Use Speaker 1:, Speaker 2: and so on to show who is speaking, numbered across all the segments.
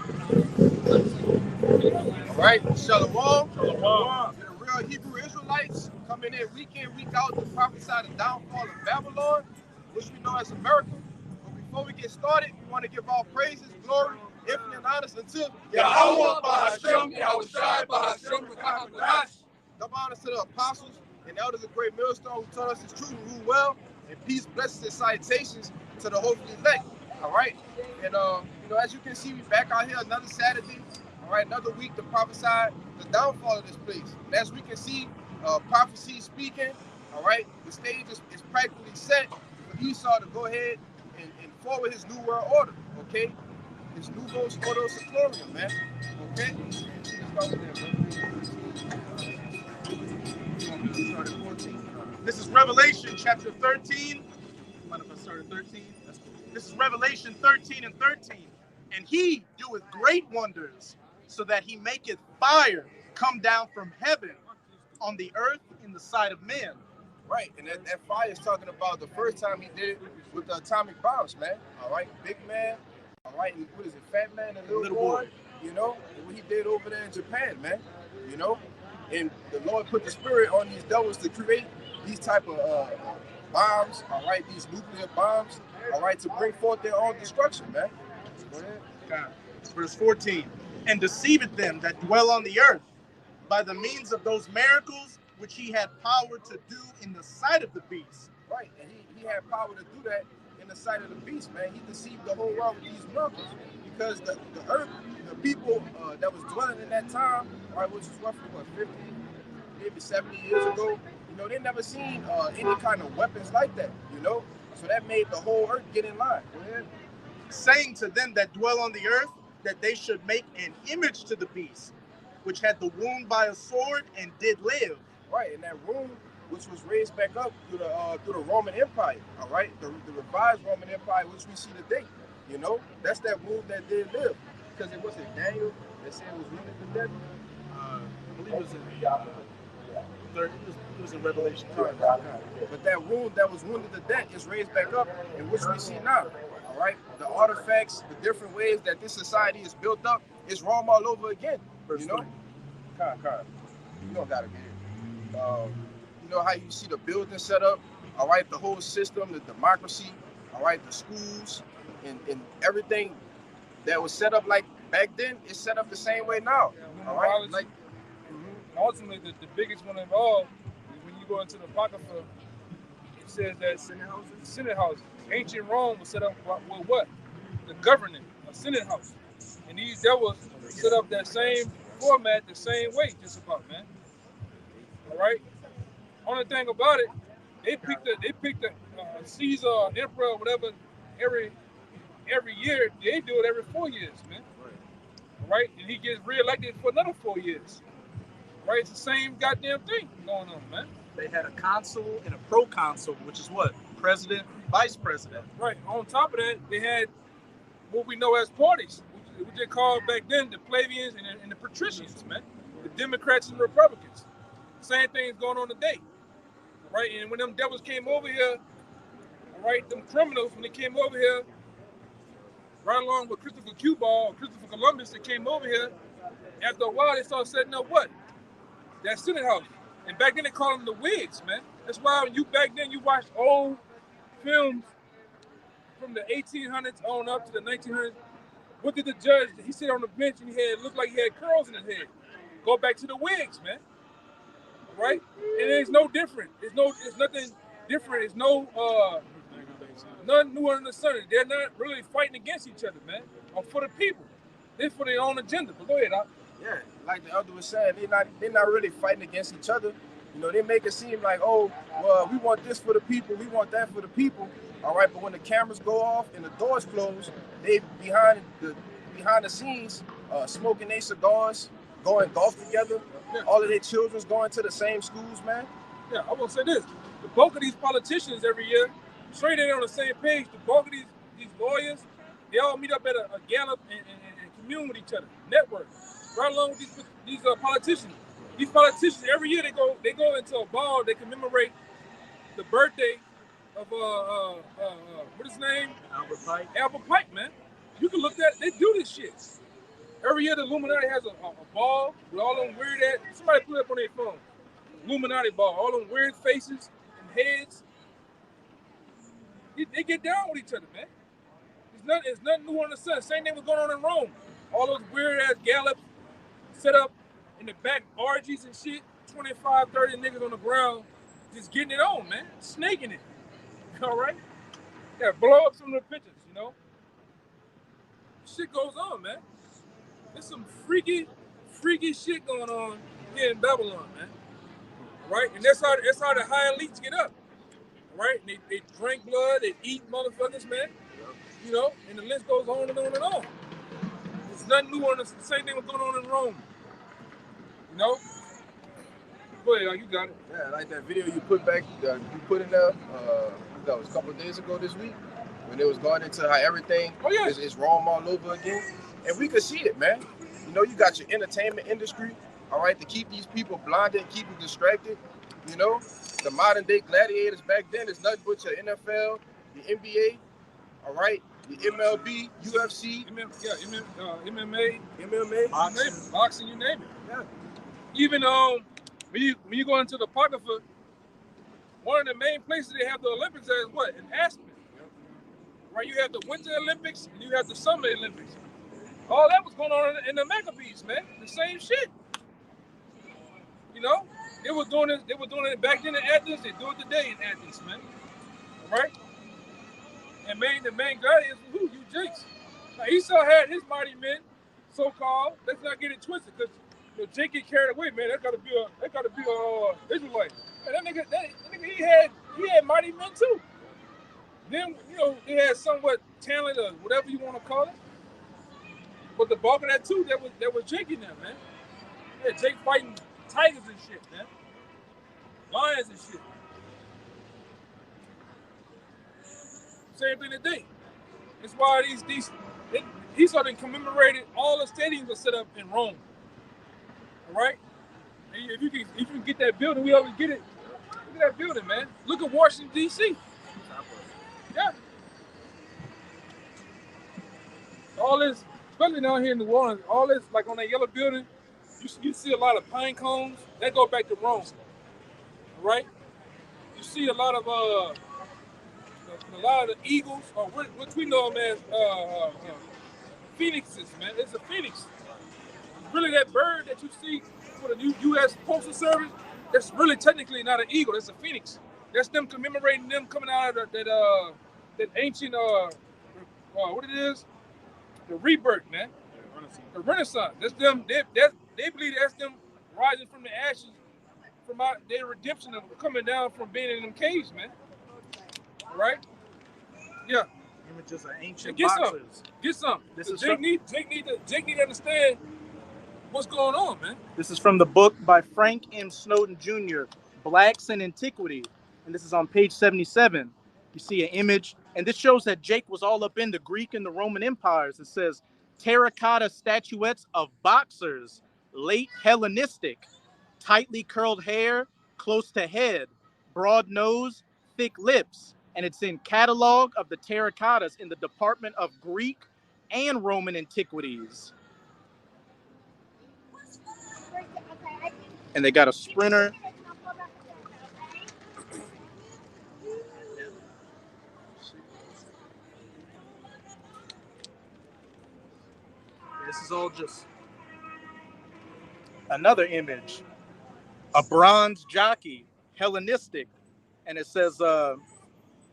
Speaker 1: All right, Shalom.
Speaker 2: Shalom.
Speaker 1: To the real Hebrew Israelites coming in week out to prophesy the downfall of Babylon, which we know as America. But before we get started, we want to give all praises, glory, infinite honors unto
Speaker 2: Yahweh Bahashem, Yahushai Bahashem, Mekakadash.
Speaker 1: double honors to the apostles and elders of Great Millstone who taught us his truth and rule well, and peace, blessings, and salutations to the hopefully elect. All right, and as you can see, we back out here another Saturday. All right, another week to prophesy the downfall of this place. And as we can see, prophecy speaking. All right, the stage is practically set for Esau to go ahead and forward his new world order. Okay, his Nouveau Ordo Seclorum, man. Okay, let's go with that,
Speaker 2: This is Revelation chapter 13. Mind if I start at 13? That's cool. This is Revelation 13 and 13. And he doeth great wonders, so that he maketh fire come down from heaven on the earth in the sight of men.
Speaker 1: Right, and that fire is talking about the first time he did it with the atomic bombs, man. All right, big man. All right, and what is it, fat man and little boy? You know, and what he did over there in Japan, man. You know, and the Lord put the spirit on these devils to create these type of bombs. All right, these nuclear bombs. All right, to bring forth their own destruction, man. Go ahead.
Speaker 2: God. Verse 14. And deceiveth them that dwell on the earth by the means of those miracles which he had power to do in the sight of the beast.
Speaker 1: Right, and he had power to do that in the sight of the beast, man. He deceived the whole world with these miracles because the earth, the people that was dwelling in that time, right, which was roughly, 50, maybe 70 years ago, you know, they never seen any kind of weapons like that, you know? So that made the whole earth get in line. Go ahead.
Speaker 2: Saying to them that dwell on the earth that they should make an image to the beast, which had the wound by a sword and did live.
Speaker 1: Right, and that wound, which was raised back up through the Roman Empire, all right, the revised Roman Empire, which we see today. You know, that's that wound that did live, because it wasn't Daniel that said it was wounded to death.
Speaker 2: I believe it was in Revelation 2.
Speaker 1: But that wound that was wounded to death is raised back up, and which we see now. All right, the artifacts, the different ways that this society is built up, is Rome all over again. You know, you don't gotta get it. You know how you see the building set up, all right, the whole system, the democracy, all right, the schools, and everything that was set up like back then is set up the same way now. All right, like
Speaker 3: ultimately the biggest one of all is when you go into the Apocrypha, it says that Senate houses. Ancient Rome was set up with what? The governing, a Senate house. And these devils set up that same format the same way, just about, man. All right. Only thing about it, they picked the Caesar, emperor, whatever, every year. They do it every 4 years, man. All right, and he gets reelected for another 4 years. Right, it's the same goddamn thing going on, man.
Speaker 2: They had a consul and a proconsul, which is what? President, vice president.
Speaker 3: Right. On top of that, they had what we know as parties, which they called back then the plebeians and the patricians, man. The Democrats and the Republicans. Same thing is going on today. Right? And when them devils came over here, all right, them criminals, when they came over here, right along with Christopher Cuball, Christopher Columbus, that came over here, after a while they started setting up what? That Senate house. And back then they called them the Whigs, man. That's why back then you watched old films from the 1800s on up to the 1900s. What did the judge? He sit on the bench and looked like he had curls in his head. Go back to the Whigs, man. Right? And it's no different. It's nothing different. It's nothing new under the sun. They're not really fighting against each other, man. Or for the people. They're for their own agenda. But go ahead, Doc.
Speaker 1: Yeah, like the elder was saying, they're not really fighting against each other. You know, they make it seem like, oh, well, we want this for the people, we want that for the people. All right, but when the cameras go off and the doors close, they behind the scenes, smoking their cigars, going golf together. Yeah. All of their children's going to the same schools, man.
Speaker 3: Yeah, I will say this: the bulk of these politicians every year, straight in on the same page. The bulk of these lawyers, they all meet up at a gallop and commune with each other, network. Right along with these politicians. These politicians every year they go into a ball. They commemorate the birthday of what is his name?
Speaker 2: Albert Pike.
Speaker 3: Albert Pike, man. You can look at it. They do this shit. Every year the Illuminati has a ball with all them weird ass. Somebody put it up on their phone. Illuminati ball, all them weird faces and heads. They get down with each other, man. It's nothing new on the sun. Same thing was going on in Rome. All those weird ass gallops set up in the back, orgies and shit. 25, 30 niggas on the ground just getting it on, man. Snaking it. All right? Yeah, blow up some of the pictures, you know? Shit goes on, man. There's some freaky shit going on here in Babylon, man. Right? And that's how the high elites get up. Right? And they drink blood, they eat motherfuckers, man. You know, and the list goes on and on and on. There's nothing new on this. The same thing was going on in Rome. You know? Go ahead, you got it.
Speaker 1: Yeah, like that video you put back, you put in there, that was a couple of days ago this week, when it was going into how everything is Rome all over again. And we could see it, man. You know, you got your entertainment industry, all right, to keep these people blinded and keep them distracted. You know, the modern day gladiators back then is nothing but your NFL, the NBA, all right, the MLB, UFC, MMA,
Speaker 3: boxing, you name it.
Speaker 1: Yeah.
Speaker 3: Even when you go into the Apocrypha, one of the main places they have the Olympics is what? In Aspen. Right? You have the Winter Olympics and you have the Summer Olympics. All that was going on in the Maccabees, man. The same shit. You know? They were doing it back then in Athens, they do it today in Athens, man. Right? And the main guy is who? You Jakes. Now Esau had his mighty men, so-called. Let's not get it twisted, because Jake get carried away, man. That gotta be a Israelite. And that nigga he had mighty men too. Then they had somewhat talent or whatever you want to call it. But the bulk of that too, that was Jake in there, man. Yeah, Jake fighting tigers and shit, man. Lions and shit. Same thing today. That's why Esau done commemorated all the stadiums are set up in Rome. All right? And if you can get that building, we always get it. Look at that building, man. Look at Washington, D.C. Yeah. All this, especially down here in New Orleans, all this, like on that yellow building, you see a lot of pine cones. That go back to Rome. All right? You see a lot of the eagles, or what we know them as phoenixes, man. It's a phoenix. Really, that bird that you see for the new U.S. Postal Service, that's really technically not an eagle. That's a phoenix. That's them commemorating them coming out of that ancient what it is, the rebirth, man. The Renaissance. That's them. They believe that's them rising from the ashes, from their redemption of coming down from being in them caves, man. All right? Yeah.
Speaker 2: Images of ancient
Speaker 3: boxers. Get some. Jake need to understand what's going on, man.
Speaker 2: This is from the book by Frank M. Snowden Jr., Blacks in Antiquity. And this is on page 77. You see an image. And this shows that Jake was all up in the Greek and the Roman empires. It says, terracotta statuettes of boxers, late Hellenistic, tightly curled hair, close to head, broad nose, thick lips. And it's in Catalog of the Terracottas in the Department of Greek and Roman Antiquities. And they got a sprinter. This is all just another image. A bronze jockey, Hellenistic. And it says,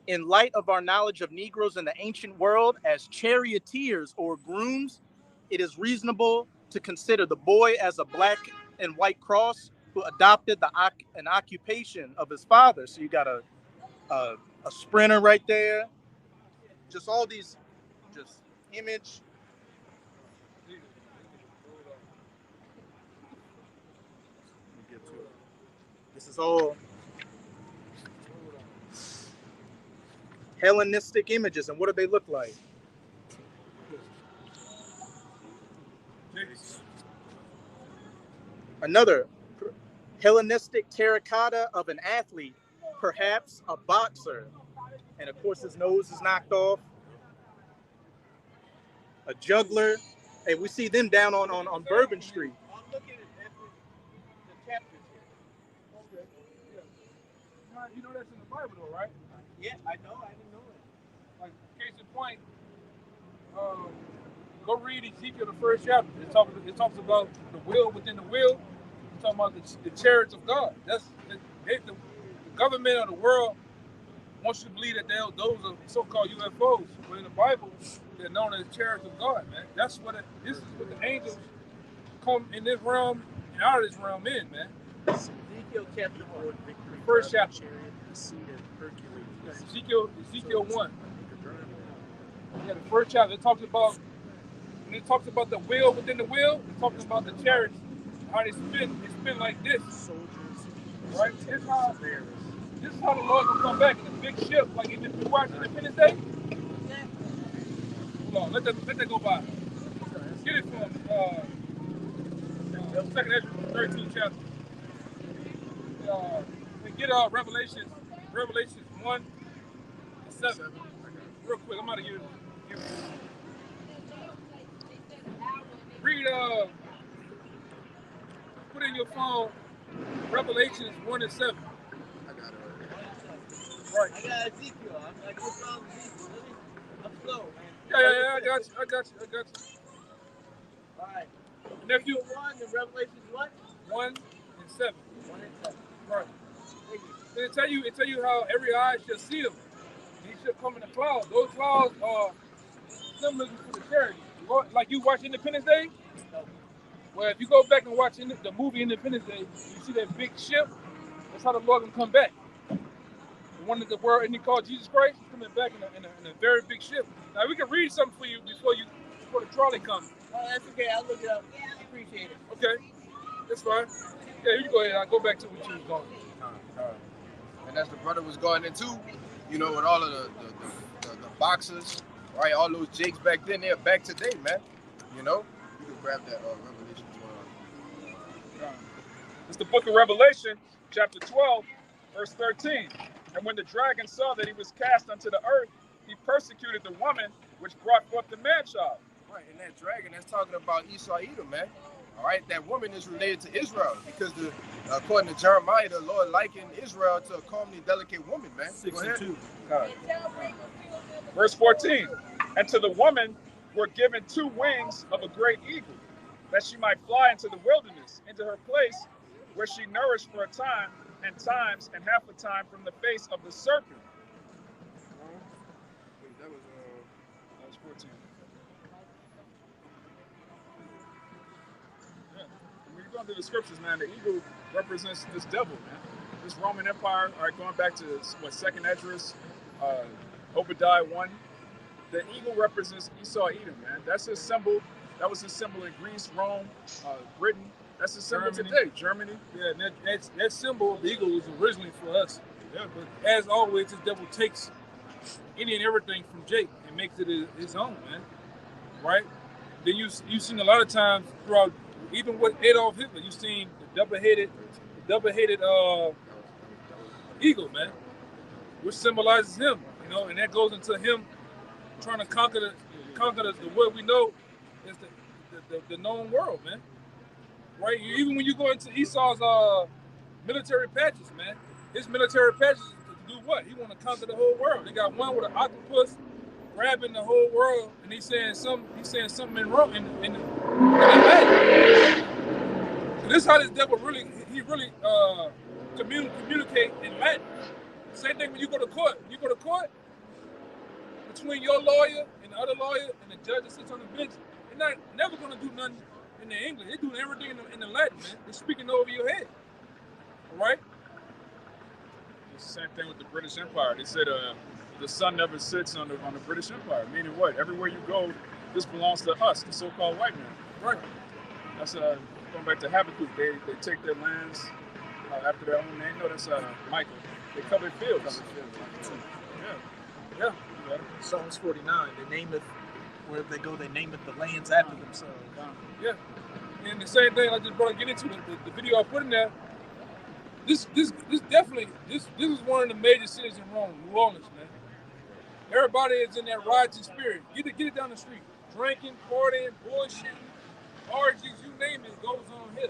Speaker 2: in light of our knowledge of Negroes in the ancient world as charioteers or grooms, it is reasonable to consider the boy as a black and white cross who adopted an occupation of his father. So you got a sprinter right there. Just all these, just image. This is all Hellenistic images, and what do they look like? Another Hellenistic terracotta of an athlete, perhaps a boxer, and of course his nose is knocked off. A juggler, Hey, we see them down on Bourbon Street.
Speaker 1: I'm looking at the chapters here.
Speaker 3: Okay. Yeah. You know that's in the Bible, though, right?
Speaker 1: Yeah, I know. I didn't know it.
Speaker 3: Like, case in point, go read Ezekiel, the first chapter. It talks about the will within the will. It's talking about the chariots of God. That's the government of the world wants you to believe that those are so-called UFOs. But in the Bible, they're known as chariots of God, man. That's what this is what the angels come in this realm and out of this realm in, man.
Speaker 1: Ezekiel chapter 4, victory.
Speaker 3: First chapter.
Speaker 1: Chariot, the seat of Hercules.
Speaker 3: Ezekiel 1. Yeah, the first chapter. It talks about the will within the will. It talks about the chariots, how they spin. They spin like this.
Speaker 1: Soldiers.
Speaker 3: Right? This is how the Lord will come back in a big ship, like you watch Independence Day. Hold on, let that go by. Get it from 2nd Ezra 13th chapter. And get Revelation 1 and 7. Real quick, I'm about to give it. Read put in your phone Revelations 1 and 7.
Speaker 1: I got it
Speaker 3: Right.
Speaker 1: I got Ezekiel. I just found Ezekiel. I'm slow, man.
Speaker 3: Yeah, I got you.
Speaker 1: All right.
Speaker 3: Nephew,
Speaker 1: 1 and Revelations what?
Speaker 3: 1 and 7.
Speaker 1: 1 and 7.
Speaker 3: Right.
Speaker 1: Thank you.
Speaker 3: Then it tell you how every eye shall see him. He shall come in a cloud. Those clouds are symbolism for the charity. Like you watch Independence Day? Well, if you go back and watch the movie Independence Day, you see that big ship. That's how the Lord can come back. The one that the world, and he called Jesus Christ, he's coming back in a very big ship. Now we can read something for you before the trolley comes.
Speaker 1: Oh, that's okay. I'll look it up. Appreciate it.
Speaker 3: Okay, that's fine. Yeah, you can go ahead. I'll go back to what you was going.
Speaker 1: And as the brother was going into, you know, with all of the boxers, right? All those jakes back then, they're back today, man. You know, you can grab that Revelation 12.
Speaker 4: It's the book of Revelation, chapter 12, verse 13. And when the dragon saw that he was cast unto the earth, he persecuted the woman which brought forth the man-child.
Speaker 1: Right, and that dragon, that's talking about Esau Edom, man. All right, that woman is related to Israel because according to Jeremiah, the Lord likened Israel to a comely, delicate woman, man.
Speaker 2: 6
Speaker 1: Go
Speaker 2: and
Speaker 1: ahead.
Speaker 2: 2.
Speaker 4: Verse 14. And to the woman were given 2 wings of a great eagle, that she might fly into the wilderness, into her place, where she nourished for a time, and times, and half a time from the face of the serpent.
Speaker 1: That was
Speaker 4: 14. Yeah. When you go into the scriptures, man, the eagle represents this devil, man. This Roman Empire, all right, going back to what, 2nd Esdras, Obadiah 1. The eagle represents Esau Edom, man. That's his symbol. That was his symbol in Greece, Rome, Britain. That's his symbol today. Germany.
Speaker 3: Yeah, and that symbol of the eagle was originally for us. Yeah, but as always, the devil takes any and everything from Jake and makes it his own, man. Right? Then you've seen a lot of times throughout, even with Adolf Hitler, you've seen the double-headed eagle, man, which symbolizes him, you know, and that goes into him trying to conquer the world we know is the known world, man. Right? Even when you go into Esau's military patches, man, his military patches to do what? He want to conquer the whole world. They got one with an octopus grabbing the whole world, and he's saying something in wrong in the Latin. So this is how this devil really communicate in Latin. Same thing when you go to court. You go to court, between your lawyer and the other lawyer and the judge that sits on the bench, they're never going to do nothing in the English. They're doing everything in the Latin, man. They're speaking over your head. All right?
Speaker 4: It's the same thing with the British Empire. They said the sun never sits on the British Empire. Meaning what? Everywhere you go, this belongs to us, the so-called white man.
Speaker 3: Right.
Speaker 4: That's going back to Habakkuk. They take their lands after their own name. No, that's Michael. They cover fields.
Speaker 3: Yeah.
Speaker 2: Psalms 49. They name it, wherever they go, they name it the lands after themselves.
Speaker 3: Yeah. And the same thing I just brought to get into the video I put in there. This is one of the major cities in Rome, New Orleans, man. Everybody is in that rioting spirit. Get it down the street. drinking, partying, bullshit, orgies, you name it, goes on here.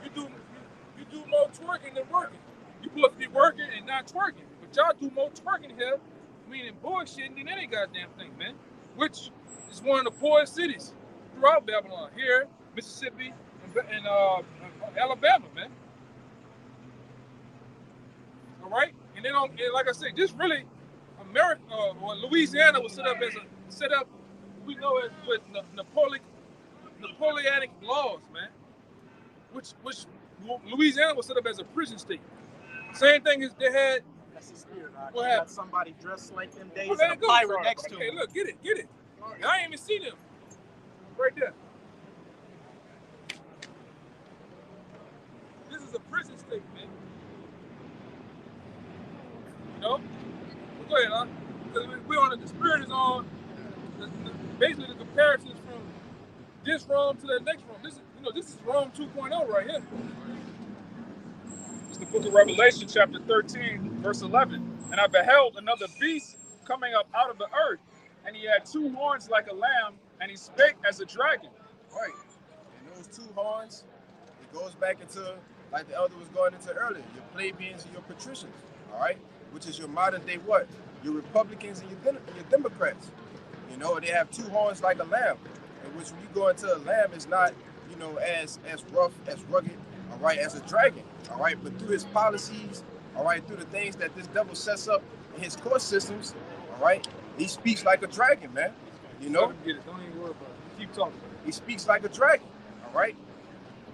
Speaker 3: You do more twerking than working. You supposed to be working and not twerking, but y'all do more twerking here, meaning bullshitting than any goddamn thing, man. Which is one of the poorest cities throughout Babylon. Here, Mississippi, and Alabama, man. All right, and then like I said, just really America or Louisiana was set up. We know as with Napoleonic laws, man. Which Louisiana was set up as a prison state. Same thing as they had.
Speaker 2: That's the spirit.
Speaker 3: What
Speaker 2: Got
Speaker 3: happened?
Speaker 2: somebody dressed like them days
Speaker 3: Oh,
Speaker 2: and a pirate next to
Speaker 3: okay,
Speaker 2: him.
Speaker 3: look, get it. I ain't even see them. Right there. This is a prison state, man. You know? Well, go ahead, huh? Because we're on the spirit is on basically the comparisons from this Rome to the next Rome. This is Rome 2.0 right here.
Speaker 4: It's the book of Revelation, chapter 13, verse 11. And I beheld another beast coming up out of the earth, and he had 2 horns like a lamb, and he spake as a dragon.
Speaker 1: Right. And those 2 horns, it goes back into, like the elder was going into earlier, your plebeians and your patricians, all right? Which is your modern day what? Your Republicans and your Democrats. You know, they have 2 horns like a lamb, in which when you go into a lamb, it's not, you know, as rough, as rugged, all right, as a dragon, all right? But through his policies, all right, through the things that this devil sets up in his court systems, all right, he speaks like a dragon, man. You know?
Speaker 3: Get it. Don't even worry about it. Keep talking.
Speaker 1: He speaks like a dragon, all right?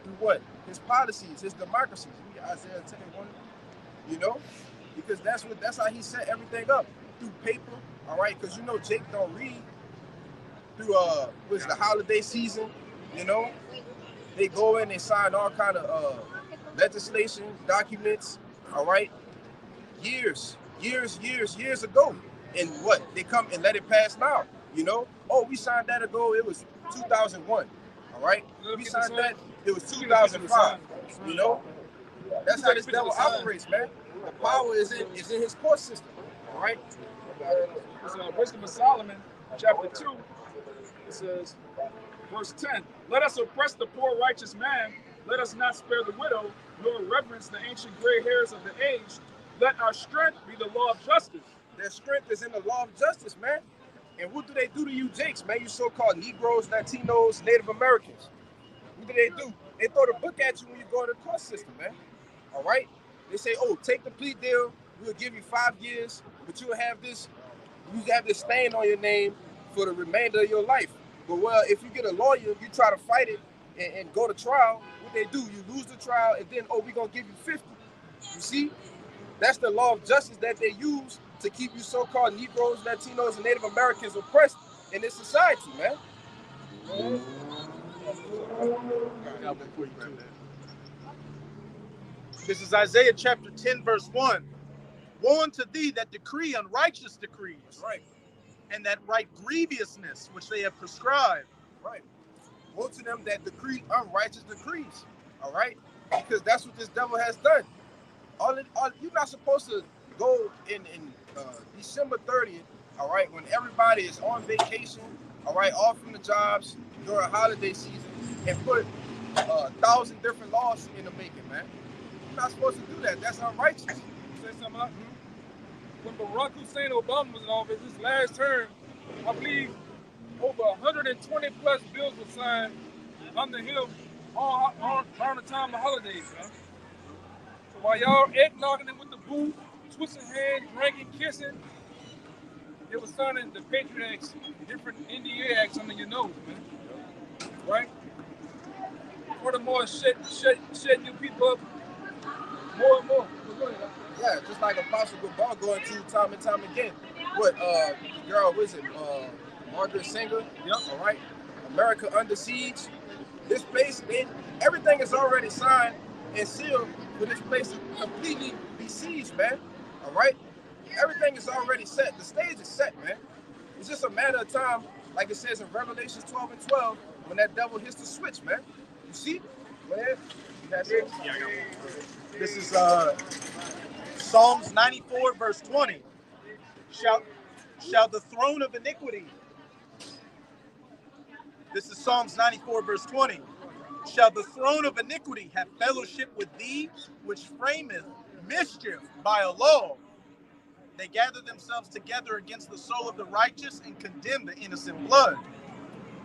Speaker 1: Through what? His policies, his democracies. Isaiah 10:1, you know? Because that's how he set everything up, through paper, all right? Because you know Jake don't read. Through what's the holiday season, you know? They go in, they sign all kind of legislation, documents, all right? Years ago. And what? They come and let it pass now, you know? Oh, we signed that ago, it was 2001, all right? We signed that, it was 2005, you know? That's how this devil operates, man. The power is in his court system, all right?
Speaker 4: It's Wisdom of Solomon, chapter 2. It says, verse 10, let us oppress the poor righteous man, let us not spare the widow, nor reverence the ancient gray hairs of the aged. Let our strength be the law of justice.
Speaker 1: Their strength is in the law of justice, man. And what do they do to you jakes, man? You so-called Negroes, Latinos, Native Americans. What do? They throw the book at you when you go to the court system, man. All right? They say, oh, take the plea deal. We'll give you 5 years, but you have this stain on your name for the remainder of your life. But well, if you get a lawyer, you try to fight it and go to trial, what they do, you lose the trial, and then, oh, we're going to give you 50. You see? That's the law of justice that they use to keep you so-called Negroes, Latinos, and Native Americans oppressed in this society, man.
Speaker 2: This is Isaiah chapter 10, verse 1. Woe unto thee that decree unrighteous decrees.
Speaker 1: Right.
Speaker 2: And that write grievousness which they have prescribed.
Speaker 1: Right. Woe to them that decree unrighteous decrees. All right? Because that's what this devil has done. You're not supposed to go in December 30th, all right, when everybody is on vacation, all right, off from the jobs during holiday season, and put 1,000 different laws in the making, man. You're not supposed to do that. That's unrighteous.
Speaker 3: Say something about when Barack Hussein Obama was in office, his last term, I believe over 120 plus bills were signed under him around the time of holidays, man. So while y'all eggnogging it with the boo, twisting hands, drinking, kissing, they were signing the Patriot Acts, different NDA acts under your nose, man. Right? Furthermore, shutting you people up more and more.
Speaker 1: Yeah, just like Apostle Gabal going through time and time again. What, girl, what is it? Margaret Sanger?
Speaker 3: Yep.
Speaker 1: All right. America Under Siege. This place, everything is already signed and sealed for this place to completely be sieged, man. All right? Everything is already set. The stage is set, man. It's just a matter of time, like it says in Revelation 12:12, when that devil hits the switch, man. You see? Go ahead. That's it.
Speaker 2: This is Psalms 94, verse 20. Shall the throne of iniquity This is Psalms 94, verse 20. Shall the throne of iniquity have fellowship with thee, which frameth mischief by a law? They gather themselves together against the soul of the righteous and condemn the innocent blood.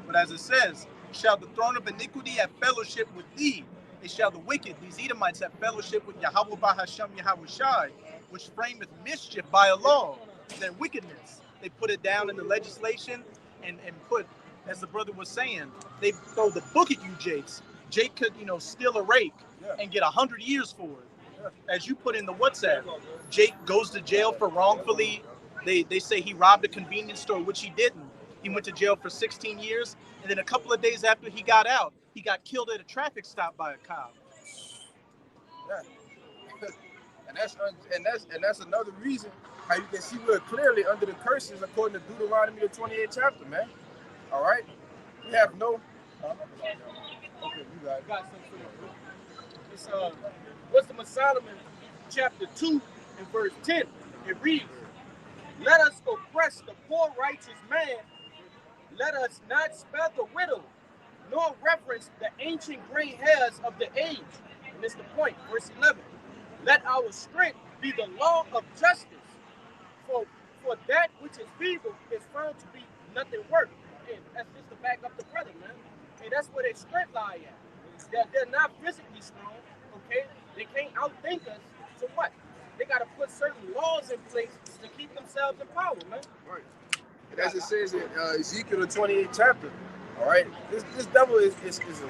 Speaker 2: But as it says, shall the throne of iniquity have fellowship with thee? And shall the wicked, these Edomites, have fellowship with Yahweh Bahasham Yahushai, which frameth mischief by a law? Their wickedness. They put it down in the legislation and put, as the brother was saying, they throw the book at you, Jakes. Jake could, steal a rake and get 100 years for it. As you put in the WhatsApp, Jake goes to jail for wrongfully. They say he robbed a convenience store, which he didn't. He went to jail for 16 years, and then a couple of days after he got out, he got killed at a traffic stop by a cop.
Speaker 1: Yeah. and that's another reason how you can see we're clearly under the curses according to Deuteronomy the 28th chapter, man. All right, we have no. Okay, you got it.
Speaker 5: Got something for you. It's Wisdom of Solomon, chapter 2 and verse 10. It reads, "Let us oppress the poor righteous man. Let us not spare the widow, nor reverence the ancient gray hairs of the age." And it's the point, verse 11. "Let our strength be the law of justice. For that which is feeble is found to be nothing worth." And that's just to back up the brother, man. And that's where their strength lie at. They're not physically strong, okay? They can't outthink us. So what? They got to put certain laws in place to keep themselves in power, man.
Speaker 1: Right. And as it says in Ezekiel the 28th chapter, all right, this devil is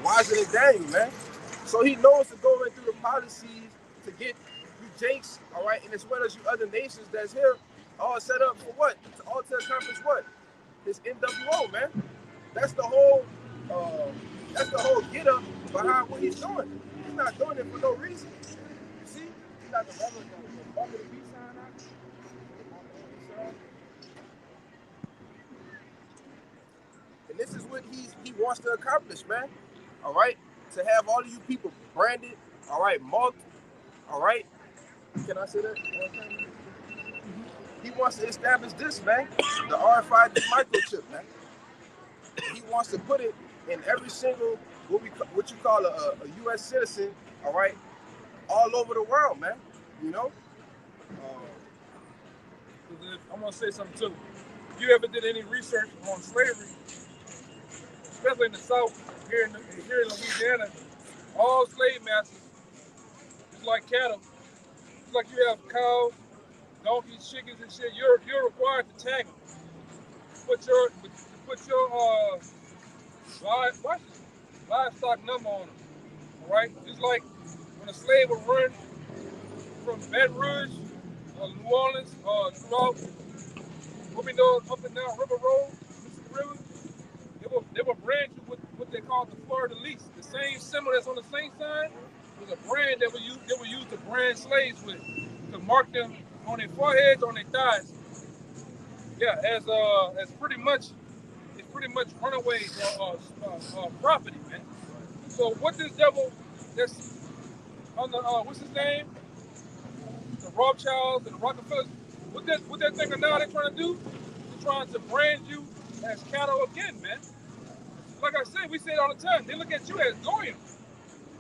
Speaker 1: wiser than Daniel, man. So he knows to go in through the policies to get you Jakes, all right, and as well as you other nations that's here, all set up for what? All to accomplish what? His NWO, man. That's the whole get up behind what he's doing. He's not doing it for no reason. You see? He's not the bump of the peace sign out. And this is what he wants to accomplish, man. All right? To have all of you people branded, all right, marked, all right? Can I say that? He wants to establish this, man, the RFID microchip, man. He wants to put it in every single, what you call a U.S. citizen, all right, all over the world, man, you know?
Speaker 3: I'm going to say something too. If you ever did any research on slavery, especially in the South, here in Louisiana, all slave masters, just like cattle, just like you have cows, donkeys, chickens, and shit, you're required to tag them. Put your livestock number on them. All right, just like when a slave would run from Baton Rouge or New Orleans or throughout what we know up and down River Road, Mississippi River, they will brand you with what they call the fleur de lis. The same symbol that's on the same sign was a brand that they were used to brand slaves with, to mark them on their foreheads, on their thighs. Yeah, as pretty much runaway property, man. So what this devil that's on the what's his name? The Rothschilds and the Rockefellers, what that thing now they're trying to do? They're trying to brand you as cattle again, man. Like I said, we say it all the time. They look at you as goyim.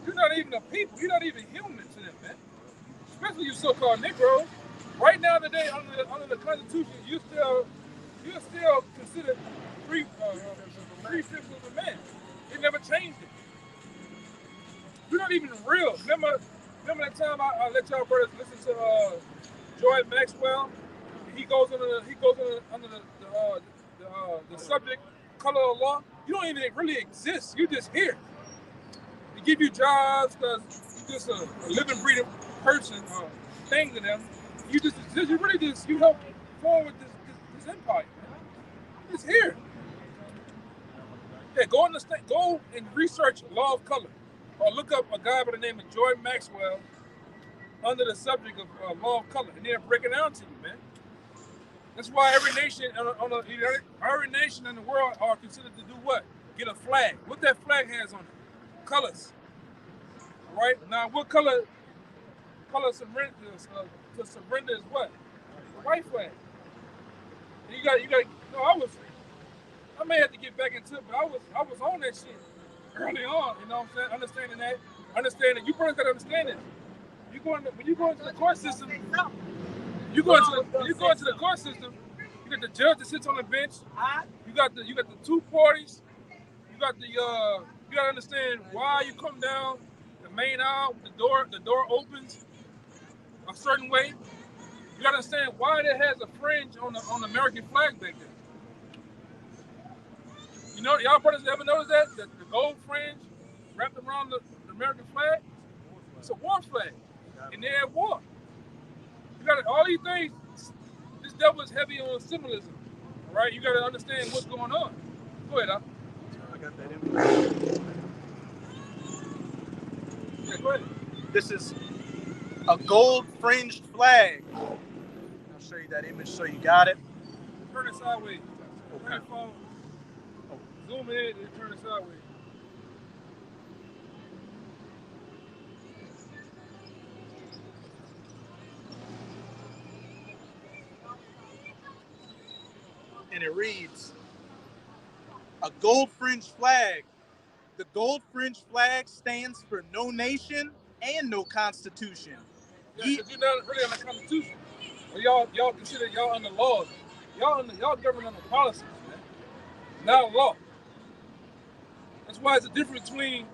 Speaker 3: You're not even a people. You're not even human to them, man. Especially you so-called Negroes. Right now today, under the Constitution, you're still considered three-fifths of a man. They never changed it. You're not even real. Remember that time I let y'all brothers listen to Joy Maxwell? He goes under the subject color of law. You don't even really exist. You just here. They give you jobs because you're just a living, breathing person, thing to them. You help forward this empire. It's here. Yeah, go and research law of color, or look up a guy by the name of Joy Maxwell under the subject of law of color, and they'll break it down to you, man. That's why every nation in the world are considered to do what? Get a flag. What that flag has on it? Colors. All right. Now, what color surrender is what? The white flag. And you got. No, I I may have to get back into it, but I was on that shit early on. You know what I'm saying? Understanding. You first got to understand it. When you go into the court system, when you go into the court system, you got the judge that sits on the bench. You got the two parties. You got you got to understand why you come down the main aisle. The door opens a certain way. You got to understand why there has a fringe on the American flag back there. You know, y'all brothers ever notice that the gold fringe wrapped around the American flag? It's a war flag, and they're at war. You got all these things. This devil is heavy on symbolism, all right? You got to understand what's going on. Go ahead, Al.
Speaker 2: I got that image.
Speaker 3: Yeah, go ahead.
Speaker 2: This is a gold fringed flag. I'll show you that image so you got it.
Speaker 3: Turn it sideways.
Speaker 2: Okay.
Speaker 3: Turn your phone. Zoom in and turn it sideways.
Speaker 2: And it reads, a gold fringed flag. The gold fringed flag stands for no nation and no constitution.
Speaker 3: Yeah, because you're not really on the Constitution. Well, y'all consider y'all under laws. Y'all govern under policies, man. Not a law. That's why it's a difference between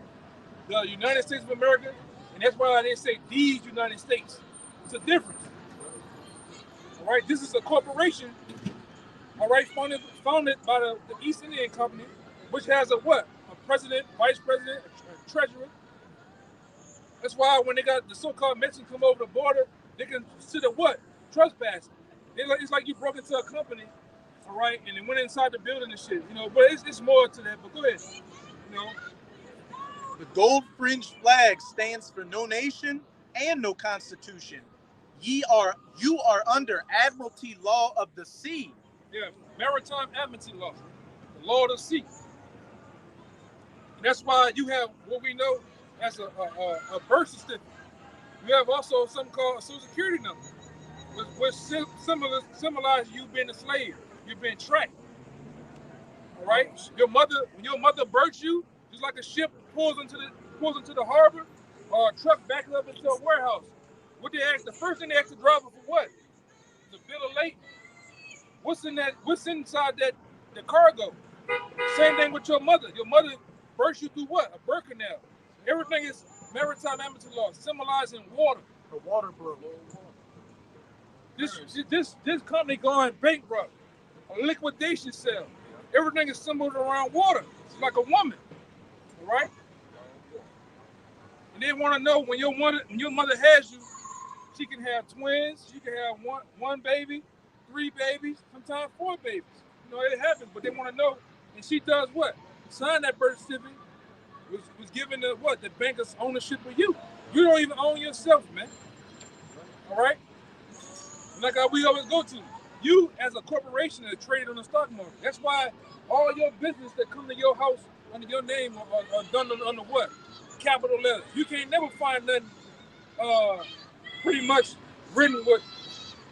Speaker 3: the United States of America, and that's why they say these United States. It's a difference. All right, this is a corporation, all right, founded by the East Indian Company, which has a what? A president, vice president, a treasurer. That's why when they got the so-called Mexicans come over the border, they consider what? Trespassing. It's like you broke into a company, all right, and they went inside the building and shit, you know. But it's more to that. But go ahead, you know.
Speaker 2: The gold fringed flag stands for no nation and no constitution. You are under admiralty law of the sea.
Speaker 3: Yeah, maritime admiralty law, the law of the sea. And that's why you have what we know as a birth certificate. You have also something called a social security number, which symbolize you being a slave, you being trapped. All right, when your mother births you, just like a ship pulls into the harbor, or a truck backs up into a warehouse. The first thing they ask the driver for what? The bill of lading. What's inside the cargo? Same thing with your mother. Your mother births you through what? A birth canal. Everything is maritime admiralty law, symbolizing water.
Speaker 2: The water book.
Speaker 3: This company going bankrupt. A liquidation sale. Everything is symbolized around water. It's like a woman. All right? And they want to know when your mother has you, she can have twins, she can have one baby, 3 babies, sometimes 4 babies. You know, it happens, but they want to know. And she does what? Sign that birth certificate. Was given the what? The banker's ownership of you. You don't even own yourself, man. All right? Like we always go to. You, as a corporation, are traded on the stock market. That's why all your business that come to your house under your name are done under what? Capital letters. You can't never find nothing pretty much written with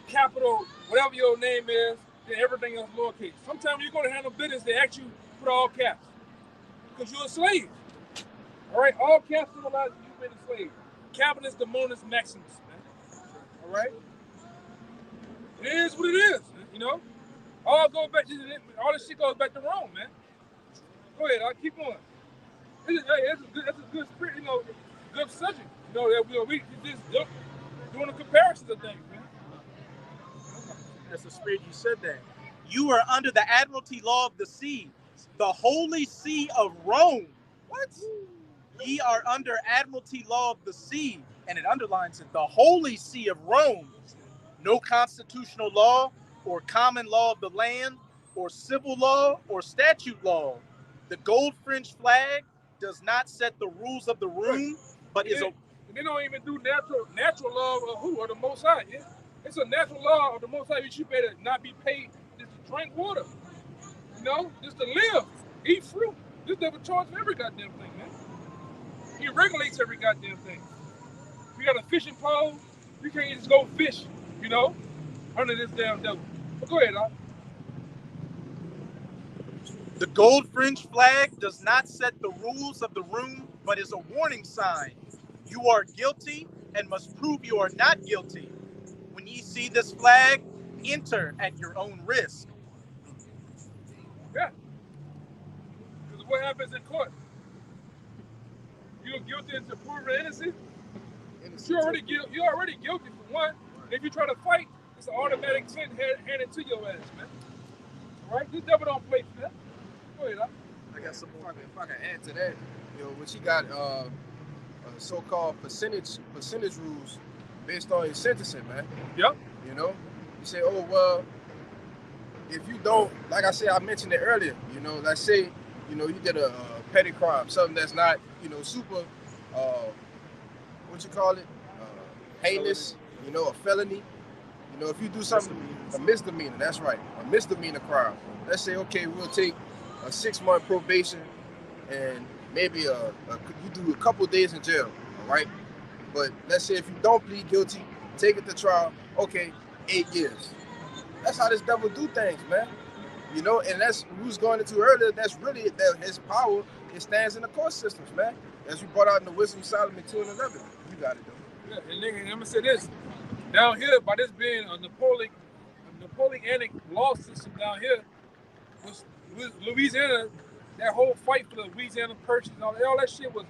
Speaker 3: capital, whatever your name is, then everything else lowercase. Sometimes you go to handle business, they ask you put all caps because you're a slave. All right, all caps symbolize you've been a slave. Capital is the Monis Maximus, man. All right, it is what it is, you know. All this shit goes back to Rome, man. Go ahead, I'll keep going. That's a good spirit, you know, good subject. You know, that we just doing a comparison of things, man.
Speaker 2: That's the spirit you said that. You are under the admiralty law of the sea, the holy see of Rome. What? Ye are under admiralty law of the sea, and it underlines it, the holy see of Rome. No constitutional law or common law of the land or civil law or statute law. The gold fringed flag does not set the rules of the room, but is a...
Speaker 3: They don't even do natural law of who? Or the Most High. It's a natural law of the Most High that you better not be paid just to drink water. You know? Just to live. Eat fruit. This devil charges for every goddamn thing, man. He regulates every goddamn thing. If you got a fishing pole, you can't just go fish, you know, under this damn devil. But go ahead, Doc.
Speaker 2: The gold fringe flag does not set the rules of the room, but is a warning sign. You are guilty and must prove you are not guilty. When ye see this flag, enter at your own risk.
Speaker 3: Yeah. Because what happens in court? You're guilty until proven innocent. You're already guilty for one. If you try to fight, it's an automatic sentence handed to your ass, man. All right? This devil don't play for that. Go ahead,
Speaker 1: I got some more. If I can add to that, when she got so-called percentage rules based on your sentencing, man.
Speaker 3: Yep.
Speaker 1: You say, oh well, if you don't, like I said, I mentioned it earlier. Let's say, you did a petty crime, something that's not, super, what you call it, heinous, a felony. If you do something, a misdemeanor, that's right, a misdemeanor crime. Let's say, okay, we'll take a 6-month probation and maybe you do a couple days in jail, all right? But let's say if you don't plead guilty, take it to trial, okay, 8 years. That's how this devil do things, man. And that's we was going into earlier. That's really his power. It stands in the court systems, man. As we brought out in the Wisdom of Solomon 2:11. You got it, though.
Speaker 3: Yeah, and nigga, I'm gonna say this. Down here, by this being a Napoleonic law system down here, was Louisiana. That whole fight for the Louisiana Purchase and all that shit was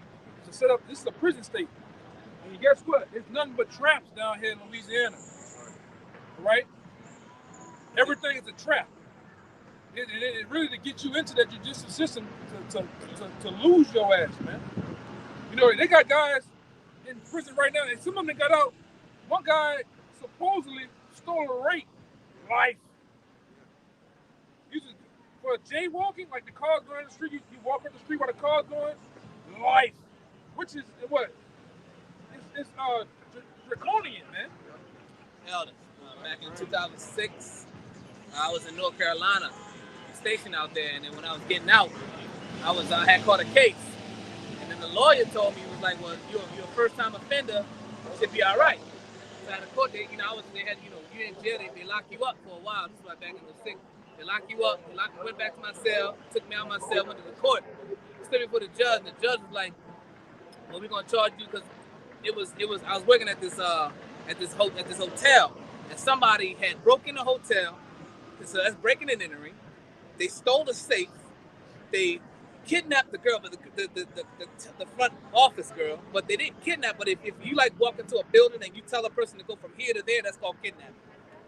Speaker 3: to set up. This is a prison state, and guess what? It's nothing but traps down here in Louisiana. Right? Everything is a trap. It really to get you into that judicial system to lose your ass, man. They got guys in prison right now, and some of them got out. One guy supposedly stole a rape, life. For jaywalking, like the cars going in the street, you walk up the street while the car's going, life. Which is what? It's draconian, man.
Speaker 6: Elder, back in 2006, I was in North Carolina, stationed out there, and then when I was getting out, I had caught a case, and then the lawyer told me, he was like, well, you're a first-time offender, you should be all right. So at the court, they had, you're in jail, they lock you up for a while. This was back in the 6th. They lock you up. Went back to my cell, took me out of my cell, went to the court, stood before the judge, and the judge was like, well, we're gonna charge you because I was working at this hotel, and somebody had broken the hotel. So that's breaking and entering. They stole the safe. They kidnapped the girl, but the front office girl. But they didn't kidnap. But if you walk into a building and you tell a person to go from here to there, that's called kidnapping.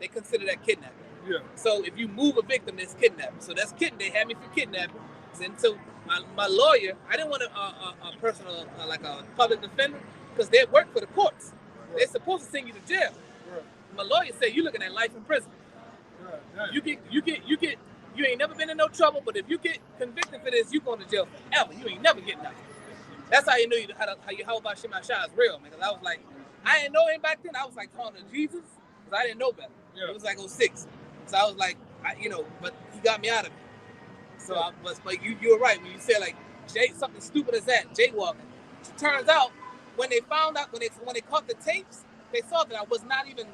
Speaker 6: They consider that kidnapping.
Speaker 3: Yeah.
Speaker 6: So if you move a victim, it's kidnapping. So that's They had me for kidnapping. And so my lawyer, I didn't want a personal like a public defender because they work for the courts. Right. They're supposed to send you to jail. Right. My lawyer said you're looking at life in prison. Right. You ain't never been in no trouble, but if you get convicted for this, you going to jail forever. You ain't never getting out. That's how you knew how about Shema Shah is real, man. Because I was like, I didn't know him back then. I was like calling him Jesus because I didn't know better. Yeah. It was like 06. So I was like, but he got me out of it. So, but you were right when you said something stupid as that, jaywalking. It turns out when they found out when they caught the tapes, they saw that I was not even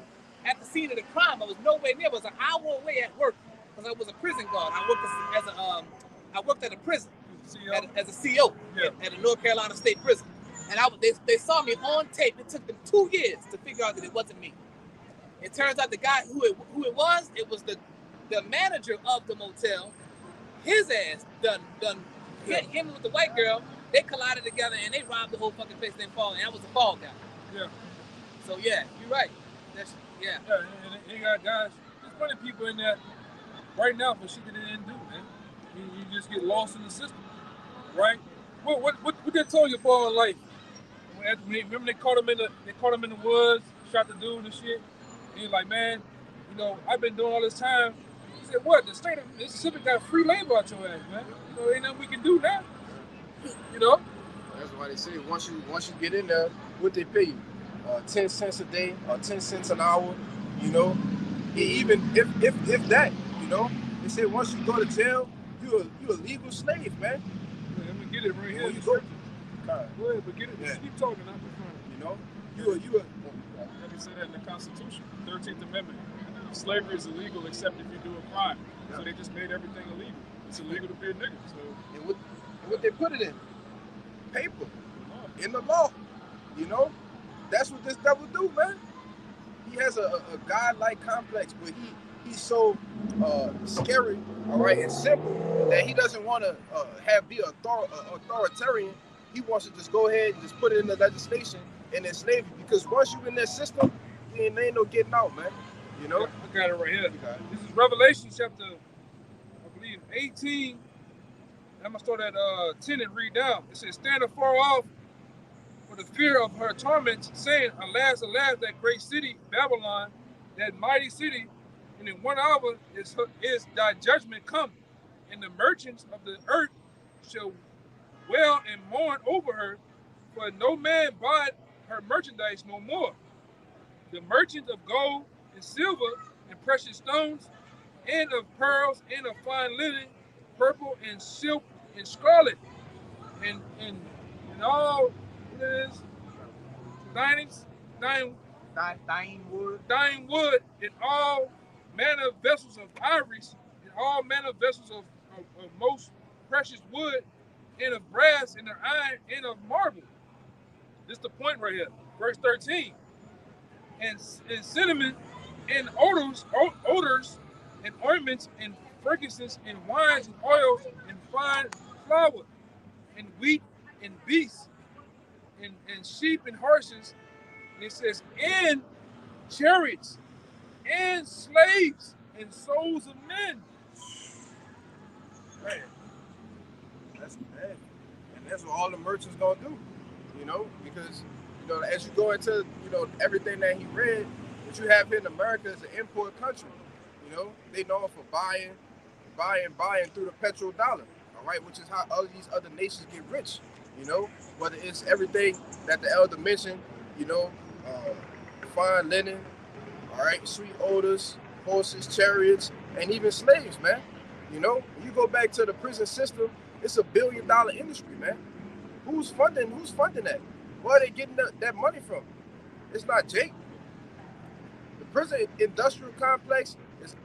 Speaker 6: at the scene of the crime. I was nowhere near. I was an hour away at work because I was a prison guard. I worked at a prison as a CO at a North Carolina State Prison, and they saw me on tape. It took them 2 years to figure out that it wasn't me. It turns out the guy who it was the manager of the motel. His ass done him with the white girl. They collided together and they robbed the whole fucking place. Then fall, and I was the fall guy.
Speaker 3: Yeah.
Speaker 6: So yeah, you're right.
Speaker 3: Yeah, and they got guys. There's plenty of people in there right now for shit that they didn't do, man. You just get lost in the system, right? What they told your boy in life? Remember they caught him in the woods, shot the dude and shit. And he's like, man, I've been doing all this time. He said, what? The state of Mississippi got free labor out your ass, man. Ain't nothing we can do now.
Speaker 1: That's why they say once you get in there, what they pay you? 10 cents a day or 10 cents an hour, even if that, they say once you go to jail, you're a legal slave, man.
Speaker 3: Yeah, let me get it right here.
Speaker 1: You go.
Speaker 3: Go ahead, but get it. Yeah. Just keep talking.
Speaker 1: You
Speaker 4: Let me say that in the Constitution, 13th Amendment. Slavery is illegal except if you do a crime. Yeah. So they just made everything illegal. It's illegal to be a nigga. So
Speaker 1: And what they put it in? Paper. In the law. You know? That's what this devil do, man. He has a godlike complex, but he's so scary, all right, and simple that he doesn't want to be authoritarian. He wants to just go ahead and just put it in the legislation and enslave you. Because once you're in that system, there ain't no getting out, man. You know?
Speaker 3: I got it right here. This is Revelation chapter, I believe, 18. I'm going to start at 10 and read down. It says, stand afar off for the fear of her torments, saying, alas, alas, that great city, Babylon, that mighty city, and in 1 hour is thy judgment come, and the merchants of the earth shall wail and mourn over her, for no man bought her merchandise no more. The merchants of gold and silver and precious stones, and of pearls and of fine linen, purple and silk and scarlet, and all it is dying wood, and all manner of vessels of ivories, and all manner of vessels of most precious wood, and of brass, and of iron, and of marble. This is the point right here. Verse 13. And cinnamon, and odors, and ointments, and frankincense, and wines, and oils, and fine flour, and wheat, and beasts, and sheep, and horses. And it says, and chariots, and slaves, and souls of men.
Speaker 1: Man, that's bad. And that's what all the merchants gonna do, you know, because, you know, as you go into, you know, everything that he read, what you have here in America is an import country. You know, they known for buying through the petrodollar, all right, which is how all these other nations get rich, you know, whether it's everything that the elder mentioned, you know, fine linen, all right, sweet odors, horses, chariots, and even slaves, man. You know, when you go back to the prison system, it's $1 billion industry, man. Who's funding that? Where are they getting that money from? It's not Jake. The prison industrial complex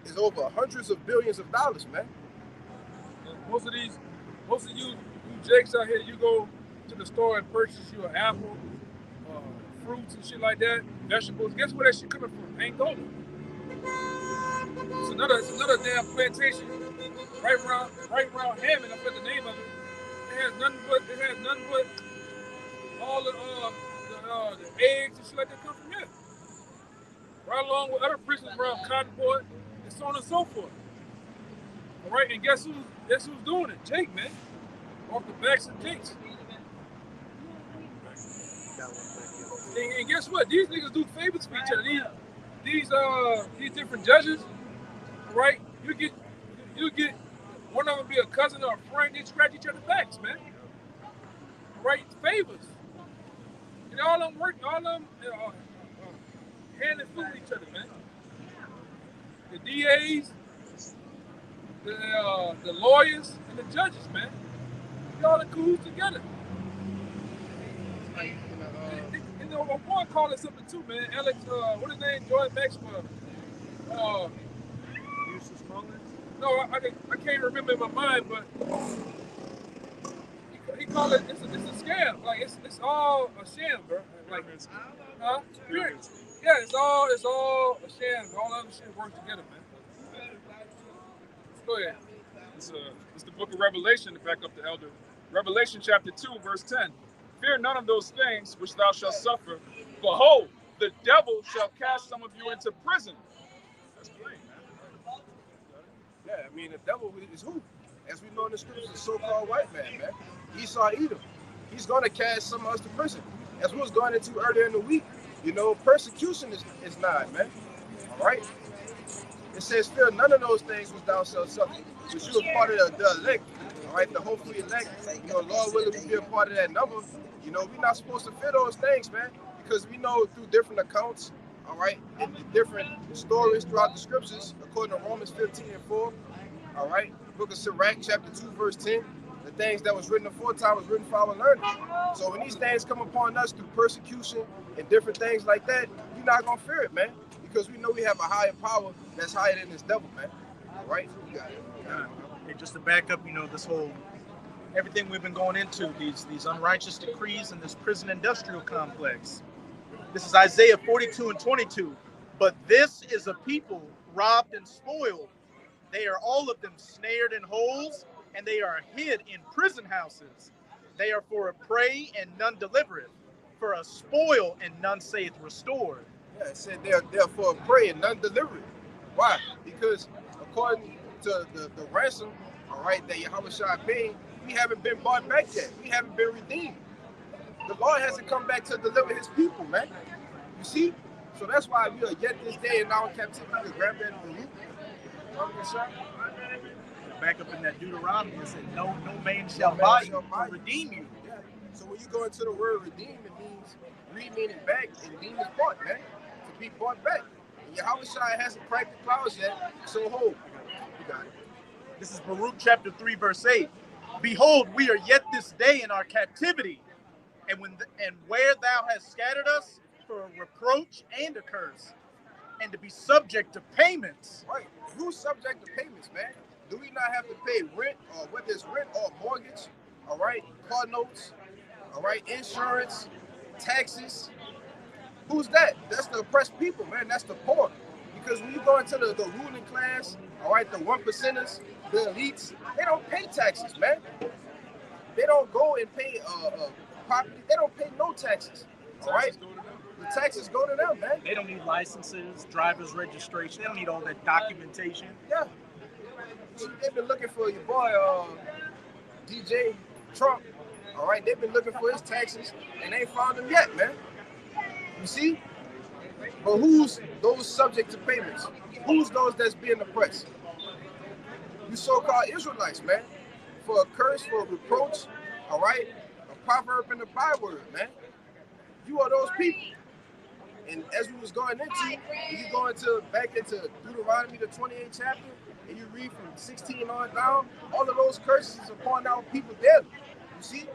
Speaker 1: is over hundreds of billions of dollars, man.
Speaker 3: Most of you Jakes out here, you go to the store and purchase you an apple, fruits and shit like that, vegetables. Guess where that shit coming from? Angola. It's another damn plantation right around Hammond. I forgot the name of it. It has nothing but all the eggs and shit like that come from here. Right along with other prisons around Concord and so on and so forth. All right, and guess who's doing it? Jake, man. Off the backs of Jakes. And guess what? These niggas do favors for each other. These different judges, right? You get one of them be a cousin or a friend. They scratch each other's backs, man. Right? Favors. And all them hand and foot with each other, man. The DAs, the lawyers, and the judges, man. We all in cahoots together. And I want to call it something too, man. Alex, what his name? Jordan Maxwell. No, I can't remember in my mind, but he called it. It's a scam. Like it's all a sham, bro. Like, huh? Yeah, it's all a sham. All other shit works together, man. Go ahead.
Speaker 4: It's the book of Revelation to back up the elder. Revelation chapter 2, verse 10. Fear none of those things which thou shalt suffer. Behold, the devil shall cast some of you into prison. That's plain, man.
Speaker 1: Yeah, I mean, the devil is who? As we know in the scriptures, the so-called white man, man. Esau Edom. He's going to cast some of us to prison. As we was going into earlier in the week, you know, persecution is not, man. All right? It says, fear none of those things which thou shalt suffer. Because you are part of the elect, all right, the hopefully elect. You know, Lord willing, we be a part of that number. You know, we're not supposed to fear those things, man. Because we know through different accounts, all right, and different stories throughout the scriptures, according to Romans 15:4, all right, book of Sirach, chapter 2, verse 10, the things that was written aforetime was written for our learning. So when these things come upon us through persecution and different things like that, you're not going to fear it, man, because we know we have a higher power that's higher than this devil, man. All right? You got it.
Speaker 2: Okay, just to back up, this whole everything we've been going into, these unrighteous decrees and this prison industrial complex. This is Isaiah 42 and 22. But this is a people robbed and spoiled. They are all of them snared in holes, and they are hid in prison houses. They are for a prey and none delivereth, for a spoil and none saith restored.
Speaker 1: Yeah, it said they're for a prey and none delivered. Why? Because according to the ransom, all right, that Yahweh Shai paid, we haven't been bought back yet. We haven't been redeemed. The Lord hasn't come back to deliver his people, man. You see? So that's why we are yet this day and now in captivity to grab that in the root.
Speaker 2: Back up in that Deuteronomy, it said, no man shall buy you or redeem you.
Speaker 1: Yeah. So when you go into the word redeem, it means meaning back, and redeem is bought, man. To be bought back. And Yahweh Shai hasn't cracked the clouds yet, so hold. You got it.
Speaker 2: This is Baruch chapter 3, verse 8. Behold, we are yet this day in our captivity, and where thou hast scattered us for a reproach and a curse, and to be subject to payments.
Speaker 1: Right. Who's subject to payments, man? Do we not have to pay rent, or whether it's rent or mortgage, all right, car notes, all right, insurance, taxes? Who's that? That's the oppressed people, man. That's the poor. Because when you go into the ruling class, all right, the 1%ers, the elites, they don't pay taxes, man. They don't go and pay property. They don't pay no taxes, all right? The taxes go to them, man.
Speaker 2: They don't need licenses, driver's registration. They don't need all that documentation.
Speaker 1: Yeah. They've been looking for your boy, DJ Trump. All right, they've been looking for his taxes, and they ain't found him yet, man. You see? But who's those subject to payments? Who's those that's being oppressed? You so-called Israelites, man. For a curse, for a reproach, all right? A proverb and a byword, man. You are those people. And as we was going into, you go back into Deuteronomy, the 28th chapter, and you read from 16 on down, all of those curses is upon our people daily. You see?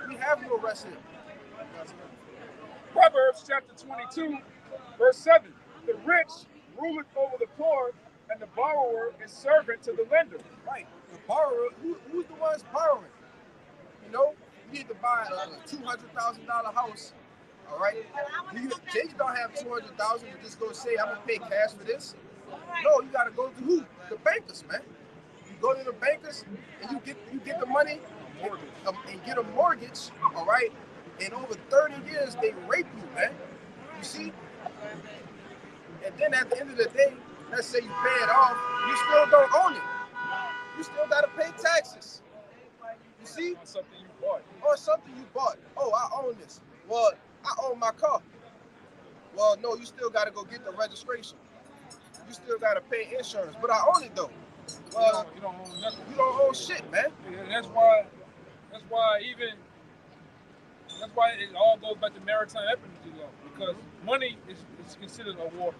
Speaker 1: We have no rest here.
Speaker 4: Proverbs chapter 22, verse 7. The rich ruleth over the poor, and the borrower is servant to the lender.
Speaker 1: Right. The borrower, who's the ones borrowing? You know, you need to buy a $200,000 house. All right. They don't have $200,000 to just go say, I'm gonna pay cash for this. No, you gotta go to who? The bankers, man. You go to the bankers and you get the money and get a mortgage, all right? And over 30 years they rape you, man. You see? And then at the end of the day, let's say you pay it off, you still don't own it. You still gotta pay taxes. You see?
Speaker 4: On something you bought.
Speaker 1: Or something you bought. Oh, I own this. Well, I own my car. Well, no, you still got to go get the registration. You still got to pay insurance. But I own it, though. Well,
Speaker 3: You don't own nothing.
Speaker 1: you don't own shit, man.
Speaker 3: And that's why it all goes back to maritime equity law, because money is considered a war,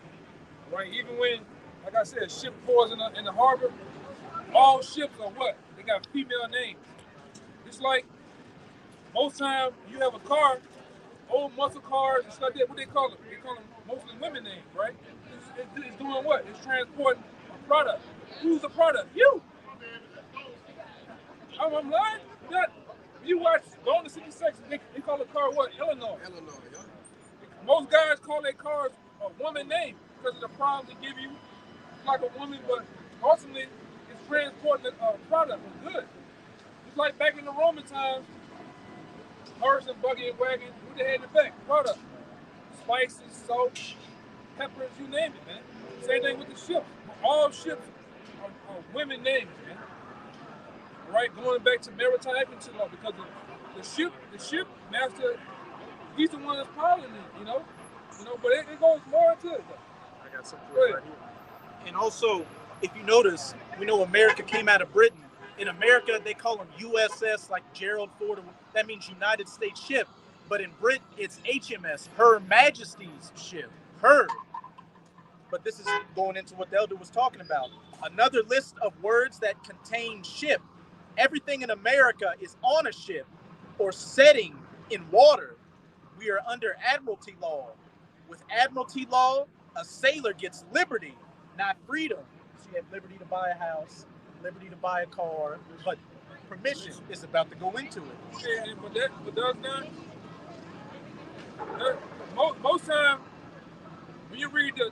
Speaker 3: right? Even when, like I said, a ship pours in the harbor, all ships are what? They got female names. It's like most time you have a car, old muscle cars and stuff like that. What they call them? They call them mostly women names, right? It's doing what? It's transporting a product. Who's the product? You. I'm lying. You watch Gone to 66, they call the car what? Eleanor.
Speaker 1: Illinois, yeah.
Speaker 3: Most guys call their cars a woman name because of the problems they give you, like a woman, but ultimately it's transporting a product, a good. Just like back in the Roman times, horse and buggy and wagon, what they had in the back? Product. Spices, salt, peppers, you name it, man. Same thing with the ships. All ships are women names, man. Right, going back to maritime equity law, because the ship master, he's the one that's piloting it, you know. But it goes more into it, though.
Speaker 2: I got something right here. And also, if you notice, we know America came out of Britain. In America, they call them USS, like Gerald Ford. That means United States ship. But in Britain, it's HMS, Her Majesty's ship. Her. But this is going into what the elder was talking about. Another list of words that contain ship. Everything in America is on a ship or setting in water. We are under admiralty law. With admiralty law, a sailor gets liberty, not freedom. So you have liberty to buy a house, liberty to buy a car, but permission is about to go into it.
Speaker 3: Yeah, but does not. Most time when you read the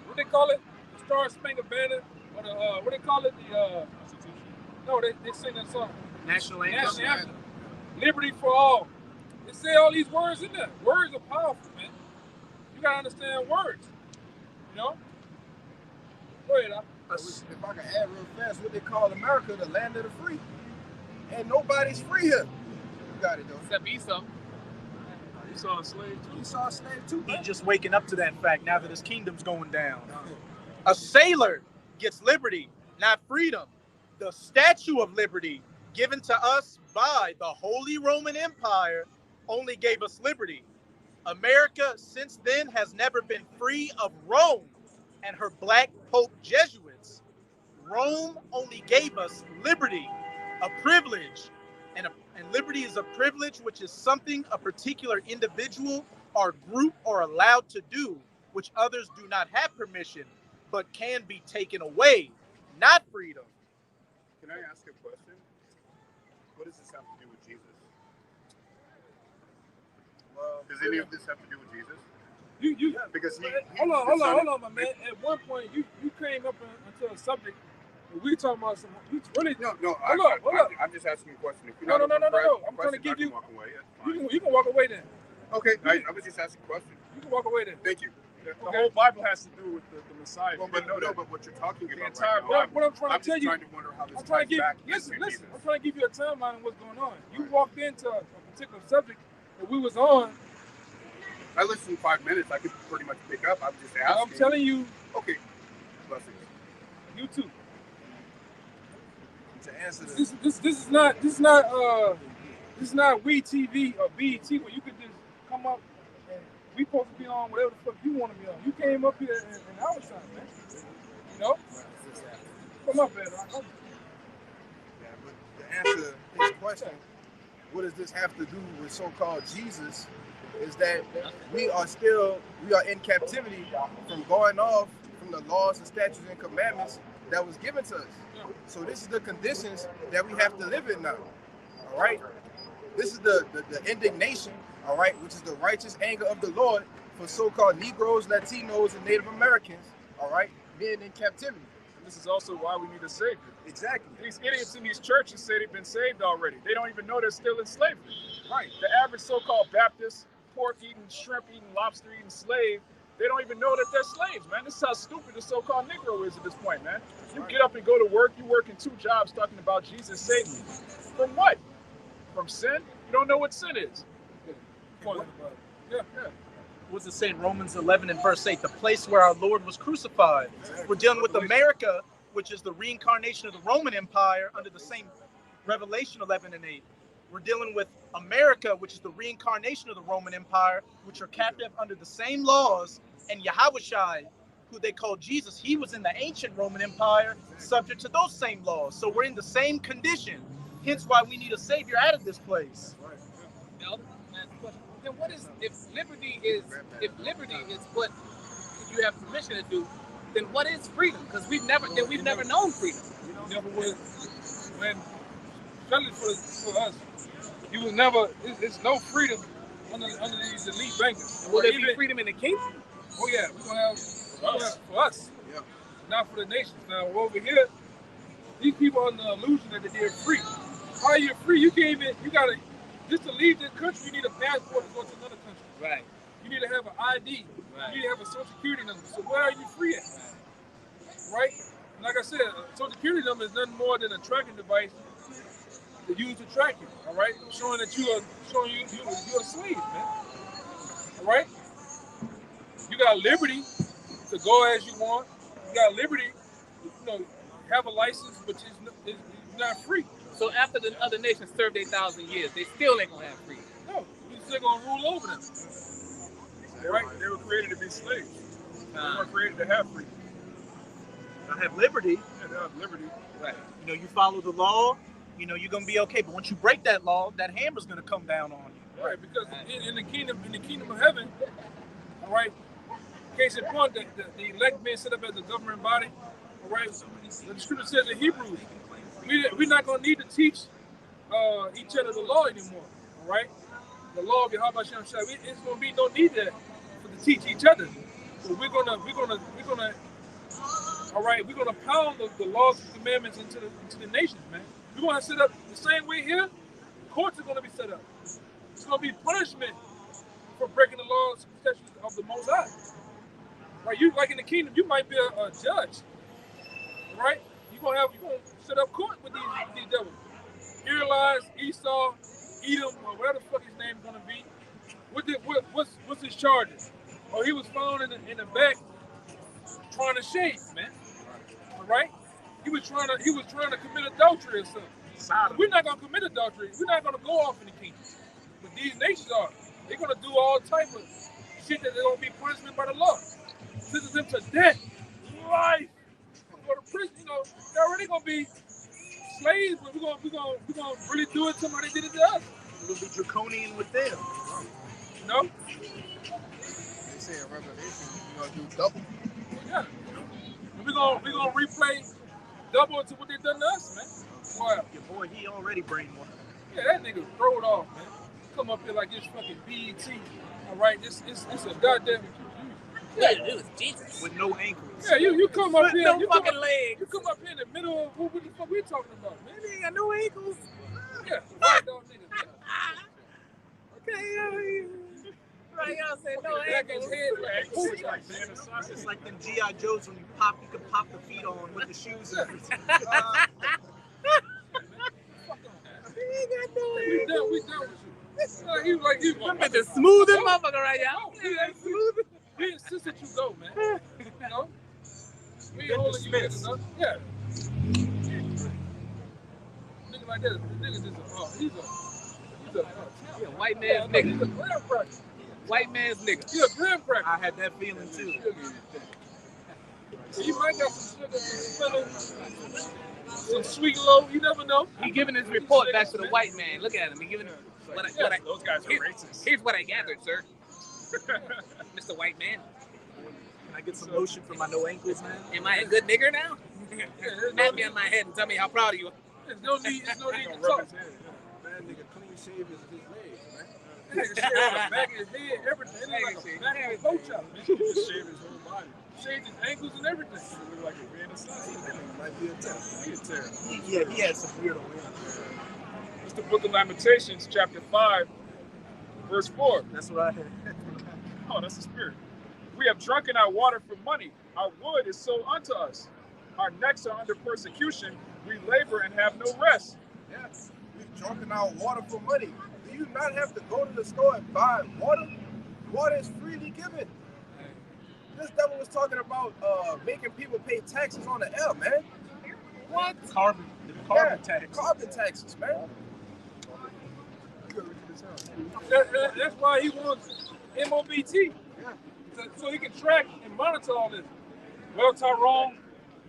Speaker 3: what they call it, the Star Spangled Banner, or the what they call it, no, they sing that song.
Speaker 2: National
Speaker 3: National anthem. Liberty for all. They say all these words in there. Words are powerful, man. You gotta understand words. You know? Go ahead,
Speaker 1: If I can add real fast, what they call America, the land of the free. And nobody's free here. You got it though.
Speaker 6: Except Esau.
Speaker 4: You saw a slave too.
Speaker 1: You saw a slave too,
Speaker 2: He's
Speaker 1: man.
Speaker 2: just waking up to that fact now that his kingdom's going down. A sailor gets liberty, not freedom. The Statue of Liberty, given to us by the Holy Roman Empire, only gave us liberty. America, since then, has never been free of Rome and her black Pope Jesuits. Rome only gave us liberty, a privilege, and liberty is a privilege, which is something a particular individual or group are allowed to do, which others do not have permission, but can be taken away, not freedom.
Speaker 7: Can I ask a question? What does this have to do with Jesus?
Speaker 1: Well,
Speaker 7: Does any of this have to do with Jesus?
Speaker 3: You
Speaker 7: Because
Speaker 3: hold on, my man. At one point, you came up into a subject. We talking about some. You really
Speaker 7: No,
Speaker 3: Hold up.
Speaker 7: I'm just asking a question. If you're
Speaker 3: No.
Speaker 7: not open for
Speaker 3: I'm trying to
Speaker 7: questions,
Speaker 3: give
Speaker 7: I can
Speaker 3: you.
Speaker 7: walk away. That's fine.
Speaker 3: You can walk away then.
Speaker 7: Okay, I was just asking a question.
Speaker 3: You can walk away then.
Speaker 7: Thank you.
Speaker 4: The whole Bible has to do with the Messiah.
Speaker 7: Well,
Speaker 4: You
Speaker 7: but
Speaker 4: didn't know that.
Speaker 7: but what you're talking about
Speaker 4: entire
Speaker 7: right now,
Speaker 3: What I'm trying
Speaker 7: I'm
Speaker 3: to
Speaker 7: just
Speaker 3: tell you.
Speaker 7: trying to wonder how this
Speaker 3: I'm trying to
Speaker 7: ties
Speaker 3: give.
Speaker 7: back
Speaker 3: Listen.
Speaker 7: into Jesus.
Speaker 3: I'm trying to give you a timeline of what's going on. You walked into a particular subject that we was on.
Speaker 7: I listened 5 minutes. I could pretty much pick up. I'm just
Speaker 3: And
Speaker 7: asking.
Speaker 3: I'm telling you,
Speaker 7: Okay. Blessings.
Speaker 3: you too.
Speaker 1: to answer this,
Speaker 3: This is not We TV or BET where you could just come up and we supposed to be on whatever the fuck you want to be on. You came up here in our time, man. You know? Come up, man.
Speaker 1: yeah, but to answer his question, what does this have to do with so-called Jesus? Is that we are in captivity from going off from the laws and statutes and commandments that was given to us. So this is the conditions that we have to live in now. All right. This is the indignation, all right, which is the righteous anger of the Lord for so-called Negroes, Latinos, and Native Americans, all right, being in captivity.
Speaker 4: And this is also why we need a savior.
Speaker 1: Exactly.
Speaker 4: These idiots in these churches say they've been saved already. They don't even know they're still in slavery. Right. The average so-called Baptist, pork-eating, shrimp-eating, lobster-eating slave, they don't even know that they're slaves, man. This is how stupid the so-called Negro is at this point, man. You get up and go to work, you work in 2 jobs talking about Jesus saved me. From what? From sin? You don't know what sin is.
Speaker 3: Yeah.
Speaker 2: What's it say in Romans 11 and verse 8? The place where our Lord was crucified. We're dealing with America, which is the reincarnation of the Roman Empire under the same Revelation 11 and 8. We're dealing with America, which is the reincarnation of the Roman Empire, which are captive under the same laws. And Yahushua, who they call Jesus, he was in the ancient Roman Empire, subject to those same laws. So we're in the same condition. Hence why we need a savior out of this place.
Speaker 6: Now, then what is if liberty is what you have permission to do? Then what is freedom? Because we've never known freedom.
Speaker 3: Never was. When, especially for us, you was never. It's no freedom under these elite bankers.
Speaker 6: Will there be freedom in the kingdom?
Speaker 3: Oh yeah, we're gonna have for us.
Speaker 1: Yeah.
Speaker 3: Not for the nations. Now over here, these people are under the illusion that they're free. How are you free? You can't even. You gotta just to leave this country. You need a passport to go to another country.
Speaker 6: Right.
Speaker 3: You need to have an ID.
Speaker 6: Right.
Speaker 3: You need to have a social security number. So where are you free at? Right? And like I said, a social security number is nothing more than a tracking device to use to track you. All right, showing that you're a slave, man. All right. You got liberty to go as you want. You got liberty to, have a license, but it's not free.
Speaker 6: So after the other nations served 8,000 years, they still ain't gonna have freedom.
Speaker 3: No, you're still gonna rule over them.
Speaker 4: They were created to be slaves. They weren't created to have freedom.
Speaker 2: I have liberty.
Speaker 4: Yeah, they have liberty.
Speaker 6: Right.
Speaker 2: You follow the law, you're gonna be okay. But once you break that law, that hammer's gonna come down on you.
Speaker 3: Right, because in the kingdom of heaven, all right. Case in point, the elect being set up as a government body, all right. The scripture says in Hebrews, we're not going to need to teach each other the law anymore. All right, the law of Yahweh Hashem Shai. It's going to be no need to teach each other. So we're gonna all right, we're gonna pound the laws and commandments into the nations, man. We're gonna set up the same way here. Courts are gonna be set up. It's gonna be punishment for breaking the laws and statutes of the Most High. Right? You like in the kingdom, you might be a judge. Right? You're gonna set up court with these devils. Elias, Esau, Edom, or whatever the fuck his name's gonna be. What's his charges? Oh, he was found in the back trying to shave, man. All right? He was trying to commit adultery or something. We're not gonna commit adultery. We're not gonna go off in the kingdom. But these nations are. They're gonna do all type of shit that they're gonna be punishment by the law. Sentence them to death, life, go to prison. You know, they're already gonna be slaves, but we're gonna really do it to somebody did it to us.
Speaker 2: A little bit draconian with them.
Speaker 3: You know?
Speaker 1: They say in Revelation, you're gonna do double.
Speaker 3: Yeah. We're gonna replay double to what they done to us, man. Wow.
Speaker 2: Your boy, he already brainwashed.
Speaker 3: Yeah, that nigga throw it off, man. Come up here like this fucking BET. All right, it's a goddamn.
Speaker 6: Yeah, it was Jesus.
Speaker 2: With no ankles.
Speaker 3: Yeah, you come up here.
Speaker 6: No
Speaker 3: you come
Speaker 6: fucking
Speaker 3: up,
Speaker 6: legs.
Speaker 3: You come up here in the middle of what the fuck we talking about, man?
Speaker 6: They ain't got no ankles.
Speaker 3: Yeah, white dog nigga. Man.
Speaker 6: Okay, right, y'all said no
Speaker 3: Back his
Speaker 6: ankles.
Speaker 3: head like a pooch.
Speaker 2: It's like them G.I. Joes when you can pop the feet on with the shoes and everything.
Speaker 6: They ain't got no
Speaker 3: We
Speaker 6: ankles.
Speaker 3: done with you. He was like,
Speaker 6: Them bitches smooth as motherfucker right now.
Speaker 3: We insist that you go, man. You know? We ain't holding you niggas up. Yeah. Nigga like that, nigga just he's a
Speaker 6: White man's nigga.
Speaker 3: He's a graham cracker.
Speaker 6: White man's nigga.
Speaker 3: He's a graham cracker.
Speaker 2: I had that feeling too.
Speaker 3: So you might got some sugar, some sweet low. You never know.
Speaker 6: He giving his report back to the white man. Look at him. He giving him
Speaker 4: Those guys are racist.
Speaker 6: Here's what I gathered, sir. Mr. White Man.
Speaker 2: Can I get some lotion for my no ankles, man?
Speaker 6: Am I a good nigger now? Pat me on my head and tell me how proud of you.
Speaker 3: There's no need to
Speaker 4: Rub
Speaker 3: talk.
Speaker 4: his head,
Speaker 1: Man, nigga clean shave his legs, man.
Speaker 3: That nigga shave the back of his head, everything. It look like a back of a boat chop.
Speaker 4: He just shaved his whole body.
Speaker 3: Shaved his ankles and everything.
Speaker 4: He looked like a man assassin.
Speaker 1: Might be a test.
Speaker 4: He a terror.
Speaker 2: Yeah, he had some weird old
Speaker 4: It's the book of Lamentations, chapter 5, verse 4.
Speaker 2: That's what I had.
Speaker 4: Oh, that's the spirit. We have drunken our water for money. Our wood is sold unto us. Our necks are under persecution. We labor and have no rest.
Speaker 1: Yes, we've drunken our water for money. Do you not have to go to the store and buy water? Water is freely given. This devil was talking about making people pay taxes on the air, man.
Speaker 2: What? Carbon tax.
Speaker 1: Carbon taxes, man.
Speaker 3: That's why he wants MOBT. So he can track and monitor all this. Well, Tyrone,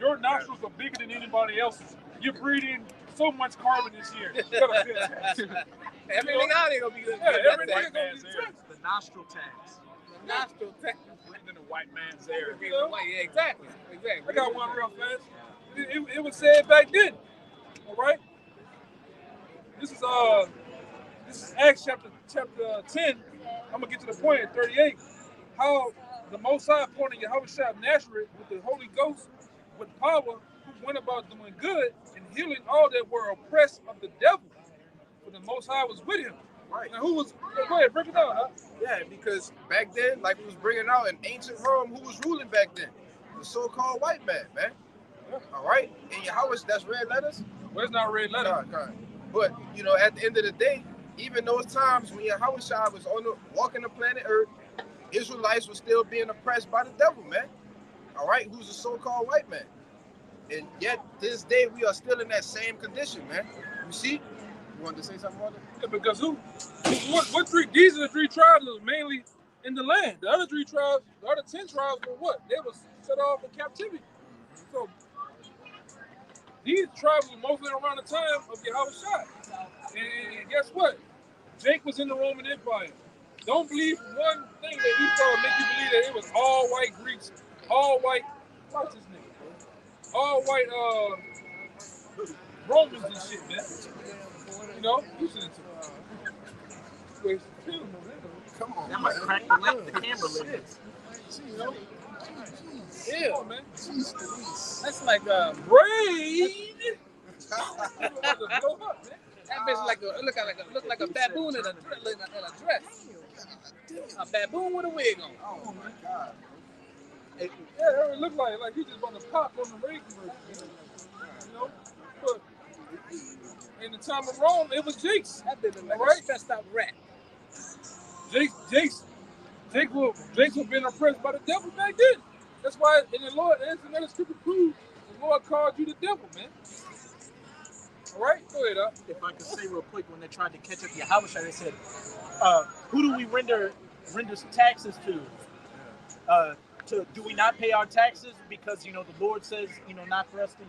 Speaker 3: your nostrils are bigger than anybody else's. You're breathing so much carbon this year. You gotta pay tax.
Speaker 6: Everything out there gonna be good.
Speaker 3: Yeah, everything
Speaker 4: White
Speaker 3: gonna
Speaker 4: man's
Speaker 3: be
Speaker 4: air.
Speaker 3: taxed.
Speaker 2: The nostril tax.
Speaker 6: Nostril tax.
Speaker 4: Breathing in the white man's air.
Speaker 6: Yeah, exactly.
Speaker 3: I got one real fast. It was said back then. All right. This is Acts chapter 10. I'm gonna get to the point at 38. How the Most High appointed Yahushua of Nazareth with the Holy Ghost, with power, who went about doing good and healing all that were oppressed of the devil. For the Most High was with him.
Speaker 1: Right.
Speaker 3: Now who was? Go ahead, break it down. Huh?
Speaker 1: Yeah, because back then, like we was bringing out in ancient Rome, who was ruling back then? The so-called white man, man. All right? And Yahweh, that's red letters?
Speaker 3: Well, it's not red letter.
Speaker 1: God. But, you know, at the end of the day, even those times when Yahweh was walking the planet Earth, Israelites were still being oppressed by the devil, man. All right? Who's a so-called white man. And yet, this day, we are still in that same condition, man. You see? You wanted to say something about it?
Speaker 3: Yeah, because what three? These are the three tribes that was mainly in the land. The other 3 tribes, the other 10 tribes were what? They was set off in captivity. So these tribes were mostly around the time of Yahushua. And guess what? Jake was in the Roman Empire. Don't believe one thing that Esau make you believe that it was all white Greeks, all white. Watch this nigga, bro. all white Romans and shit, man. You know, listen to it.
Speaker 1: Come on,
Speaker 5: That might crack the camera lens.
Speaker 3: You know?
Speaker 6: Yeah,
Speaker 3: Come on, man.
Speaker 6: that's like
Speaker 3: Braid.
Speaker 6: that bitch like look like a baboon in a dress. A baboon with a wig on.
Speaker 1: Oh my God.
Speaker 3: Yeah, it looked like he just about to pop on the Reagan version. You know? But in the time of Rome, it was Jake's.
Speaker 6: That bitch look like
Speaker 3: Right?
Speaker 6: a stressed out rat.
Speaker 3: Jake was being oppressed by the devil back then. That's why in the Lord, as another scripture proves, the Lord called you the devil, man. All right, go ahead, up.
Speaker 2: If I could say real quick, when they tried to catch up Yahushua, they said, "Who do we render taxes to? Do we not pay our taxes because the Lord says not for us to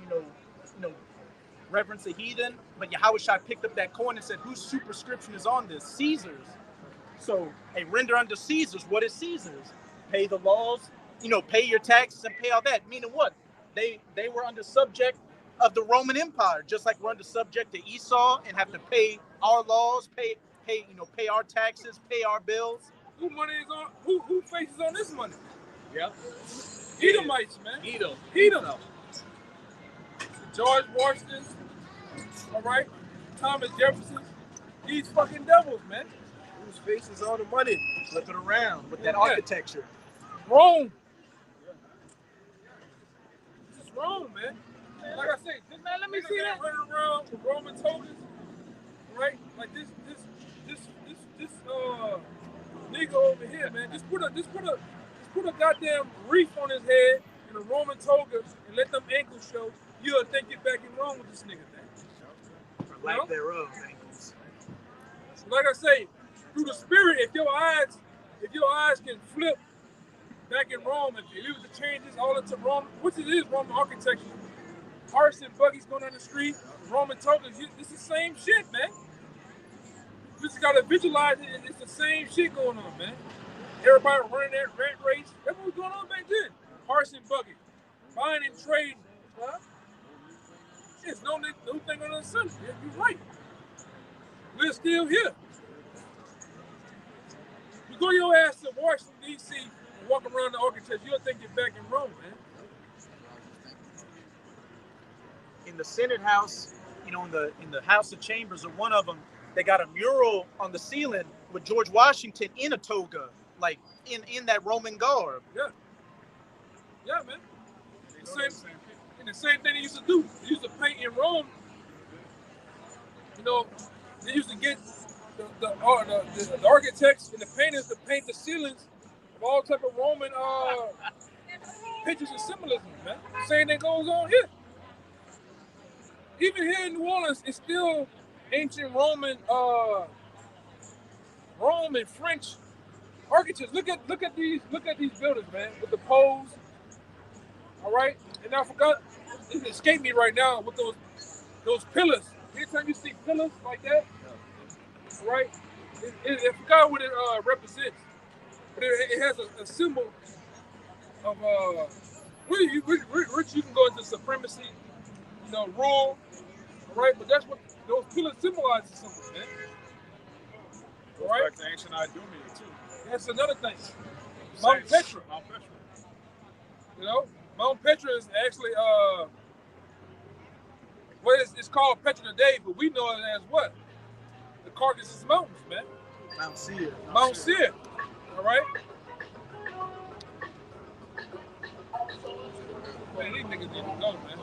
Speaker 2: reverence the heathen?" But Yahushua picked up that coin and said, "Whose superscription is on this? Caesar's. So, hey, render unto Caesar's. What is Caesar's? Pay the laws, pay your taxes and pay all that." Meaning what? They were under subject of the Roman Empire, just like we're under subject to Esau and have to pay our laws, pay our taxes, pay our bills.
Speaker 3: Who money is on? Who faces on this money?
Speaker 6: Yep.
Speaker 3: Edomites, man. Edom. George Washington. All right. Thomas Jefferson. These fucking devils, man.
Speaker 1: Whose face is on the money?
Speaker 2: Flip it around with that
Speaker 3: Yeah.
Speaker 2: architecture.
Speaker 3: Rome. This is Rome, man. Like I said, this man, let me see that running around with Roman togas, right? Like this nigga over here, man. Just put a goddamn wreath on his head and a Roman toga and let them ankles show. You'll think you're back in Rome with this nigga, man.
Speaker 2: For lack thereof, ankles.
Speaker 3: Like I say, through the spirit, if your eyes can flip back in Rome, if you was to change this all into Rome, which it is Roman architecture. Horse and buggies going down the street, Roman togas, it's the same shit, man. You just gotta visualize it, it's the same shit going on, man. Everybody running that rat race. That's what was going on back then. Horse and buggy. Buying and trading. Huh? There's no thing under the sun. You're right. We're still here. You go your ass to Washington, D.C. and walk around the architecture, you'll think you're back in Rome, man.
Speaker 2: In the Senate House, in the House of Chambers, or one of them, they got a mural on the ceiling with George Washington in a toga, like in that Roman garb.
Speaker 3: Yeah, man. The same thing they used to do. They used to paint in Rome. They used to get the architects and the painters to paint the ceilings of all type of Roman pictures and symbolism, man. Same thing goes on here. Even here in New Orleans, it's still ancient Roman, Rome and French architects. Look at these buildings, man, with the poles. All right, and I forgot, it escaped me right now with those pillars. Anytime you see pillars like that, all right, I forgot what it represents, but it has a symbol of which you can go into supremacy, rule, all right, but that's what those pillars symbolize something, man. All right,
Speaker 4: Back to ancient Idumea too.
Speaker 3: that's another thing. Mount Petra. Mount Petra is actually it's called Petra today, but we know it as what? The Caucasus Mountains, man.
Speaker 2: Mount Seir.
Speaker 3: Mount Seir. All right. Man, these niggas need to go, man.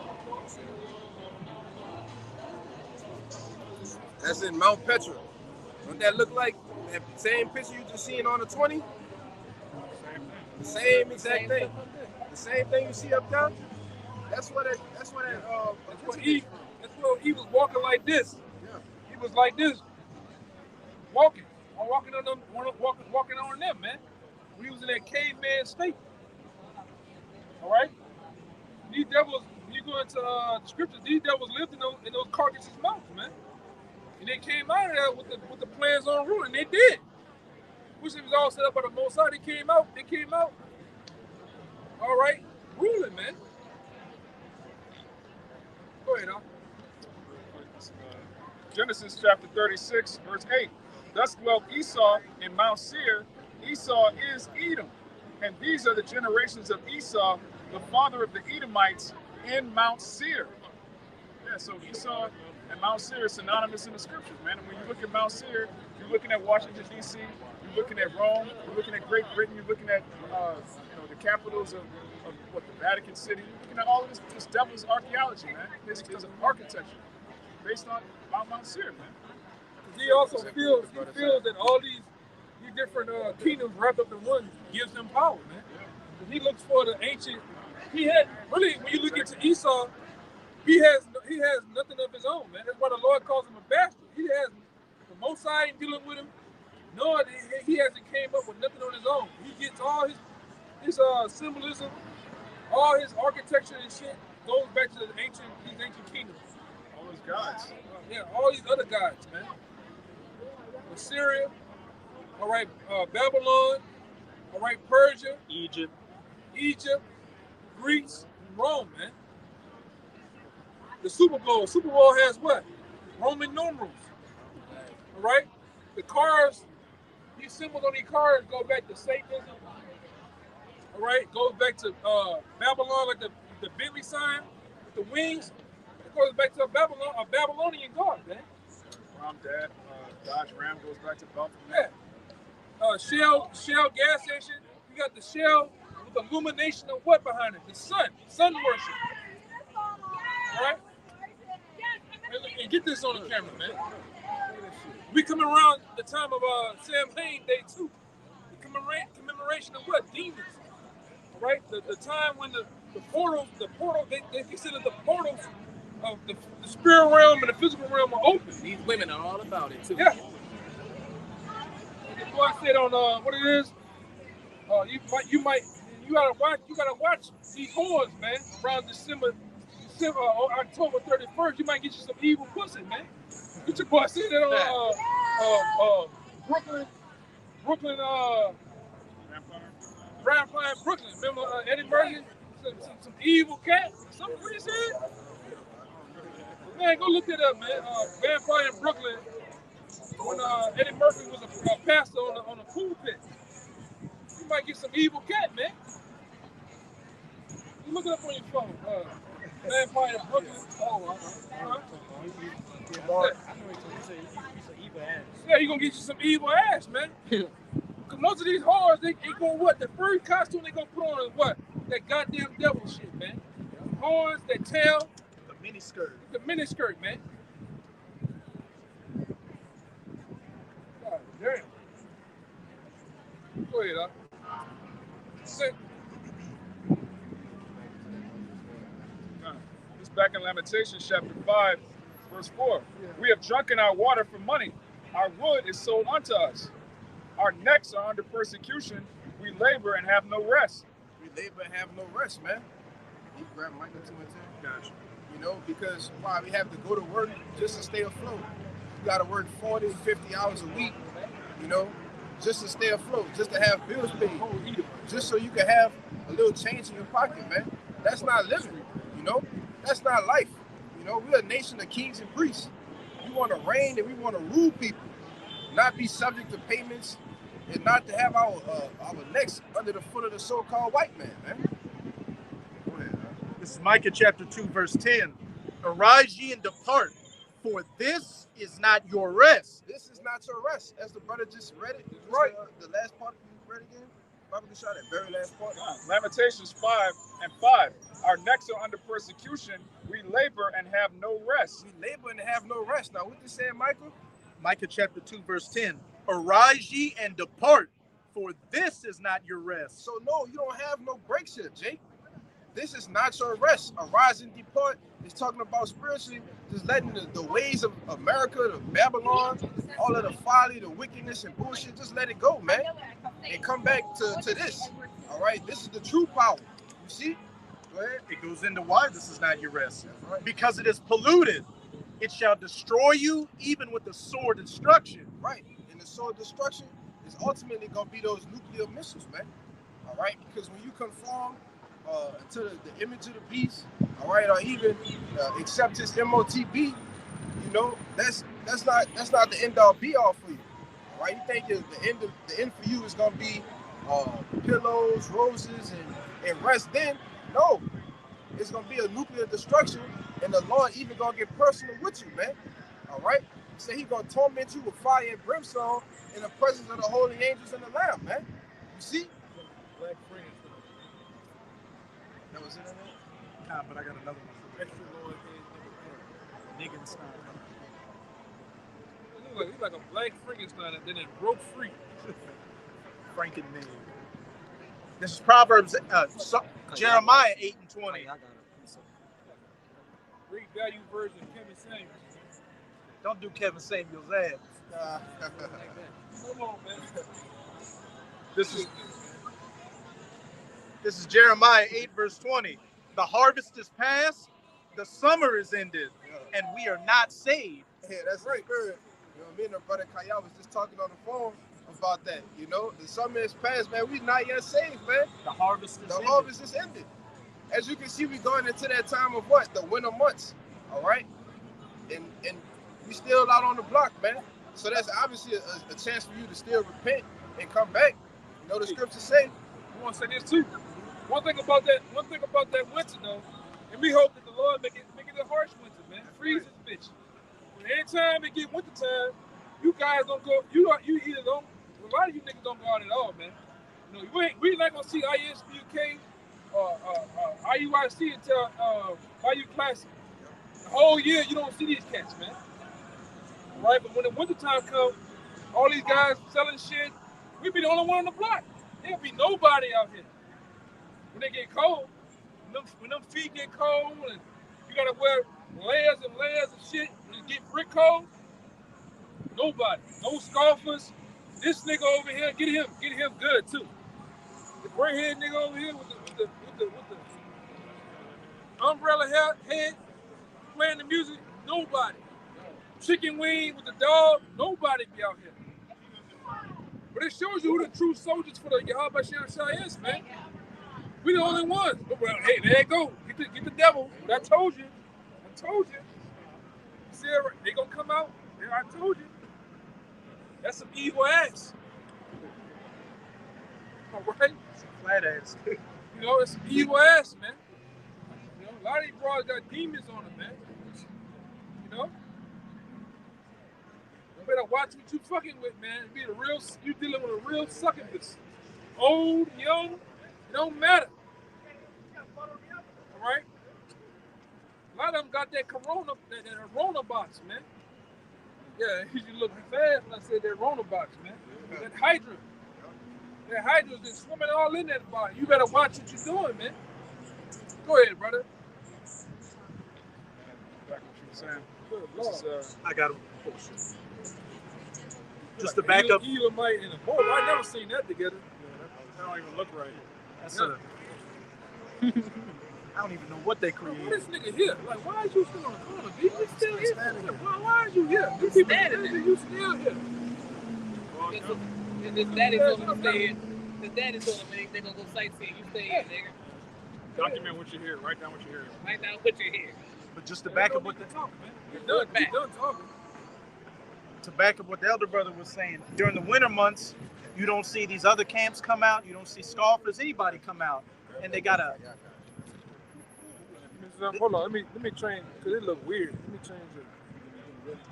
Speaker 1: That's in Mount Petra. Don't that look like that same picture you just seen on the 20? The same exact thing. The same thing you see up there. That's what
Speaker 3: he was walking like this.
Speaker 1: Yeah.
Speaker 3: He was like this, walking on them, walking on them, man. When he was in that caveman state. All right. These devils, when you go into the scriptures, these devils lived in those Caucasus Mountains, man. And they came out of there with the plans on rule, and they did. Which it was all set up by the Most High. They came out. All right, ruling, man. Go ahead, huh?
Speaker 4: Genesis chapter 36, verse 8. Thus dwelt Esau in Mount Seir. Esau is Edom. And these are the generations of Esau, the father of the Edomites, in Mount Seir. Yeah, so Esau and Mount Seir is synonymous in the scriptures, man. And when you look at Mount Seir, you're looking at Washington, D.C., you're looking at Rome, you're looking at Great Britain, you're looking at the capitals of what, the Vatican City. You're looking at all of this devil's archaeology, man. It's architecture based on Mount Seir, man.
Speaker 3: He also feels that all these different kingdoms wrapped up in one gives him power, man. He looks for the ancient. He had really, when you look into Esau, he has nothing of his own, man. That's why the Lord calls him a bastard. He has the Mosai ain't dealing with him. No, he hasn't came up with nothing on his own. He gets all his symbolism, all his architecture and shit goes back to these ancient kingdoms.
Speaker 4: All those gods.
Speaker 3: Yeah, all these other gods, man. Assyria, all right, Babylon, all right, Persia,
Speaker 2: Egypt,
Speaker 3: Greece, and Rome, man. The Super Bowl has what? Roman numerals. All right? The cars, these symbols on these cars go back to Satanism. All right? Goes back to Babylon, like the Bentley sign with the wings. It goes back to a Babylonian god, man.
Speaker 4: Dodge Ram goes back to Buffalo.
Speaker 3: Yeah. Shell gas station. You got the Shell with the illumination of what behind it? The sun worship. All right? And get this on the camera, man. We coming around the time of Samhain Day too. The commemoration of what? Demons. All right? The time when the portal, they consider the portals of the spirit realm and the physical realm are open.
Speaker 6: These women are all about it too.
Speaker 3: Yeah. The boy said on what it is, you gotta watch these whores, man. Around October 31st, you might get you some evil pussy, man. Get your boy said that on Brooklyn, Vampire Brooklyn. Remember Eddie Murphy? Some evil cat. Something what he said? Man, go look that up, man. Vampire in Brooklyn. When Eddie Murphy was a pastor on a pool pit. You might get some evil cat, man. You look it up on your phone. Vampire in Brooklyn. Yeah, you gonna get you some evil ass, man. Cause most of these whores, they go what? The furry costume they gonna put on is what? That goddamn devil shit, man. Horns, that tail.
Speaker 2: the mini skirt.
Speaker 3: The mini skirt, man. God damn. Go ahead, huh? Sit.
Speaker 4: This back in Lamentations chapter 5, verse 4. We have drunken our water for money. Our wood is sold unto us. Our necks are under persecution. We labor and have no rest.
Speaker 1: We labor and have no rest, man. You grab Michael 2 and 10.
Speaker 2: Gotcha.
Speaker 1: You know, because why we have to go to work just to stay afloat. You got to work 40, 50 hours a week, you know, just to stay afloat, just to have bills paid, just so you can have a little change in your pocket, man. That's not living, you know. That's not life. You know, we're a nation of kings and priests. We want to reign and we want to rule people, not be subject to payments, and not to have our necks under the foot of the so-called white man, man. Go ahead, man.
Speaker 2: This is Micah chapter 2, verse 10. Arise ye and depart, for this is not your rest.
Speaker 1: This is not your rest. As the brother just read it,
Speaker 2: Right.
Speaker 1: The last part you read again. Bible can show that very last part.
Speaker 4: Lamentations 5 and 5. Our necks are under persecution. We labor and have no rest.
Speaker 1: We labor and have no rest. Now, what you saying, Michael?
Speaker 2: Micah chapter 2, verse 10. Arise ye and depart, for this is not your rest.
Speaker 1: So no, you don't have no breaks here, Jake. This is not your rest. Arise and depart is talking about spiritually, just letting the ways of America, the Babylon, all of the folly, the wickedness and bullshit, just let it go, man. And come back to this. All right, this is the true power. You see? Go ahead.
Speaker 2: It goes into why this is not your rest.
Speaker 1: That's right.
Speaker 2: Because it is polluted. It shall destroy you even with the sword destruction.
Speaker 1: Right. And the sword destruction is ultimately going to be those nuclear missiles, man. All right? Because when you conform to the image of the beast, all right, or even accept his MOTB, you know, that's not the end all be all for you. All right, you think the end for you is gonna be pillows, roses, and rest? Then no, it's gonna be a nuclear destruction, and the Lord even gonna get personal with you, man. All right, he said he gonna torment you with fire and brimstone in the presence of the holy angels and the Lamb, man. You see?
Speaker 3: Black friends.
Speaker 1: That was it.
Speaker 2: Nah, but I got another one.
Speaker 3: Extra Lord head
Speaker 2: Nigga Stein.
Speaker 3: He's like a black Frankenstein and then it broke free.
Speaker 2: Franken name. This is Proverbs, Jeremiah 8 and 20.
Speaker 3: Great value version of Kevin Samuels.
Speaker 2: Don't do Kevin Samuel's ass.
Speaker 3: Come on, man.
Speaker 2: This is Jeremiah 8 verse 20. The harvest is past, the summer is ended, and we are not saved.
Speaker 1: Yeah, that's right. Good. You know, me and the brother Kaya was just talking on the phone about that. You know, the summer is past, man. We not yet saved, man.
Speaker 2: The harvest is ended.
Speaker 1: Harvest is ended. As you can see, we going into that time of what? The winter months. All right? And we still out on the block, man. So that's obviously a chance for you to still repent and come back. You know, the scriptures say.
Speaker 3: I want to say this too. One thing about that winter though, and we hope that the Lord make it a harsh winter, man. Freeze this bitch. When anytime it get winter time, you guys don't go. You either don't. A lot of you niggas don't go out at all, man. You know, we not gonna see ISBUK or IUIC until IU Classic. The whole year you don't see these cats, man. Right? But when the winter time comes, all these guys selling shit, we be the only one on the block. There'll be nobody out here. When they get cold, when them feet get cold and you gotta wear layers and layers of shit when it get brick cold, nobody. No scoffers. This nigga over here, get him good too. The gray head nigga over here with the umbrella head playing the music, nobody. Chicken wing with the dog, nobody be out here. But it shows you who the true soldiers for the Yahweh Shai is, man. We the only ones. Well, hey, there you go. Get the devil. But I told you. You see, they gonna come out. Yeah, I told you. That's some evil ass. All right?
Speaker 2: Some flat ass.
Speaker 3: You know, it's some evil ass, man. You know, a lot of these broads got demons on them, man. You know? You better watch what you fucking with, man. You dealing with a real succubus. Old, young, it don't matter. All right? A lot of them got that Corona box, man. Yeah, you look fast when I said that Rona box, man. That Hydra. That Hydra's been swimming all in that body. You better watch what you're doing, man. Go ahead, brother.
Speaker 4: Back what you were saying.
Speaker 3: Good Lord.
Speaker 2: I got him. Oh, shit. Just to back up.
Speaker 3: Elamite and a bull. I never seen that together.
Speaker 4: That don't even look right.
Speaker 2: That's I don't even know what they created.
Speaker 3: Why this nigga here? Like, why are you still on the corner, B? You still here? Why are you here? You people you still here.
Speaker 6: His daddy told him to stay in. His daddy told him they're gonna go sightseeing. You stay here, nigga.
Speaker 4: Document what you hear. Write down what you hear.
Speaker 6: Write down what you hear.
Speaker 2: But just to back up what
Speaker 3: You're done talking.
Speaker 2: To back up what the elder brother was saying, during the winter months, you don't see these other camps come out. You don't see scoffers, anybody come out, and they gotta.
Speaker 3: Hold on, let me change because it look weird. Let me change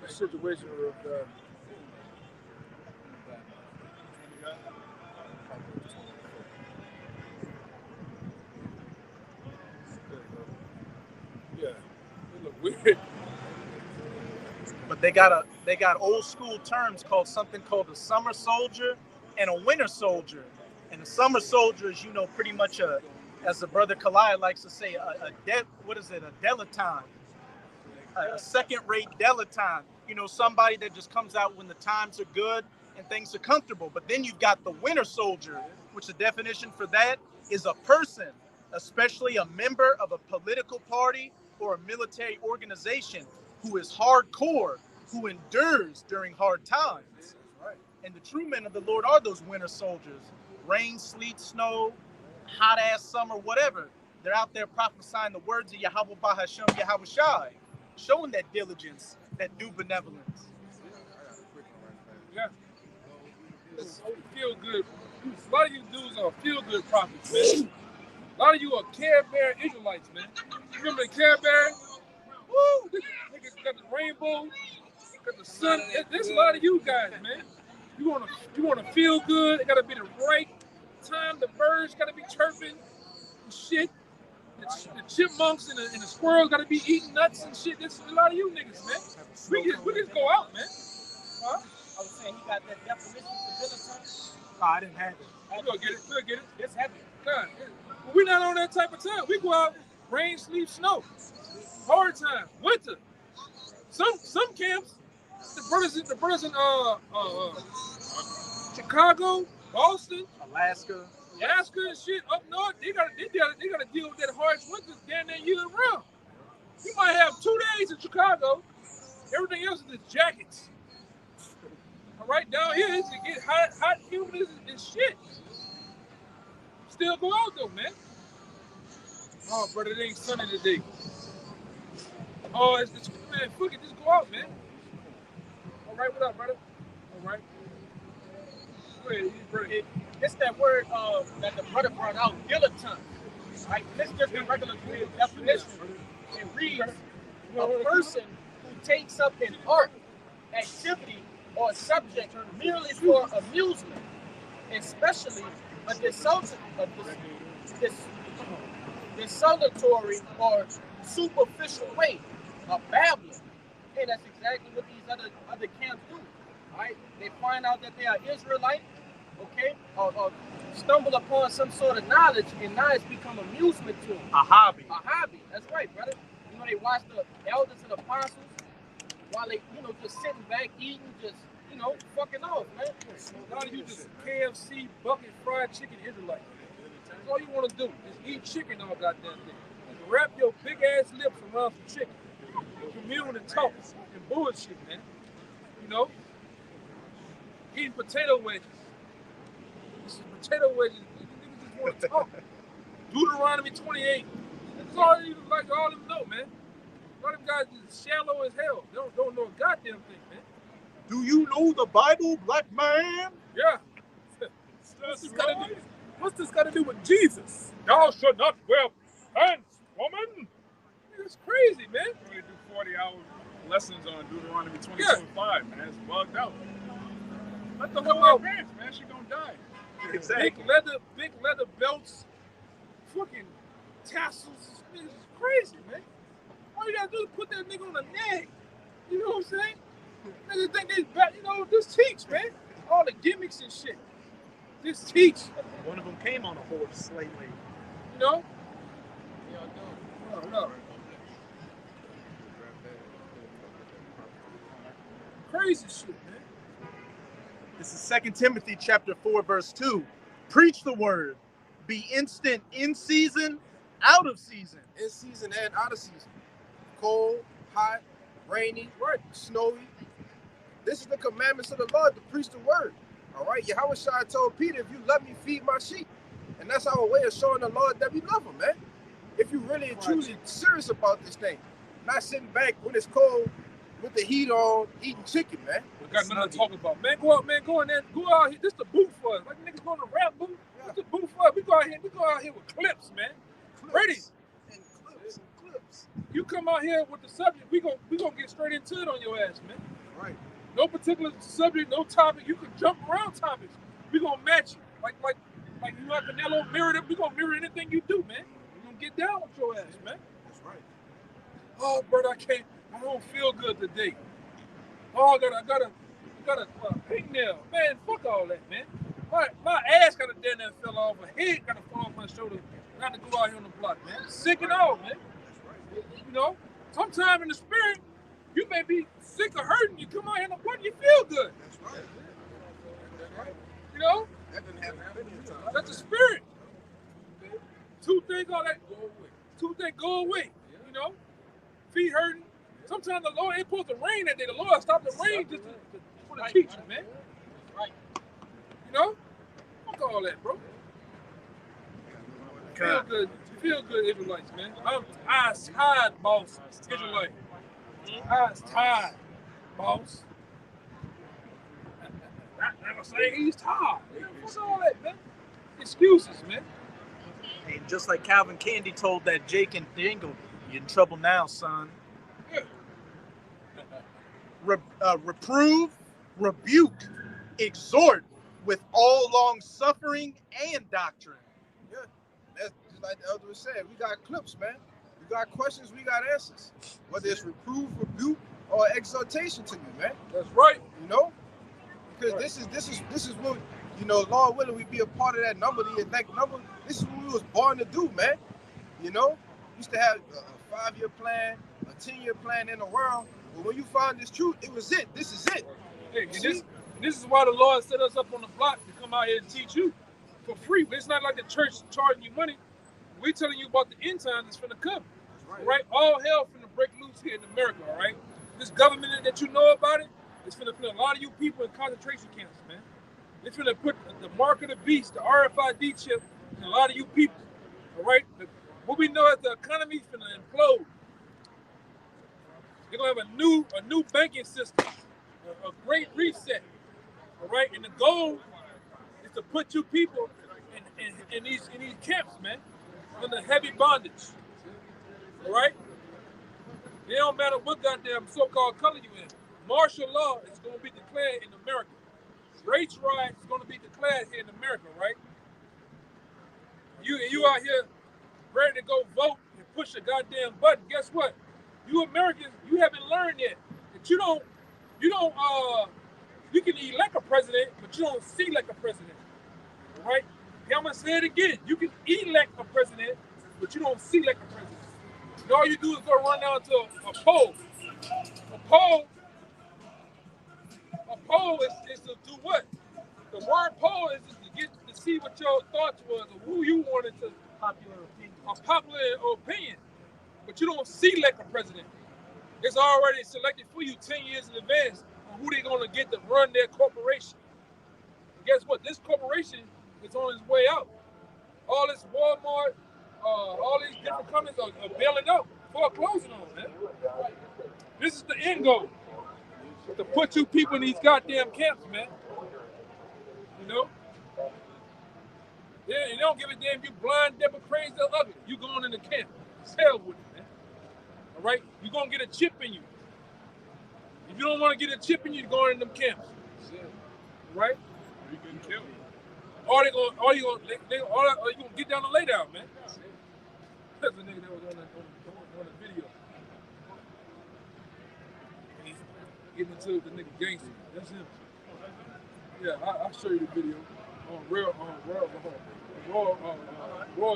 Speaker 3: the situation real fast. Yeah, it look weird.
Speaker 2: But they got old school terms called something called a summer soldier and a winter soldier. And a summer soldier is, pretty much as the brother Kalai likes to say, a dilettante, a second-rate dilettante. Somebody that just comes out when the times are good and things are comfortable. But then you've got the winter soldier, which the definition for that is a person, especially a member of a political party or a military organization who is hardcore, who endures during hard times. And the true men of the Lord are those winter soldiers. Rain, sleet, snow, hot ass summer, whatever. They're out there prophesying the words of Yahweh Bahashem Yahweh Shai, showing that diligence, that due benevolence.
Speaker 3: Yeah. Feel good. A lot of you dudes are feel good prophets, man. A lot of you are Care Bear Israelites, man. You remember the Care Bear? Woo! Niggas got the rainbow, got the sun. There's a lot of you guys, man. You wanna feel good. It gotta be the right time. The birds gotta be chirping and shit. The chipmunks and the squirrels gotta be eating nuts and shit. There's a lot of you niggas, man. We just go out, man. Huh?
Speaker 5: I was saying he got that definition for dinner time.
Speaker 2: Oh, I didn't have it.
Speaker 3: We'll get it.
Speaker 5: It's heavy.
Speaker 3: God, we're not on that type of time. We go out, rain, sleep, snow. Hard time, winter. Some camps, the brothers in Chicago, Boston,
Speaker 2: Alaska.
Speaker 3: and shit up north, they gotta deal with that harsh winter down there year round. You might have 2 days in Chicago. Everything else is just jackets. All right, down here it get hot, humid as shit. Still go out though, man. Oh, brother, it ain't sunny today. Oh, it's man, fuck it, just go out, man. All right, what up, brother? All right. Go ahead, brother.
Speaker 5: It's that word that the brother brought out, dilettante. Right? This is just a regular definition. It reads a person who takes up an art, activity, or subject merely for amusement, especially a desultory or superficial way, a babbler. And that's exactly what these other camps do. Right? They find out that they are Israelite, okay, or stumble upon some sort of knowledge, and now it's become amusement to them.
Speaker 2: A hobby.
Speaker 5: A hobby. That's right, brother. You know, they watch the elders and apostles while they, just sitting back, eating, just, fucking off, man.
Speaker 3: A lot of you just KFC bucket fried chicken Israelite. That's all you want to do is eat chicken all goddamn day. Just wrap your big ass lips around some chicken. Commune and talk and bullshit, man. Eating potato wedges. This is potato wedges. You niggas just want to talk. Deuteronomy 28. That's all you like. All of them know, man. A lot of them guys is shallow as hell. They don't know a goddamn thing, man.
Speaker 2: Do you know the Bible, black man?
Speaker 3: Yeah. What's this got to do with Jesus? Thou shalt not wear pants, woman. It's crazy, man.
Speaker 4: We're going to do 40-hour lessons on Deuteronomy 22:5, man. It's bugged out. Let the whole wear pants, man. She gonna die.
Speaker 2: Exactly.
Speaker 3: Big leather belts, fucking tassels. This is crazy, man. All you gotta do is put that nigga on the neck. You know what I'm saying? Niggas think this bad, just teach, man. All the gimmicks and shit. Just teach.
Speaker 2: One of them came on a horse lately.
Speaker 3: No. Crazy shit, man.
Speaker 2: This is 2 Timothy chapter 4, verse 2. Preach the word. Be instant in season, out of season.
Speaker 1: In season and out of season. Cold, hot, rainy, snowy. This is the commandments of the Lord to preach the word. All right? Yahweh Shai told Peter, if you let me feed my sheep. And that's our way of showing the Lord that we love him, man. If you really and truly serious about this thing. Not sitting back when it's cold with the heat on, eating chicken, man.
Speaker 3: We got nothing to talk about. Man, go out, man. Go in there. Go out here. This the booth for us. Like niggas going to rap booth. Yeah. This the booth for us. We go out here with clips, man. Ready.
Speaker 1: And clips.
Speaker 3: You come out here with the subject, we gonna get straight into it on your ass, man.
Speaker 1: Right.
Speaker 3: No particular subject, no topic. You can jump around topics. We gonna match you. Like you like Canelo mirrored it. We gonna mirror anything you do, man. We gonna get down with your ass, man.
Speaker 1: That's right.
Speaker 3: Oh, brother, I don't feel good today. Oh, I got a hangnail. Man, fuck all that, man. My ass got a dead and fell off. My head got to fall off my shoulder. I got to go out here on the block, man. Sick and all, man. Sometime in the spirit, you may be sick or hurting. You come out here on the block, you feel good.
Speaker 1: That's right. That didn't happen many times.
Speaker 3: That's the spirit. Two things go away. Feet hurting. Sometimes the Lord ain't supposed to rain that day. The Lord stopped the rain just for the teaching, man.
Speaker 5: Right.
Speaker 3: Fuck all that, bro. Feel feel good, Israelites, man. I'm tired, boss. Israelite. I'm tired, boss. I'm saying he's tired. What's all that, man? Excuses, man.
Speaker 2: And just like Calvin Candy told that Jake and Dingle, you're in trouble now, son.
Speaker 3: Yeah.
Speaker 2: Reprove, rebuke, exhort with all long suffering and doctrine.
Speaker 1: Yeah, that's just like the elder said. We got clips, man. We got questions, we got answers. Whether it's reprove, rebuke, or exhortation to you, man.
Speaker 3: That's right.
Speaker 1: You know, because this is what, you know, Lord willing, we be a part of that number, the elect number. This is what we was born to do, man. You know, we used to have a 5-year plan, a 10-year plan in the world. But when you find this truth, it was it. This is it.
Speaker 3: Hey, this is why the Lord set us up on the block to come out here and teach you for free. But it's not like the church charging you money. We're telling you about the end times that's finna come. Right? All hell finna break loose here in America, all right? This government that you know about it, it's finna put a lot of you people in concentration camps, man. It's finna put the mark of the beast, the RFID chip, in a lot of you people, all right? What we know is the economy's finna implode. They're gonna have a new banking system, a great reset, all right? And the goal is to put you people in these camps, man, under heavy bondage, all right? It don't matter what goddamn so-called color you in. Martial law is gonna be declared in America. Race riots is gonna be declared here in America, right? You out here ready to go vote and push a goddamn button. Guess what? You Americans, you haven't learned yet that you can elect a president, but you don't select a president. All right? I'm gonna say it again. You can elect a president, but you don't select a president. And all you do is go run down to a poll. A poll is to do what? The word poll is to get to see what your thoughts was or who you wanted to a popular opinion. But you don't select a president. It's already selected for you 10 years in advance on who they're gonna get to run their corporation. And guess what? This corporation is on its way out. All this Walmart, all these different companies are bailing out, foreclosing on, man. This is the end goal. To put you people in these goddamn camps, man. You know? Yeah, you don't give a damn if you blind, devil, crazy, or ugly. You going in the camp. Hell with it, man. All right? You're going to get a chip in you. If you don't want to get a chip in you, you're going in them camps. All right?
Speaker 4: You getting killed.
Speaker 3: Or you gonna get down and lay down, man. That's the nigga that was on the video. He's getting into the nigga gangster. That's him. Yeah, I'll show you the video on Royal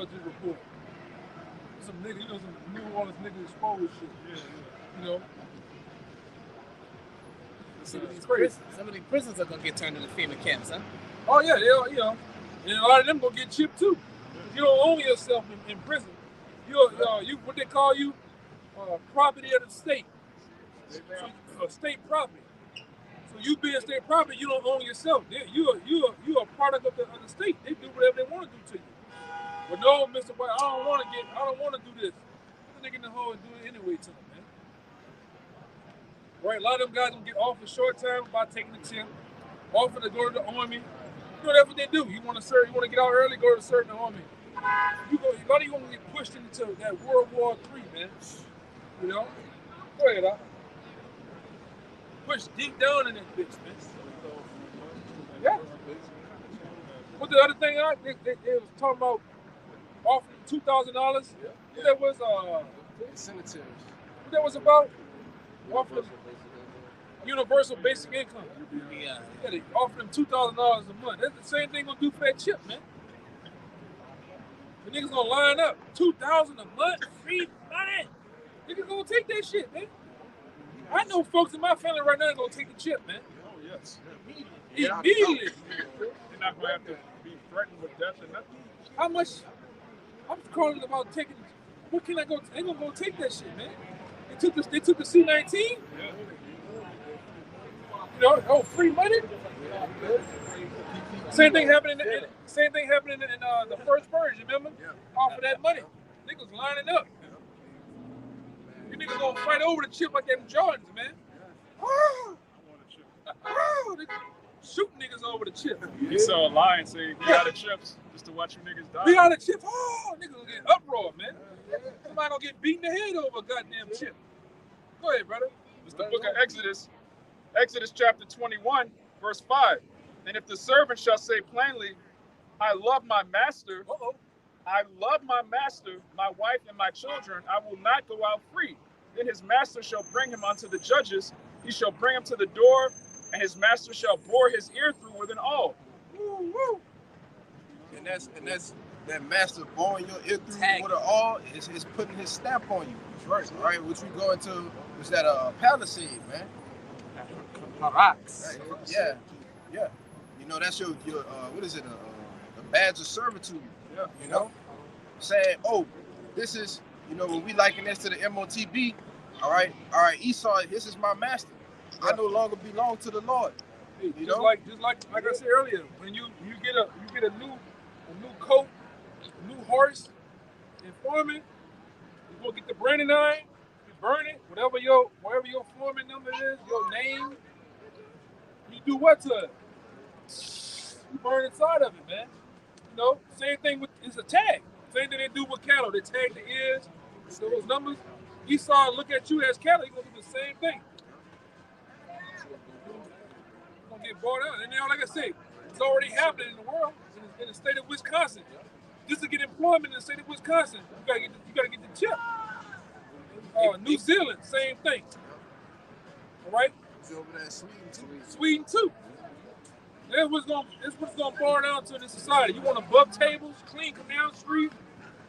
Speaker 3: just report. Some nigga, some New Orleans nigga exposed shit. Yeah. You know.
Speaker 6: Some of these prisons are gonna get turned into FEMA camps, huh?
Speaker 3: Oh yeah, you know, and a lot of them gonna get chipped too. If you don't own yourself in prison, you what they call you, property of the state, state property. So you being state property, you don't own yourself. You a product of the state. They do whatever they want to do to you. But no, Mr. White, I don't want to do this. Put the nigga in the hole and do it anyway to him, man. Right, a lot of them guys gonna get off for short time by taking the tip, offer to go to the army. You know, that's what they do. You want to serve, you want to get out early, go to serve in the army. A lot of you gonna get pushed into that World War III, man. You know? Go ahead, push deep down in that bitch, man. Yeah. What the other thing, they was talking about offering $2,000. What that was,
Speaker 1: Incentives.
Speaker 3: what that was about? Offering universal basic income.
Speaker 6: Yeah.
Speaker 3: They offer them $2,000 a month. That's the same thing gonna do for that chip, man. The niggas gonna line up. $2,000 a month, free money. Niggas gonna take that shit, man. I know folks in my family right now gonna take the chip, man.
Speaker 4: Oh, yes.
Speaker 3: Immediately.
Speaker 4: They're not going to have to be threatened with death or nothing.
Speaker 3: How much? I'm calling about taking. What can I go? They gonna go take that shit, man. They took the C-19.
Speaker 4: Yeah.
Speaker 3: You know, free money. Same thing happening in the first purge. You remember? Off of that money, Niggas lining up. You niggas gonna fight over the chip like them Jordans, man. Niggas shoot niggas over the chip.
Speaker 4: He saw a lion say, "We out of chips," just to watch you niggas die.
Speaker 3: We out of chip. Oh, niggas gonna get uproar, man. Somebody gonna get beaten in the head over a goddamn chip. Go ahead, brother.
Speaker 4: It's the book of Exodus. Exodus chapter 21, verse 5. And if the servant shall say plainly, I love my master, I love my master, my wife, and my children, I will not go out free. Then his master shall bring him unto the judges. He shall bring him to the door, and his master shall bore his ear through with an awl.
Speaker 3: Woo, woo.
Speaker 1: And that's that master boring your ear through
Speaker 6: Tag.
Speaker 1: with an awl is putting his stamp on you. Right. All right, which we go into was that palisade, man.
Speaker 6: Rocks.
Speaker 1: Right. Yeah. Yeah. You know, that's your what is it? A badge of servitude.
Speaker 4: Yeah.
Speaker 1: You know? Saying, oh, this is, you know, when we liken this to the MOTB, all right, Esau, this is my master. I no longer belong to the Lord.
Speaker 3: Hey,
Speaker 1: You
Speaker 3: just
Speaker 1: know?
Speaker 3: like I said earlier, when you get a new coat, a new horse, informant, you go get the branding iron, you burn it, whatever your foreman number is, your name, you do what to it? You burn inside of it, man. You know, same thing with it's a tag. Same thing they do with cattle. They tag the ears, so those numbers. Esau look at you as cattle, he's gonna do the same thing. Gonna get bought out. And you know, like I say, it's already happening in the world, in the state of Wisconsin. Just to get employment in the state of Wisconsin, you gotta get the chip. New Zealand, same thing. All right?
Speaker 1: It's over there in Sweden too.
Speaker 3: Sweden too. That's what's gonna boil down to in this society. You want to buck tables, clean canal street,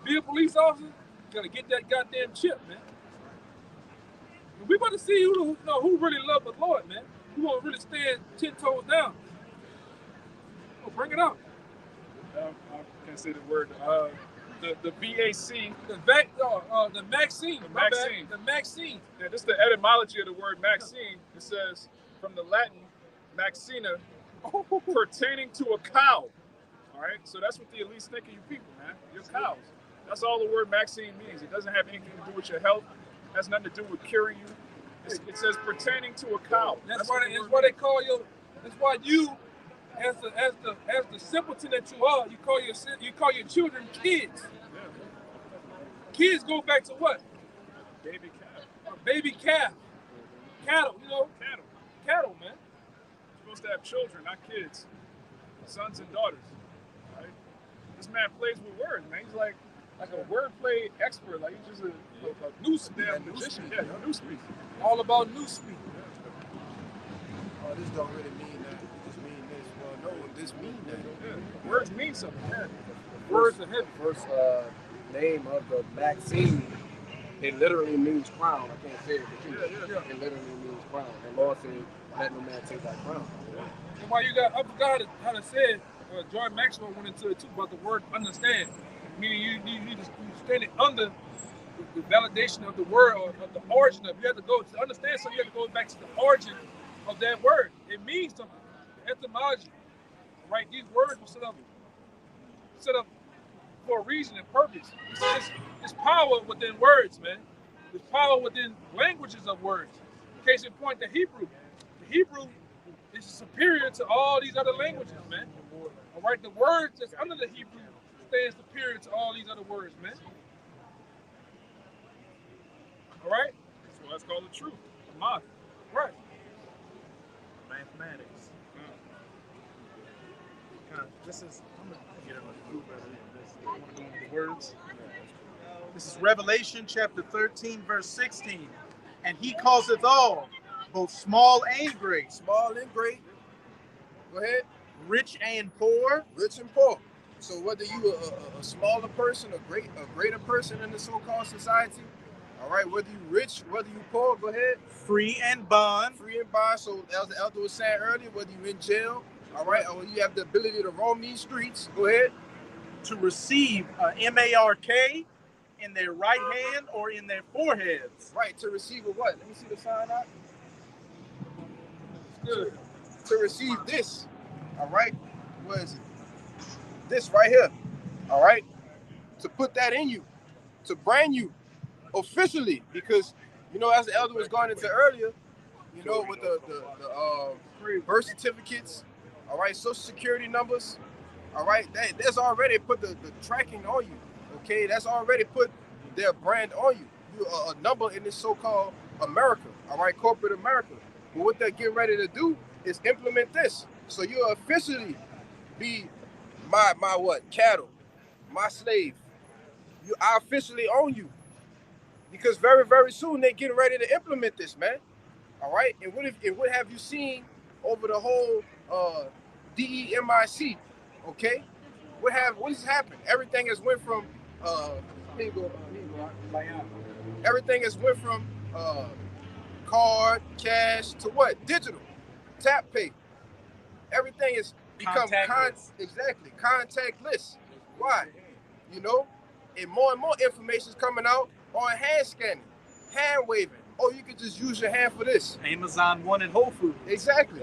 Speaker 3: be a police officer, you gotta get that goddamn chip, man. We about to see who really love the Lord, man. Who won't really stand 10 toes down. Oh, bring it up.
Speaker 4: I can't say the word. The BAC.
Speaker 3: The Maxine. My bad.
Speaker 4: Maxine.
Speaker 3: The Maxine.
Speaker 4: Yeah, this is the etymology of the word Maxine. It says from the Latin Maxina, pertaining to a cow. All right, so that's what the elites think of you people, man. You're cows. That's all the word Maxine means. It doesn't have anything to do with your health. It has nothing to do with curing you. It says pertaining to a cow.
Speaker 3: That's why they call you. That's why you, as the simpleton that you are, you call your children kids.
Speaker 4: Yeah.
Speaker 3: Kids go back to what?
Speaker 4: Baby calf.
Speaker 3: Baby calf. Cattle, you know. Cattle, man.
Speaker 4: You're supposed to have children, not kids. Sons and daughters. Right? This man plays with words, man. He's like a wordplay expert. Like he's just a newspeak magician. Yeah, newspeak.
Speaker 3: All about newspeak.
Speaker 1: Oh, this don't really mean that. It just mean this. Well, no, this mean that.
Speaker 4: Yeah. Words mean something. Yeah.
Speaker 3: Words are heavy.
Speaker 5: First name of the Maxine, it literally means crown. I can't say it, but it literally means crown. And Lord said, let no man take that crown.
Speaker 3: And why you got, I forgot how to say it. Jordan Maxwell went into it too about the word understand. Meaning you stand it under the validation of the word or of the origin of. You have to go to understand, so you have to go back to the origin of that word. It means something. The etymology, right? These words were set up for a reason and purpose. It's power within words, man. There's power within languages of words. Case in point, the Hebrew. The Hebrew is superior to all these other languages, man. All right, the words that's under the Hebrew stand superior to all these other words, man. All right?
Speaker 4: That's why it's called the truth. The math.
Speaker 3: Right.
Speaker 2: Mathematics. This is, I'm going to get it on the group rather than the words. This is Revelation chapter 13, verse 16. And he causeth all, both small and great,
Speaker 1: Small and great. Go ahead.
Speaker 2: rich and poor,
Speaker 1: Rich and poor. So whether you a smaller person, a greater person in the so-called society, all right, whether you rich, whether you poor, go ahead.
Speaker 2: free and bond,
Speaker 1: Free and bond. So as the elder was saying earlier, whether you in jail, all right, or you have the ability to roam these streets, go ahead.
Speaker 2: to receive a MARK in their right hand or in their foreheads.
Speaker 1: Right, to receive a what? Let me see the sign out.
Speaker 3: Good.
Speaker 1: To receive this, all right, what is it? This right here, all right, to put that in you, to brand you officially, because as the elder was going into earlier, with the birth certificates, all right, social security numbers, all right, that's already put the tracking on you. Okay, that's already put their brand on you. You are a number in this so-called America, all right, corporate America. But what they're getting ready to do is implement this. So you'll officially be my what? Cattle, my slave. I officially own you. Because very, very soon they're getting ready to implement this, man. All right? And what have you seen over the whole DEMIC? Okay? What has happened? Everything has went from everything has went from card, cash to what? Digital. Tap pay. Everything has become contactless. Why? And more information is coming out on hand scanning, hand waving. Oh, you can just use your hand for this.
Speaker 2: Amazon One and Whole Foods.
Speaker 1: Exactly.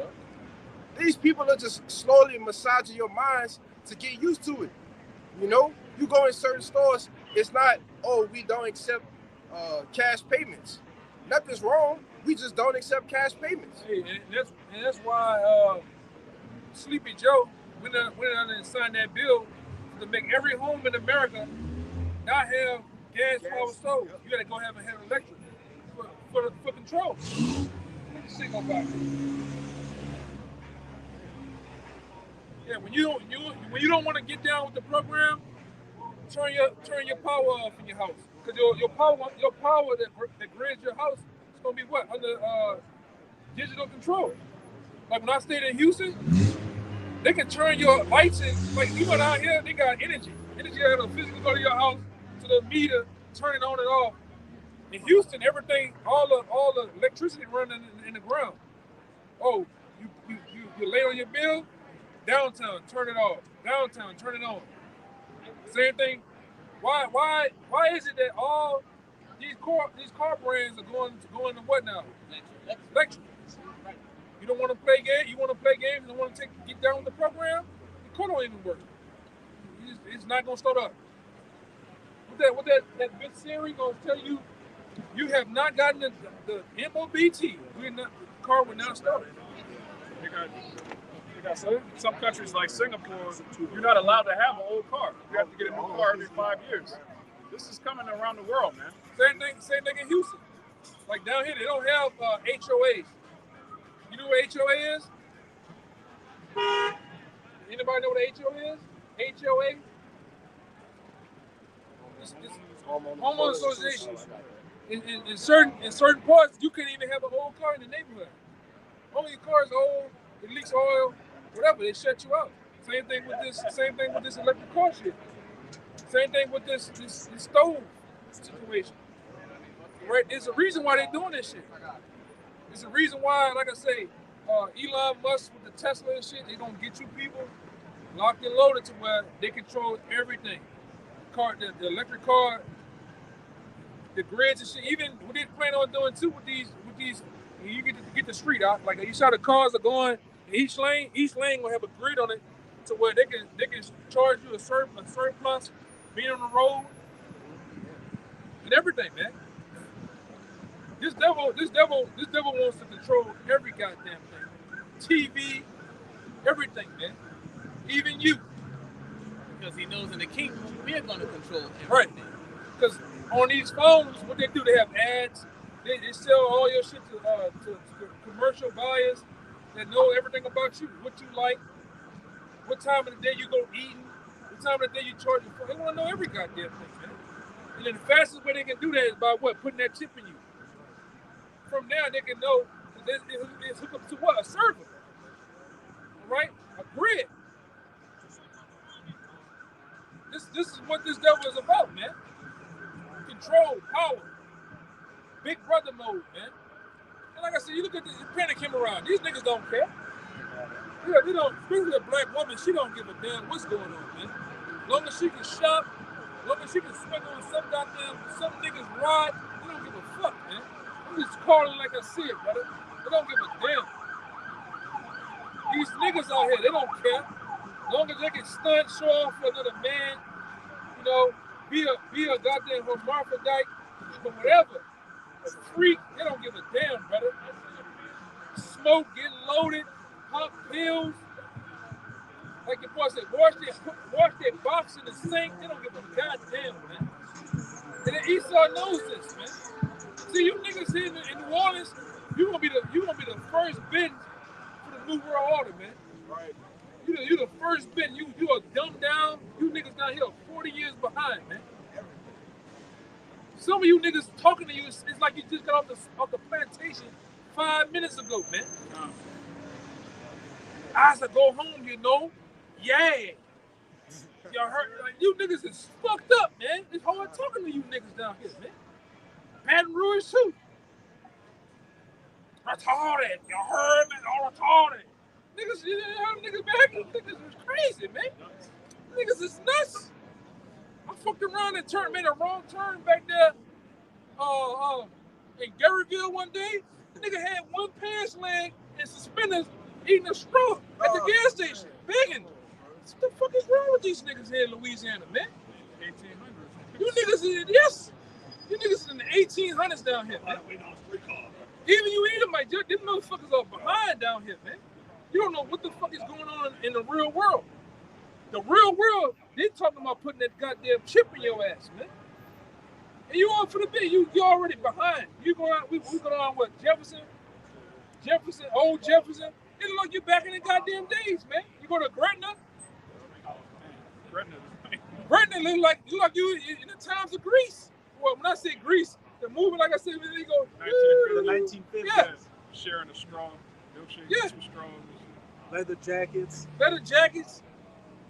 Speaker 1: These people are just slowly massaging your minds to get used to it. You go in certain stores, it's not, oh, we don't accept cash payments. Nothing's wrong. We just don't accept cash payments.
Speaker 3: Hey, and that's why Sleepy Joe went out and signed that bill to make every home in America not have gas power stove. You gotta go have electric for control. Single box. Yeah, when you don't want to get down with the program, turn your power off in your house. Because your power that grids your house is gonna be what? Under digital control. Like when I stayed in Houston, they can turn your lights in. Like even out here, they got energy. Energy has to physically go to your house to the meter, turn it on and off. In Houston, everything, all the electricity running in the ground. Oh, you lay on your bill, downtown, turn it off. Downtown, turn it on. Same thing. Why is it that all these car brands are going to what now? Electric. You don't want to play games. You want to play games. You don't want to get down with the program. The car don't even work. It's not gonna start up. What that big Siri gonna tell you? You have not gotten the MOBT. The car will not start.
Speaker 4: They got some countries like Singapore, you're not allowed to have an old car. You have to get a new car every 5 years. This is coming around the world, man.
Speaker 3: Same thing in Houston. Like down here, they don't have HOAs. You know what HOA is? Anybody know what HOA is? HOA? It's homeowner association. In certain parts, you can't even have an old car in the neighborhood. Only your car is old, it leaks oil, whatever, they shut you out. Same thing with this electric car shit. Same thing with this stove situation. Right? There's a reason why they're doing this shit. There's a reason why, like I say, Elon Musk with the Tesla and shit, they're gonna get you people locked and loaded to where they control everything. The electric car, the grids and shit. Even what they plan on doing too with these, you get the street out. Like you saw the cars are going each lane will have a grid on it to where they can charge you a surplus being on the road and everything, man. This devil wants to control every goddamn thing. TV, everything, man. Even you.
Speaker 6: Because he knows in the kingdom we're going to control everything.
Speaker 3: Right. Because on these phones, what they do, they have ads. They sell all your shit to commercial buyers that know everything about you, what you like, what time of the day you go eating, what time of the day you charge your phone. They want to know every goddamn thing, man. And then the fastest way they can do that is by what? Putting that chip in you. From there, they can know it's hooked up to what? A server. All right? A grid. This is what this devil is about, man. Control, power. Big brother mode, man. And like I said, you look at this panic came around. These niggas don't care. Yeah, they don't, especially a black woman, she don't give a damn what's going on, man. As long as she can shop, as long as she can swing on some niggas ride, they don't give a fuck, man. I'm just calling like I see it, brother. They don't give a damn. These niggas out here, they don't care. As long as they can stunt, show off for another man, be a goddamn hermaphrodite or whatever. A freak, they don't give a damn, brother. Smoke, get loaded, pop pills. Like the boy said, wash their box in the sink. They don't give a goddamn, man. And then Esau knows this, man. See, you niggas here in New Orleans, you gonna be the first bin for the New World Order, man.
Speaker 1: Right.
Speaker 3: You the first bin. You are dumbed down. You niggas down here are 40 years behind, man. Some of you niggas talking to you, it's like you just got off the plantation 5 minutes ago, man. I said go home, you know. Yeah. Y'all heard, like, you niggas is fucked up, man. It's hard talking to you niggas down here, man. Baton Rouge too. Retarded. Y'all heard, man? All retarded. Niggas, you heard niggas back? Niggas is crazy, man. Niggas is nuts. I fucked around and made a wrong turn back there in Garyville one day. The nigga had one pants leg and suspenders eating a straw at the gas station, begging. What the fuck is wrong with these niggas here in Louisiana, man? 1800s. You niggas, yes. You niggas in the 1800s down here, man. Even you Edomite, them motherfuckers are behind down here, man. You don't know what the fuck is going on in the real world. The real world, they talking about putting that goddamn chip in your ass, man. And you on for the bit, you already behind. You go out, we go on what, Jefferson, old Jefferson. It look like you're back in the goddamn days, man. You go to Gretna. Gretna look like you in the times of Greece. Well, when I say Greece, the movie, like I said, they go,
Speaker 4: the 1950s.
Speaker 3: Yeah.
Speaker 4: Sharing a straw, milkshake,
Speaker 3: Yeah.
Speaker 4: 2 straws.
Speaker 5: Leather jackets.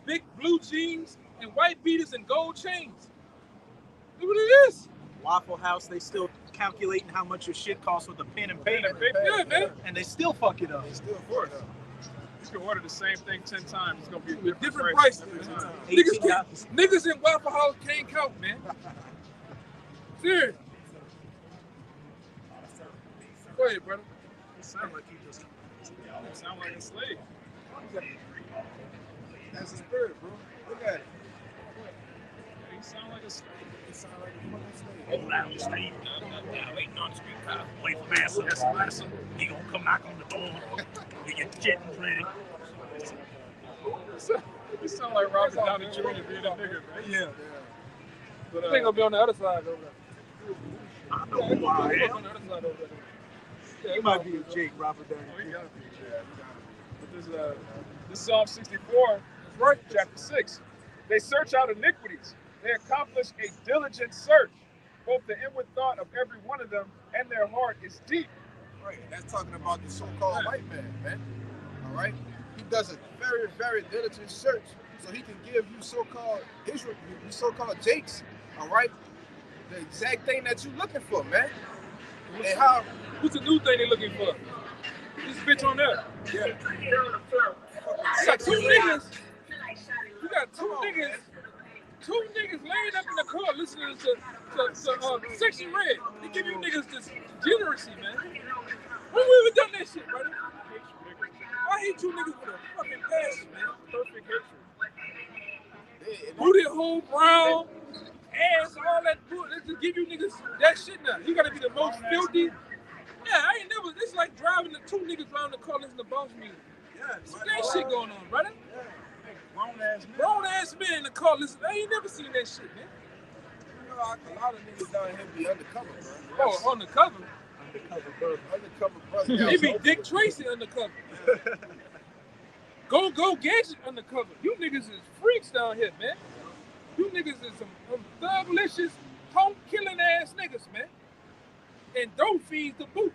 Speaker 3: Big blue jeans, and white beaters and gold chains. Look what it is.
Speaker 5: Waffle House, they still calculating how much your shit costs with a pen and paper.
Speaker 3: Yeah, man.
Speaker 5: And they still fuck it up.
Speaker 1: Still for it.
Speaker 4: You can order the same thing 10 times. It's gonna be a
Speaker 3: Different
Speaker 4: price
Speaker 3: prices.
Speaker 4: every time.
Speaker 3: Niggas in Waffle House can't count, man. Serious. Go ahead, brother.
Speaker 5: It sound like you just...
Speaker 4: You sound like a slave.
Speaker 1: That's the spirit, bro. Look at it.
Speaker 4: You sound like a slave.
Speaker 1: It sound like a fucking slave.
Speaker 8: Hold down the street, waiting on the street car, wait for Massa. That's Massa. He gonna come knock on the door. We get the chitlins ready.
Speaker 4: You sound like Robert Downey Jr. being a nigga, man.
Speaker 5: Yeah.
Speaker 4: But,
Speaker 3: I think I'll be on the other side over there.
Speaker 8: I know who I am.
Speaker 3: On the other side over there. Yeah,
Speaker 5: He might be a Jake, Robert Downey.
Speaker 4: Oh, he gotta be, yeah. But this Psalm 64, right, chapter 6. They search out iniquities. They accomplish a diligent search. Both the inward thought of every one of them and their heart is deep.
Speaker 1: Right. That's talking about the so-called white man. All right. He does a very, very diligent search so he can give you so-called Israel, you so-called Jakes. All right. The exact thing that you're looking for, man. And how?
Speaker 3: What's the new thing they looking for? This bitch on there.
Speaker 1: Yeah.
Speaker 3: You got two niggas. You got two niggas laying up in the car listening to Sexy Red. They give you niggas this degeneracy, man. When we ever done that shit, brother? I hate you niggas with a fucking passion, man. Perfect hatred. Booty hole, brown, ass, all that. Let's just give you niggas that shit now. You gotta be the most filthy. Yeah, I ain't never. It's like driving the two niggas around the car listening to bounce music.
Speaker 1: Yeah.
Speaker 3: That shit going on, brother.
Speaker 1: Grown ass men.
Speaker 3: Men in the car listening. I ain't never seen that shit, man.
Speaker 1: You know, a lot of niggas down here be undercover, bro.
Speaker 3: Oh, undercover.
Speaker 1: Undercover brother.
Speaker 3: They be Dick Tracy undercover. Go Gadget undercover. You niggas is freaks down here, man. You niggas is some thug-licious, punk-killing ass niggas, man. And dope fiends to boot.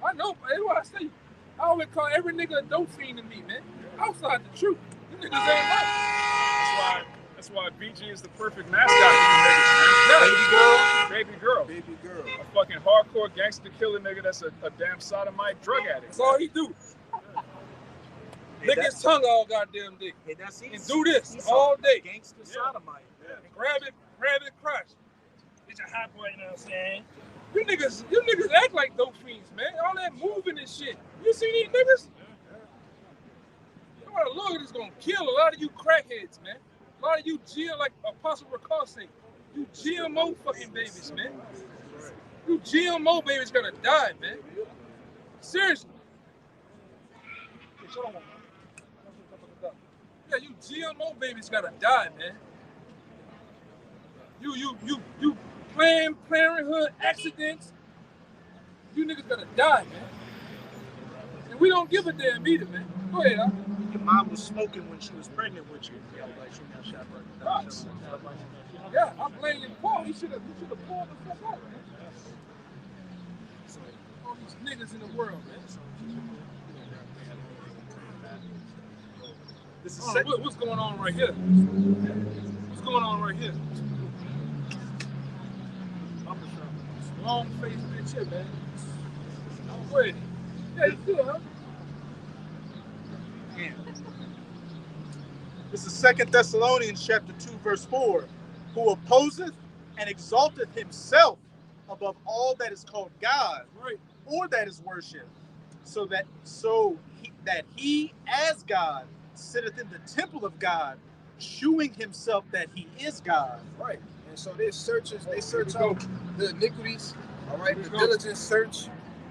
Speaker 3: I know, that's what I say. I always call every nigga a dope fiend to me, man. Outside the truth. You niggas ain't right.
Speaker 4: That's why BG is the perfect mascot for you niggas, man.
Speaker 1: Baby girl.
Speaker 4: A fucking hardcore gangster killer nigga that's a damn sodomite drug addict.
Speaker 3: That's all he do. Lick his tongue all goddamn day.
Speaker 5: Hey, that's easy.
Speaker 3: And do this all day.
Speaker 5: Gangster sodomite.
Speaker 4: Yeah.
Speaker 3: And grab it, crush. It's a hot boy, you know what I'm saying? You niggas act like dope fiends, man. All that moving and shit. You see these niggas? A lawyer is gonna kill a lot of you crackheads, man. A lot of you jail, like Apostle Ricard say, You GMO fucking babies, man. You GMO babies gonna die, man. Seriously. Yeah, you GMO babies gotta die, man. You Planned Parenthood accidents. You niggas gotta die, man. And we don't give a damn either, man. Go ahead, huh?
Speaker 2: Your mom was smoking when she was pregnant with you.
Speaker 3: Yeah, I'm blaming Paul. He should have pulled the fuck out, man. All these niggas in the world, man.
Speaker 2: This is
Speaker 3: What's going on right here? What's going on right here? Long face bitch here, man. Go ahead. Yeah, you good, huh?
Speaker 2: Yeah. This is 2 Thessalonians chapter 2, verse 4. Who opposeth and exalteth himself above all that is called God,
Speaker 3: Right.
Speaker 2: or that is worshipped, that he as God sitteth in the temple of God, shewing himself that he is God.
Speaker 1: Right. And so they search out the iniquities, all right, the diligent search,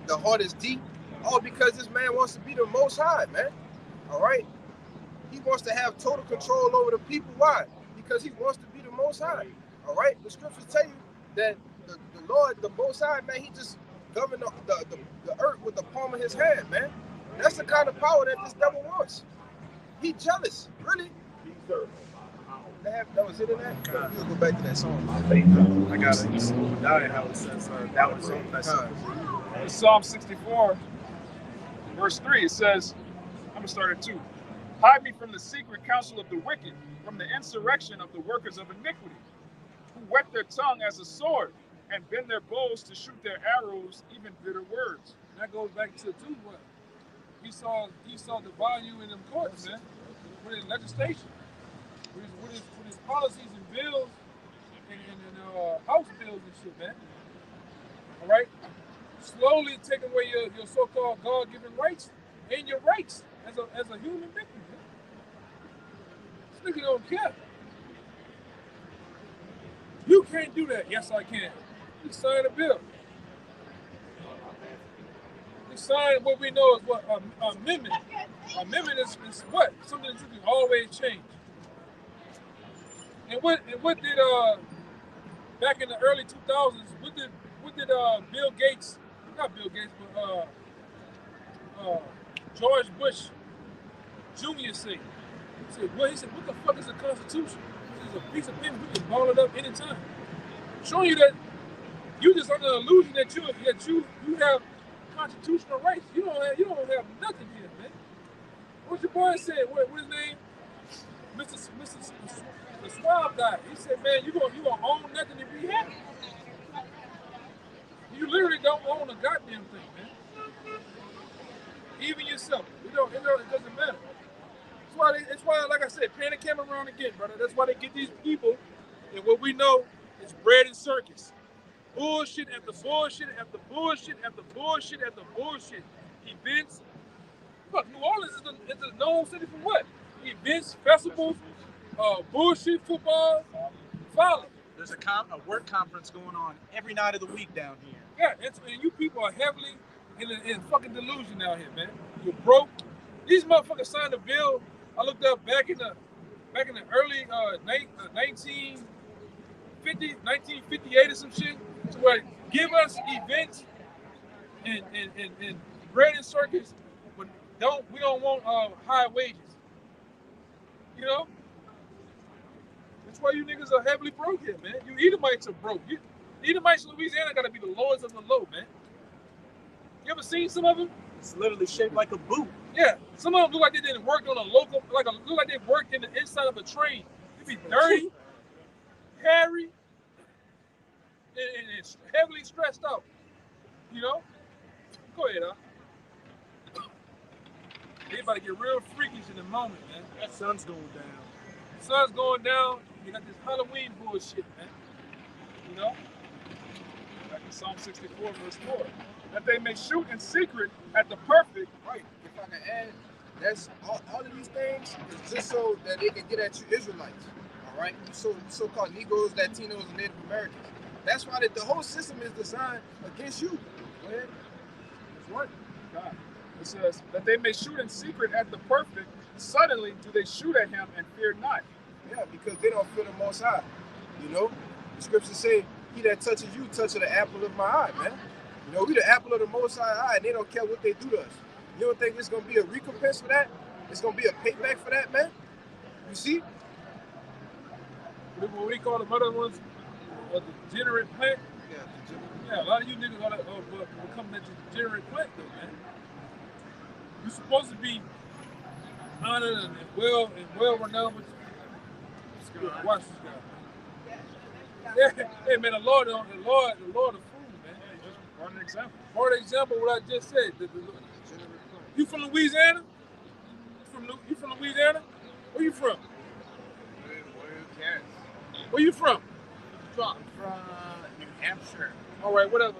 Speaker 1: the heart is deep, all because this man wants to be the Most High, man. All right. He wants to have total control over the people. Why? Because he wants to be the Most High. All right. The scriptures tell you that the Lord, the Most High, man, he just governed the earth with the palm of his hand, man. That's the kind of power that this devil wants. He jealous, really. That was it in that? We'll go back to that song.
Speaker 2: I got it. Obadiah, how it says that was on that song.
Speaker 4: In Psalm 64, verse 3, it says, I'm going to start at 2. Hide me from the secret counsel of the wicked, from the insurrection of the workers of iniquity, who whet their tongue as a sword, and bend their bows to shoot their arrows, even bitter words.
Speaker 3: And that goes back to what? He saw the value in them courts, man, with his legislation, with his policies and bills and house bills and shit, man. All right, slowly taking away your so-called God-given rights and your rights as a human being. Man. This nigga don't care. You can't do that. Yes, I can. You sign a bill. Sign what we know is what amendment. Amendment is what? Something that you can always change. And what did back in the early 2000s? What did Bill Gates? Not Bill Gates, but George Bush Jr. say? He said, what the fuck is the Constitution? It's a piece of paper. We can ball it up anytime. Showing you that you just under the illusion that you have constitutional rights. You don't have nothing here, man. What your boy said? What his name? Mr. The Swab guy. He said, man, you gonna own nothing if you have it. You literally don't own a goddamn thing, man. Even yourself. It doesn't matter. That's why, like I said, pan the camera around again, brother. That's why they get these people, and what we know is bread and circus. Bullshit after bullshit after bullshit after bullshit after bullshit. Events. Fuck, New Orleans is a known city for what? Events, festivals, bullshit, football, follow.
Speaker 2: There's a work conference going on every night of the week down here.
Speaker 3: Yeah, and you people are heavily in fucking delusion out here, man. You're broke. These motherfuckers signed a bill. I looked up back in the early 1958 or some shit. So what? Give us events and bread and circus, but we don't want high wages. You know? That's why you niggas are heavily broke here, man. You Edomites are broke. Edomites in Louisiana gotta be the lowest of the low, man. You ever seen some of them?
Speaker 2: It's literally shaped like a boot.
Speaker 3: Yeah, some of them look like they didn't work on look like they worked in the inside of a train. They be dirty, hairy, and heavily stressed out. You know? Go ahead, huh? They about to get real freakish in a moment, man.
Speaker 2: That sun's going down.
Speaker 3: The sun's going down. You got this Halloween bullshit, man. You know?
Speaker 4: Back in Psalm 64, verse 4. That they may shoot in secret at the perfect.
Speaker 1: Right. If I can add, that's all of these things is just so that they can get at you Israelites. All all right? You so-called Negroes, Latinos, and Native Americans. That's why the whole system is designed against you. Go ahead.
Speaker 4: That's right. God. It says that they may shoot in secret at the perfect. Suddenly do they shoot at him and fear not.
Speaker 1: Yeah, because they don't fear the Most High. You know, the scriptures say, "He that touches you, touches the apple of my eye," man. You know, we the apple of the Most High eye, and they don't care what they do to us. You don't think it's gonna be a recompense for that? It's gonna be a payback for that, man. You see?
Speaker 3: What we call the other ones, the degenerate plant.
Speaker 1: Yeah,
Speaker 3: Yeah, a lot of you niggas are becoming that degenerate plant, though, man. You're supposed to be honored and well renowned. Watch this guy. Yeah, hey man, the Lord of food, man.
Speaker 4: For an example.
Speaker 3: For example, what I just said. You from Louisiana? You from Louisiana? Where you from? Where you from?
Speaker 9: From New Hampshire.
Speaker 3: All right, whatever.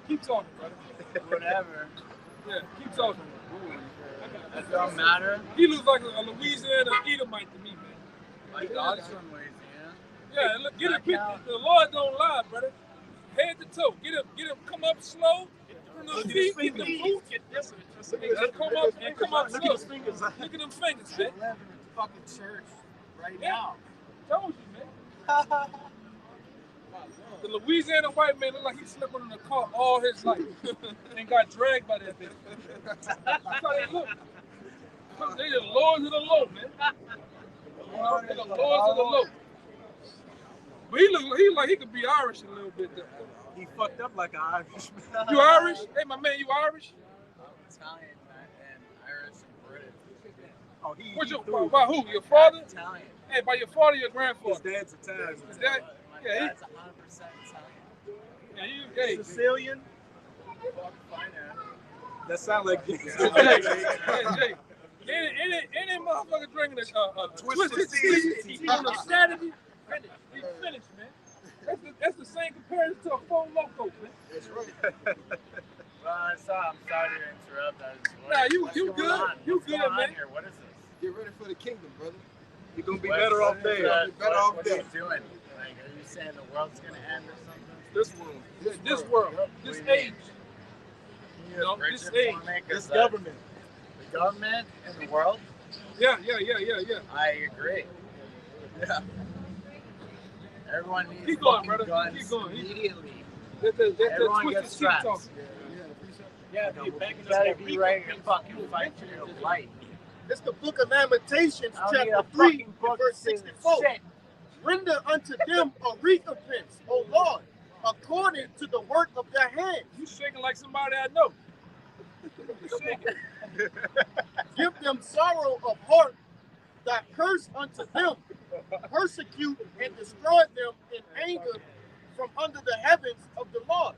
Speaker 3: Keep talking, brother.
Speaker 9: Whatever.
Speaker 3: Yeah, keep talking.
Speaker 9: That don't matter.
Speaker 3: He looks like a Louisiana Edomite to me, man.
Speaker 9: My dog's from Louisiana.
Speaker 3: Yeah, look, get him. The Lord don't lie, brother. Head to toe. Get him. Come up slow. From the feet, get the boots. And come up slow. Look at his fingers. Look at them fingers, man.
Speaker 9: I live in the fucking church right
Speaker 3: Yeah.
Speaker 9: now.
Speaker 3: Told you, man. The Louisiana white man look like he slept in the car all his life and got dragged by that bitch. That's how they look. They the lords of the low, man. They the lords of the low. But he look like he could be Irish a little bit. Though.
Speaker 5: He fucked up like an Irishman.
Speaker 3: You Irish? Hey, my man, you Irish?
Speaker 9: Italian, and Irish and British.
Speaker 5: Oh, he
Speaker 3: by who? Your father?
Speaker 9: Italian.
Speaker 3: Hey, by your father or your
Speaker 5: His
Speaker 3: grandfather?
Speaker 5: dad's Italian.
Speaker 3: His dad?
Speaker 9: My
Speaker 3: Yeah,
Speaker 9: dad's 100% Italian.
Speaker 3: hey.
Speaker 5: Sicilian? That sound like
Speaker 3: Jay, any motherfucker drinking a twisted tea on a Saturday, he's finished, man. That's the same comparison to a Four Loko, man.
Speaker 1: That's right.
Speaker 9: Well, I'm sorry to interrupt.
Speaker 3: Nah, you
Speaker 9: What's
Speaker 3: good.
Speaker 9: going on?
Speaker 3: You
Speaker 9: What's
Speaker 3: good,
Speaker 9: going on
Speaker 3: man.
Speaker 9: Here? What is this?
Speaker 1: Get ready for the kingdom, brother.
Speaker 5: you're gonna be
Speaker 9: What-
Speaker 5: better off
Speaker 9: what is
Speaker 5: there.
Speaker 9: that?
Speaker 1: Better off
Speaker 9: what
Speaker 1: there.
Speaker 9: are you doing? Like, are you saying the world's gonna end or something?
Speaker 4: This world.
Speaker 3: This world, this age,
Speaker 9: Can
Speaker 3: you know,
Speaker 9: bridge
Speaker 3: this
Speaker 9: it
Speaker 3: age.
Speaker 9: for me? 'Cause
Speaker 5: This government.
Speaker 9: The government and the world?
Speaker 3: Yeah.
Speaker 9: I agree. Yeah. Everyone needs
Speaker 3: Keep going,
Speaker 9: fucking
Speaker 3: brother.
Speaker 9: guns
Speaker 3: Keep going.
Speaker 9: immediately.
Speaker 3: That
Speaker 9: Everyone
Speaker 3: twisted
Speaker 9: gets
Speaker 3: tea
Speaker 9: strapped.
Speaker 3: talk.
Speaker 5: Yeah,
Speaker 9: You better be ready to fucking fight for your life.
Speaker 5: It's the book of Lamentations,
Speaker 9: I don't need
Speaker 5: chapter
Speaker 9: a
Speaker 5: 3,
Speaker 9: fucking book
Speaker 5: verse
Speaker 9: to say
Speaker 5: 64.
Speaker 9: shit.
Speaker 5: Render unto them a recompense, O Lord, according to the work of their hands.
Speaker 3: You shaking like somebody I know. You shaking.
Speaker 5: Give them sorrow of heart that curse unto them. Persecute and destroy them in anger from under the heavens of the Lord.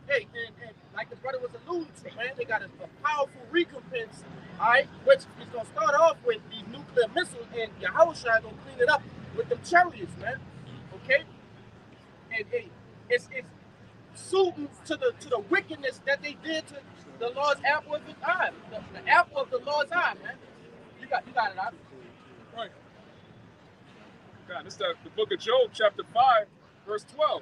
Speaker 5: Hey, and like the brother was alluding to, man, they got a powerful recompense, all right, which is going to start off with these nuclear missiles, and Yahushua going to clean it up with them chariots, man, okay? And hey, it's suiting to the wickedness that they did to the Lord's apple of his eye, the apple of the Lord's eye, man. You got it out.
Speaker 3: Right.
Speaker 4: God, this is the book of Job, chapter 5, verse 12.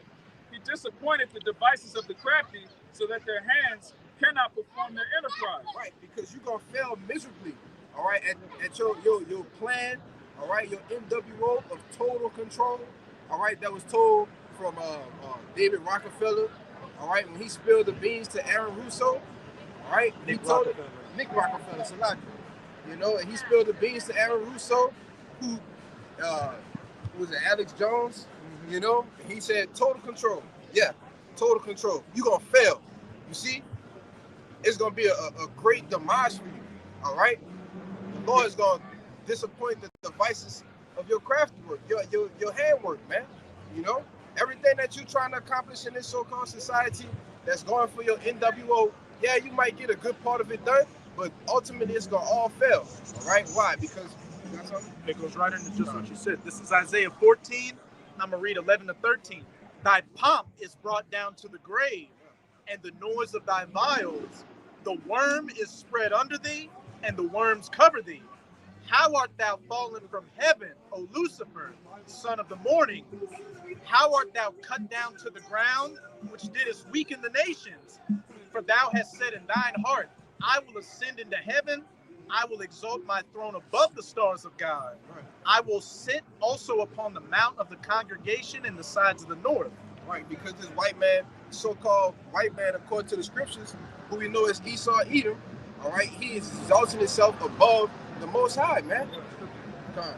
Speaker 4: He disappointed the devices of the crafty so that their hands cannot perform their enterprise.
Speaker 1: Right, because you're gonna fail miserably. All right, at your plan. All right, your NWO of total control. All right, that was told from David Rockefeller. All right, when he spilled the beans to Aaron Russo. All right, Nick Rockefeller, Salaki. You know, and he spilled the beans to Aaron Russo, who was it Alex Jones? You know, and he said total control. Yeah, total control. You're gonna fail. You see, it's gonna be a great demise for you. All right, the Lord is gonna disappoint the devices of your craft work, your handwork, man. You know, everything that you're trying to accomplish in this so-called society that's going for your NWO. Yeah, you might get a good part of it done, but ultimately it's gonna all fail. All right, why? Because you got something?
Speaker 2: It goes right into just what you said. This is Isaiah 14. I'm going to read 11 to 13. Thy pomp is brought down to the grave, and the noise of thy vials. The worm is spread under thee, and the worms cover thee. How art thou fallen from heaven, O Lucifer, son of the morning? How art thou cut down to the ground, which didst weaken the nations? For thou hast said in thine heart, I will ascend into heaven. I will exalt my throne above the stars of God. I will sit also upon the mount of the congregation in the sides of the north.
Speaker 1: Right, because this white man, so-called white man, according to the scriptures, who we know as Esau Edom, all right, he is exalting himself above the Most High, man. Con.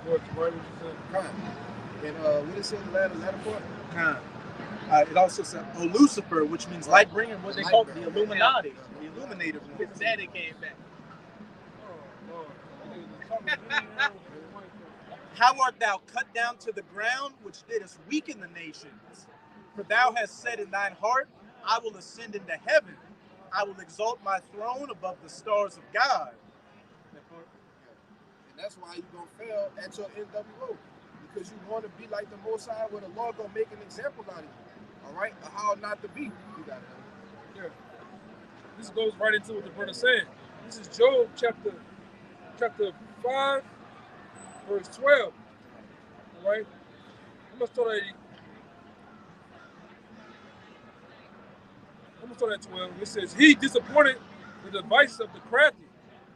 Speaker 1: And what is it in the latter part?
Speaker 2: Con. It also says, O Lucifer, which means light bringer, what they call the Illuminati, the Illuminator.
Speaker 6: His daddy came back.
Speaker 2: How art thou cut down to the ground, which didst weaken the nations? For thou hast said in thine heart, I will ascend into heaven. I will exalt my throne above the stars of God.
Speaker 1: And that's why you're going to fail at your NWO. Because you want to be like the Most High, where the Lord going to make an example out of you. All right? Of how not to be. You got it.
Speaker 3: Yeah. This goes right into what the brother's saying. This is Job chapter 5, verse 12. All right? I'm going to start at 12. It says, he disappointed the devices of the crafty,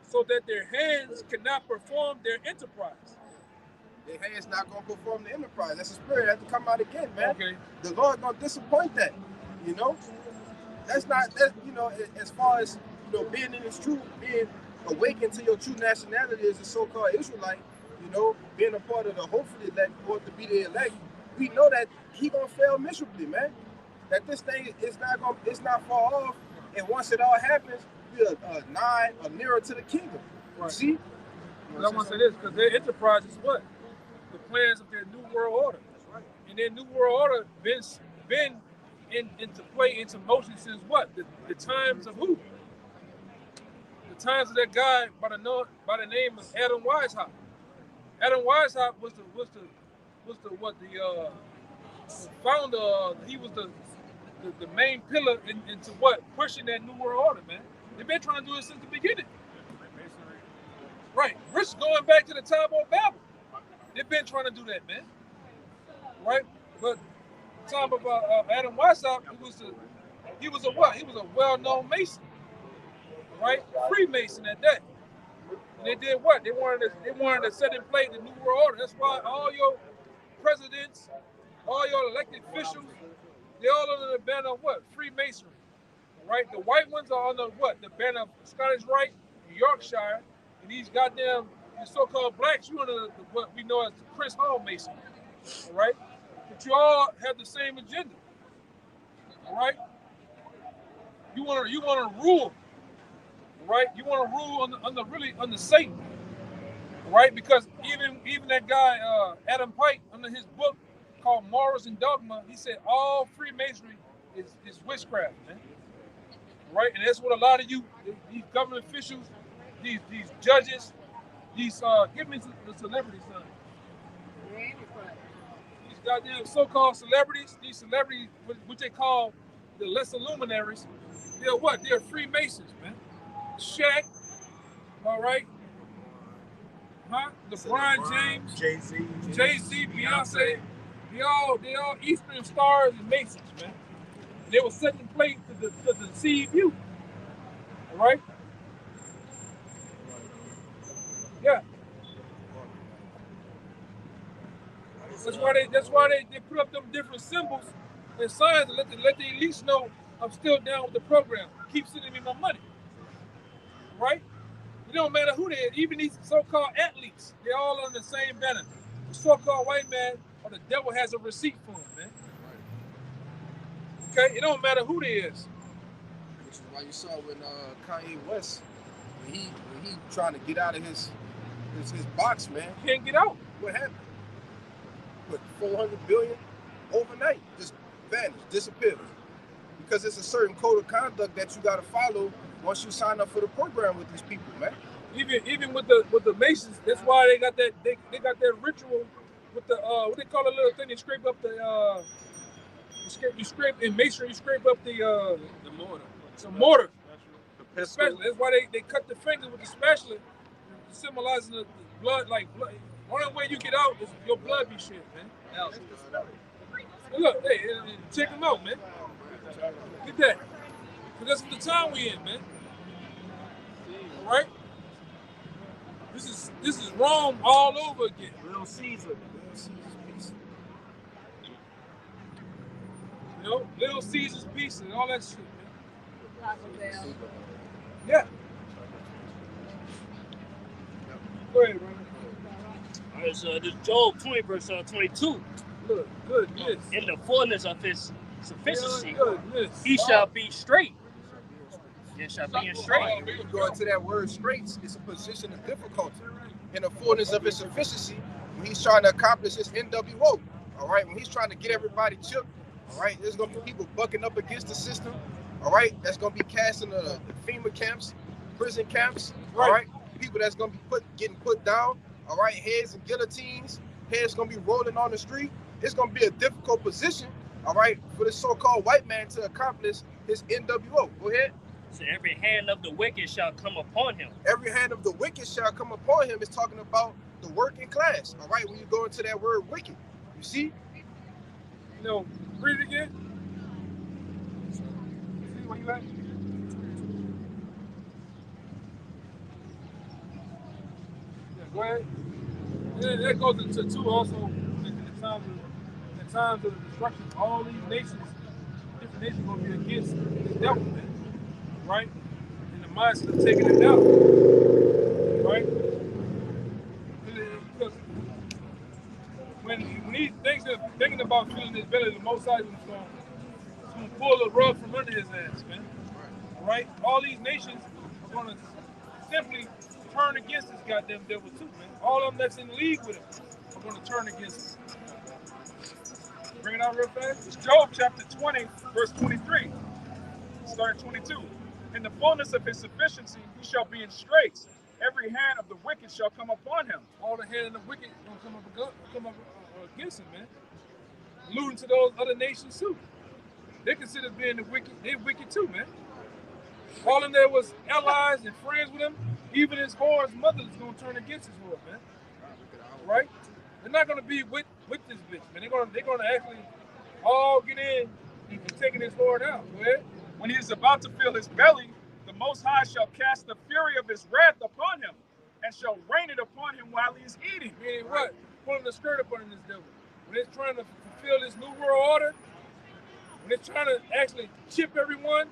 Speaker 3: so that their hands cannot perform their enterprise.
Speaker 1: Their hands not going to perform the enterprise. That's the spirit that has to come out again, man.
Speaker 3: Okay.
Speaker 1: The Lord going to disappoint that, you know? That's, you know, as far as, you know, being in His truth, being awakened to your true nationality as a so-called Israelite, you know, being a part of the hopefully elect or to be the elect, we know that He going to fail miserably, man. That this thing is not far off, and once it all happens, we're nigh or nearer to the kingdom.
Speaker 3: Right.
Speaker 1: See?
Speaker 3: But I want to say this, because their enterprise is what? The plans of their new world order. That's right. And their new world order been into motion since what? The times of who? The times of that guy by the name of Adam Weishaupt. Adam Weishaupt was the founder. He was the main pillar into what? Pushing that new world order, man. They've been trying to do it since the beginning. Right. This is going back to the time of Babel. They've been trying to do that, man. Right? But time of Adam Weishaupt, he was a what? He was a well-known Mason. Right? Freemason at that. And they did what? They wanted to set in place the new world order. That's why all your presidents, all your elected officials, they all under the banner of what? Freemasonry. Right? The white ones are under what? The banner of Scottish Rite, Yorkshire, and these goddamn so-called blacks, you under what we know as the Chris Hall Mason. All right? But you all have the same agenda. All right? You want to rule. Right? You want to rule under Satan. Right? Because even that guy Adam Pike, under his book called Morals and Dogma, he said all Freemasonry is witchcraft, man. Right? And that's what a lot of you, these government officials, these judges, these give me the celebrities, son. These goddamn so-called celebrities, these celebrities, which they call the lesser luminaries, they're what? They're Freemasons, man. Shaq, all right? Huh? LeBron James, Jay-Z, Beyonce, they all Eastern stars and Masons, man. They were set in place to deceive you. All right? Yeah. That's why they put up them different symbols and signs and let the elites know I'm still down with the program. Keep sending me my money. Right? It don't matter who they are, even these so-called athletes, they're all on the same banner. The so-called white man or the devil has a receipt for him, man. Okay? It don't matter who they is.
Speaker 1: Which is why you saw when Kanye West, when he trying to get out of his box, man.
Speaker 3: He can't get out.
Speaker 1: What happened? What, 400 billion overnight just vanished, disappeared. Because it's a certain code of conduct that you got to follow once you sign up for the program with these people, man.
Speaker 3: Even with the Masons, that's why they got that ritual with the what they call a little thing. They scrape up the you scrape in masonry. You scrape up the mortar. Some mortar. The spatula. That's why they cut the finger with the spatula, symbolizing blood, like blood. Only way you get out is your blood be shed, man. Hey, look, hey, check them out, man. Look at that. Because that's the time we in, man. All right? This is Rome all over again.
Speaker 5: Little Caesar.
Speaker 3: You know, Little Caesar's piece and all that shit, man. Yeah. Go ahead, brother.
Speaker 9: All right, so this Job 20, verse 22.
Speaker 3: Goodness.
Speaker 9: In the fullness of his sufficiency,
Speaker 3: Goodness.
Speaker 9: he shall be straight. He shall be in straight.
Speaker 1: When you go into that word straits, it's a position of difficulty. In the fullness of his sufficiency, when he's trying to accomplish his NWO, all right, when he's trying to get everybody chipped, all right, there's going to be people bucking up against the system, all right, that's going to be cast in the FEMA camps, prison camps, all right, people that's going to be getting put down, all right, heads and guillotines, heads going to be rolling on the street. It's going to be a difficult position, all right, for this so-called white man to accomplish his NWO. Go ahead.
Speaker 9: So every hand of the wicked shall come upon him.
Speaker 1: Every hand of the wicked shall come upon him is talking about the working class, all right, when you go into that word wicked. You see?
Speaker 3: No, read it again. See where you at? Yeah, go ahead. And that goes into too also in times of the destruction. All these nations, different nations will be against the devil, man. Right? In the mindset of taking it down. Right? Because when he thinking about feeling his belly, the Most High is going to pull the rug from under his ass, man. Right? All these nations are going to simply turn against this goddamn devil too, man. All of them that's in league with him are going to turn against him. Bring it out real fast.
Speaker 4: It's Job chapter 20, verse 23. Start 22. In the fullness of his sufficiency, he shall be in straits. Every hand of the wicked shall come upon him.
Speaker 3: All the hand of the wicked going to come up against him, man. Alluding to those other nations too. They consider being the wicked. They're wicked too, man. All in there was allies and friends with him. Even his whore's mother is going to turn against his whore, man. Right? They're not going to be with this bitch, man. They're going to actually all get in and taking his whore down. Go ahead.
Speaker 4: When he is about to fill his belly, the Most High shall cast the fury of his wrath upon him, and shall rain it upon him while he is eating.
Speaker 3: Meaning what? Pulling the skirt up on this devil. When they're trying to fulfill this new world order, when they're trying to actually chip everyone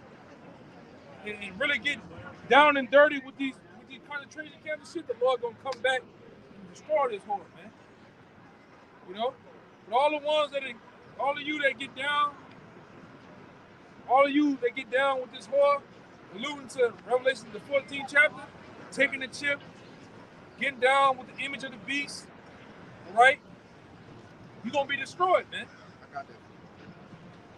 Speaker 3: and really get down and dirty with these concentration camps and shit, the Lord gonna come back and destroy this whore, man. You know? But all of you that get down, all of you that get down with this whore, alluding to Revelation the 14th chapter, taking the chip, getting down with the image of the beast, all right? You're gonna be destroyed, man.
Speaker 1: I got that.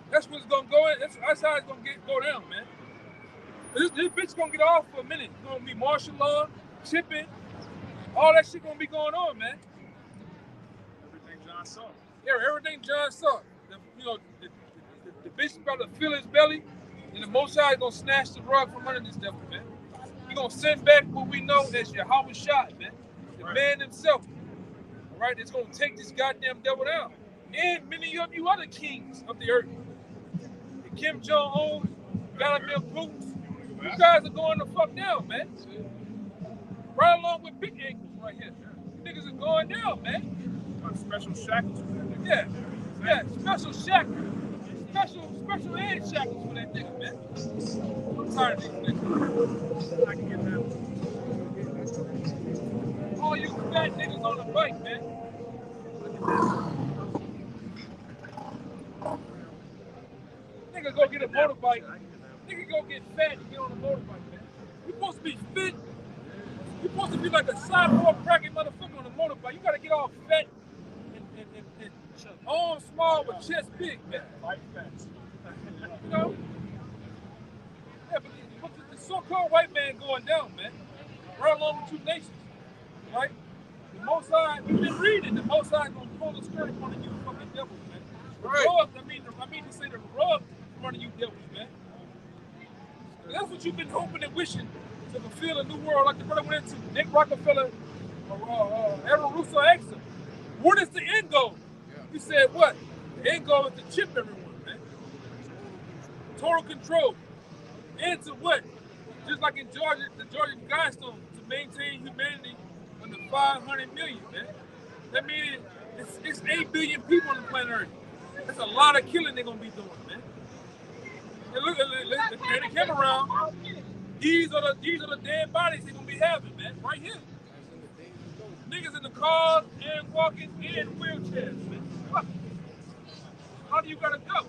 Speaker 3: That's what's gonna go in. That's how it's gonna go down, man. This bitch gonna get off for a minute. It's gonna be martial law, chipping, all that shit gonna be going on, man.
Speaker 4: Everything John saw.
Speaker 3: Yeah, everything John saw. The bitch about to fill his belly, and the Most High is gonna snatch the rug from under this devil, man. He's gonna send back what we know as Yahweh Shai, man. The man himself. All right, it's gonna take this goddamn devil down. And many of you other kings of the earth. And Kim Jong-un, Vladimir Putin, you guys are going the fuck down, man. Right along with big ankles right here. You niggas are going down, man.
Speaker 4: On special shackles.
Speaker 3: Yeah, special shackles. Special head shackles for that nigga, man. I'm tired of these niggas. I can get that. All you fat niggas on the bike, man. Nigga go get a motorbike. Nigga go get fat and get on a motorbike, man. You supposed to be fit. You supposed to be like a sidewalk cracking motherfucker on a motorbike. You gotta get all fat and arms small with chest big, man. You know? Yeah, but the so-called white man going down, man. Right along with two nations. Right? The Most High, we've been reading, the Most High gonna pull the skirt in front of you fucking devils, man.
Speaker 1: Right.
Speaker 3: Rug, I mean to say the rug in front of you devils, man. And that's what you've been hoping and wishing to fulfill a new world like the brother went into. Nick Rockefeller Aaron Russo asked him, what is the end goal? He said, what? The end goal is to chip everyone, man. Total control. And to what? Just like in Georgia, the Georgia Guidestone, to maintain humanity under 500 million, man. That means it's 8 billion people on the planet Earth. That's a lot of killing they're going to be doing, man. And look, turn the camera around. These are the dead bodies they're going to be having, man, right here. Niggas in the cars and walking in wheelchairs, man. Fuck. How do you gotta go?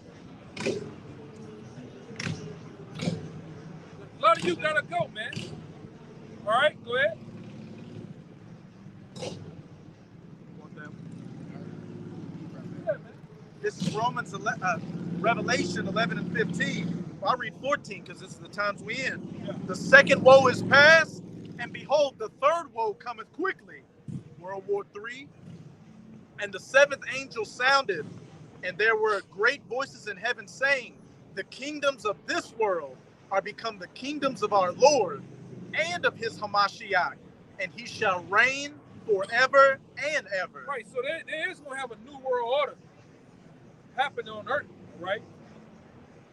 Speaker 3: A lot of you gotta go, man. All right, go ahead.
Speaker 2: This is Revelation 11 and 15. I'll read 14 because this is the times we in.
Speaker 3: Yeah.
Speaker 2: The second woe is past, and behold, the third woe cometh quickly. World War III. And the seventh angel sounded, and there were great voices in heaven saying, the kingdoms of this world are become the kingdoms of our Lord and of his Hamashiach, and he shall reign forever and ever.
Speaker 3: Right, so there is going to have a new world order happening on Earth, right?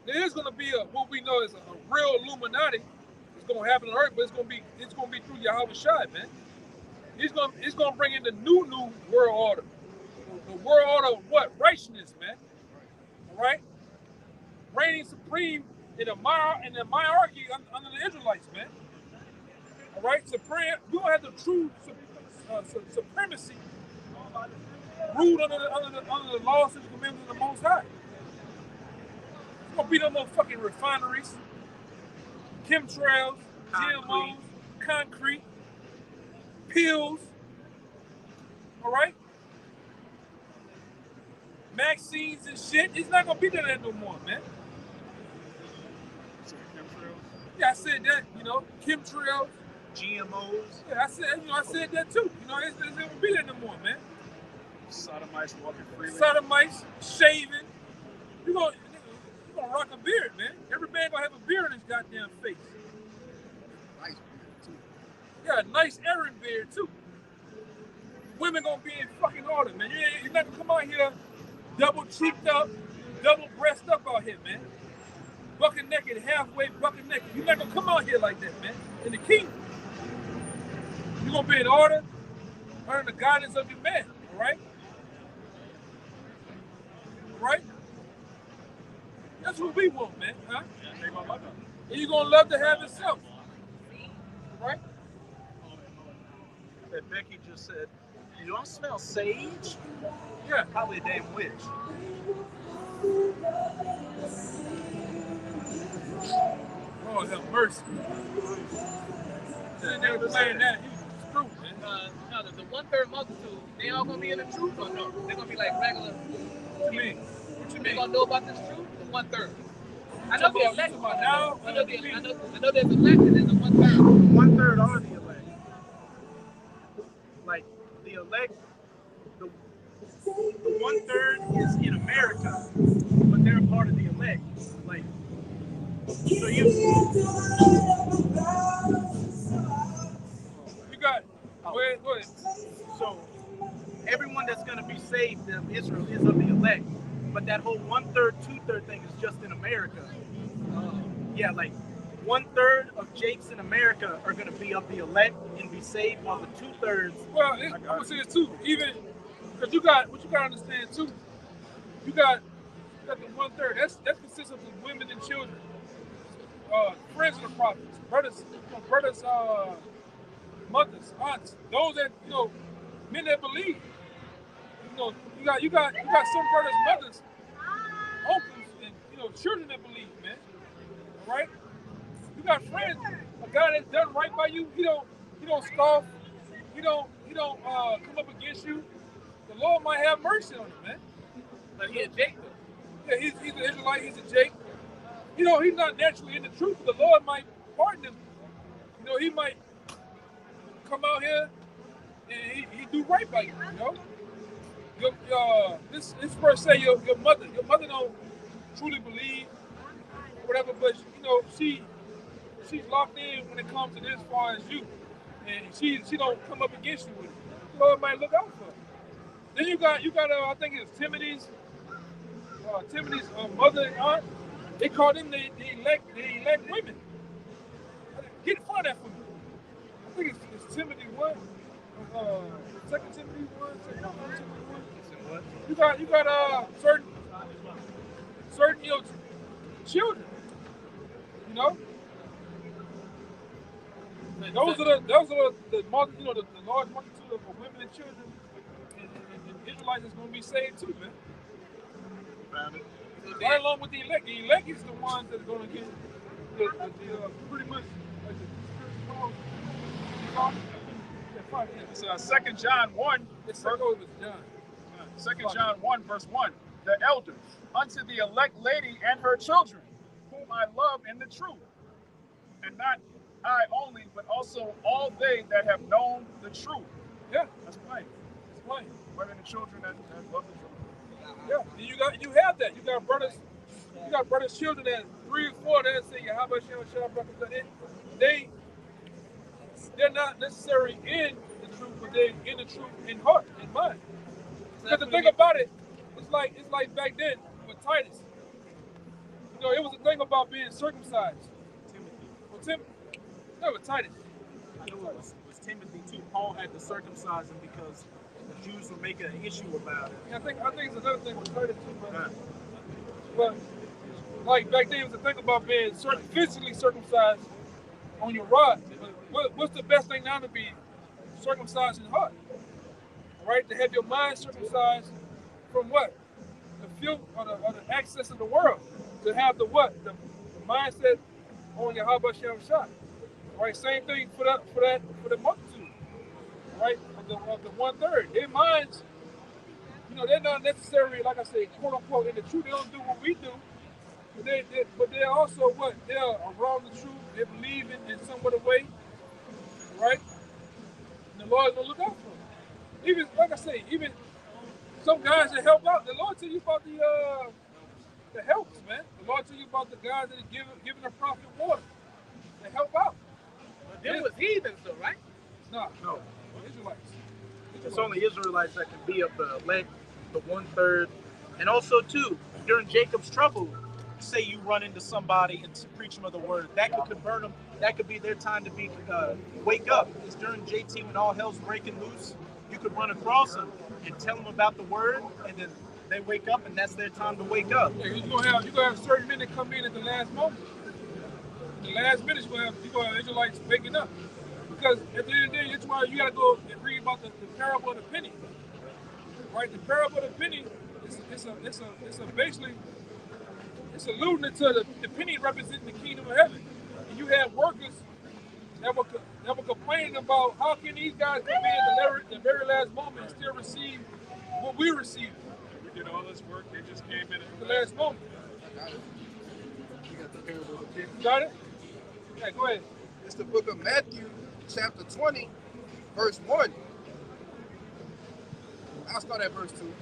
Speaker 3: There is going to be what we know is a real Illuminati. It's going to happen on Earth, but it's going to be through Yahweh Shai, man. It's going to bring in the new world order. The world order of what? Righteousness, man. All right? Reigning supreme in the monarchy under the Israelites, man. All right? Supreme. You don't have the true supremacy ruled under the laws and commandments of the Most High. It's going to be no motherfucking refineries, chemtrails, GMOs, concrete, pills, all right? Vaccines and shit. It's not gonna be that no more, man. Yeah, I said that, chemtrails,
Speaker 2: GMOs.
Speaker 3: Yeah, I said that too. It's not gonna be that no more, man.
Speaker 4: Sodomites walking freely.
Speaker 3: Sodomites, shaving. You're gonna rock a beard, man. Every man gonna have a beard on his goddamn face.
Speaker 1: Nice beard, too.
Speaker 3: Yeah, a nice Aaron beard, too. Women gonna be in fucking order, man. You're not gonna come out here double cheeked up, double breasted up out here, man. Bucket naked, halfway bucket naked. You're not gonna come out here like that, man. In the kingdom. You're gonna be in order, under the guidance of your man, all right? All right? That's what we want, man, huh? And you're gonna love to have yourself. Right?
Speaker 2: That Becky just said, you don't smell sage?
Speaker 3: Yeah.
Speaker 2: Probably a damn witch.
Speaker 3: Oh, have mercy. They were saying that. He was screwed, man.
Speaker 6: No, the 1/3 multitude, they all gonna be in the truth or no? They're gonna be like regular.
Speaker 3: What you mean?
Speaker 6: They gonna know about this truth? The 1/3. I know the elect. I know there's elect and there's a 1/3.
Speaker 2: 1/3 are the elect. Like the elect, the 1/3 is in America, but they're a part of the elect. Like, so you
Speaker 3: got. Go ahead.
Speaker 2: So everyone that's gonna be saved of Israel is of the elect, but that whole 1/3, 2/3 thing is just in America. Yeah, like 1/3 of Jakes in America are gonna be of the elect and be saved, while the 2/3.
Speaker 3: Well, I'm gonna say this too. Even because what you gotta understand too. You got the 1/3. That consists of the women and children, friends of the prophets, brothers, mothers, aunts, those that men that believe. You got some brothers, mothers, uncles, and children that believe, man. All right? You got friends, a guy that's done right by you. He don't scoff. He don't come up against you. The Lord might have mercy on him, man.
Speaker 6: But he a Jake though.
Speaker 3: Yeah, he's an Israelite. He's a Jake. He's not naturally in the truth. The Lord might pardon him. He might come out here and he do right by you. This verse say your mother don't truly believe whatever, but she's locked in when it comes to this, as far as you, and she don't come up against you with it. the Lord might look out for. Then you got I think it's Timothy's mother and aunt. They call them the elect women. Get in front of that for me. I think it's Timothy 1. 2 Timothy 1. 2 Timothy 1. You got certain children. You know. Those are the large multitude of women and children and Israelites that's going to be saved too, man. Right along with the elect. The elect is the ones that are going to get pretty much like the
Speaker 4: It's 2 John 1.
Speaker 3: It's John.
Speaker 4: 2 John 1, verse 1. The elders, unto the elect lady and her children, whom I love in the truth, and not I only, but also all they that have known the truth.
Speaker 3: Yeah,
Speaker 4: that's plain.
Speaker 3: It's plain.
Speaker 4: Women and children that love the truth.
Speaker 3: Yeah, you have that. You got brothers, children that 3 or 4 that say Yahweh they're not necessarily in the truth, but they're in the truth in heart, in mind. Because the thing about it, it's like back then with Titus. You know, it was a thing about being circumcised. Timothy. No, with Titus.
Speaker 5: I know it was Timothy too. Paul had to circumcise him because the Jews were making an issue about it.
Speaker 3: Yeah, I think it's another thing with Titus too, but like back then it was a thing about being physically circumcised on your rod. What's the best thing now to be circumcised in heart? All right, to have your mind circumcised from what? The filth or the access of the world. To have the what? The mindset on Yahweh Shem Shah. All right, same thing for the multitude. All right, of the 1/3. Their minds, you know, they're not necessarily, like I say, quote unquote, in the truth. They don't do what we do. But they're also what? They're around the truth. They believe in some other way. Right? And the Lord is gonna look out for them. Even like I say, even some guys that help out. The Lord tell you about the helps, man. The Lord tell you about the guys that are giving the prophet water. They help out.
Speaker 6: But them was heathens though, right?
Speaker 3: No.
Speaker 5: Israelites. It's only Israelites that can be of the elect, the 1/3, and also too during Jacob's trouble. Say you run into somebody and preach them of the word, that could convert them. That could be their time to be wake up. It's during JT when all hell's breaking loose. You could run across them and tell them about the word, and then they wake up, and that's their time to wake up.
Speaker 3: Yeah, you're gonna have certain men that come in at the last moment. In the last minute, you're gonna have Israelites waking up. Because at the end of the day, that's why you gotta go and read about the parable of the penny. Right? The parable of the penny it's alluding to the penny representing the kingdom of heaven. And you have workers that were complaining about how can these guys come in at the very last moment and still receive what we received.
Speaker 4: We did all this work, they just came in
Speaker 3: at the last moment.
Speaker 1: You got the parable of the penny.
Speaker 3: Got it? Yeah, go ahead.
Speaker 1: It's the book of Matthew, chapter 20, verse 1. I'll start at verse 2.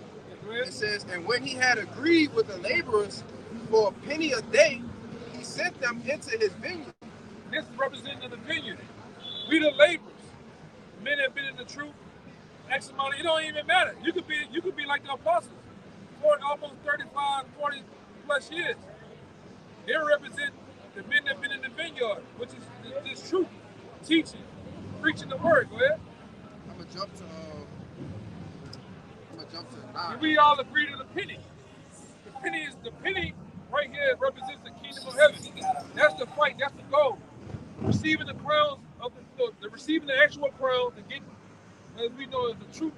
Speaker 1: It says, and when he had agreed with the laborers for a penny a day, he sent them into his vineyard.
Speaker 3: This is representing the vineyard. We the laborers. Men have been in the truth. X amount of, it don't even matter. You could be like the apostles for almost 35, 40 plus years. They represent the men that have been in the vineyard, which is this truth, teaching, preaching the word. Go ahead.
Speaker 1: I'm gonna jump to 9.
Speaker 3: We all agree to the penny. The penny right here represents the kingdom of heaven. That's the fight. That's the goal. Receiving the crowns of receiving the actual crowns and getting, as we know, is the truth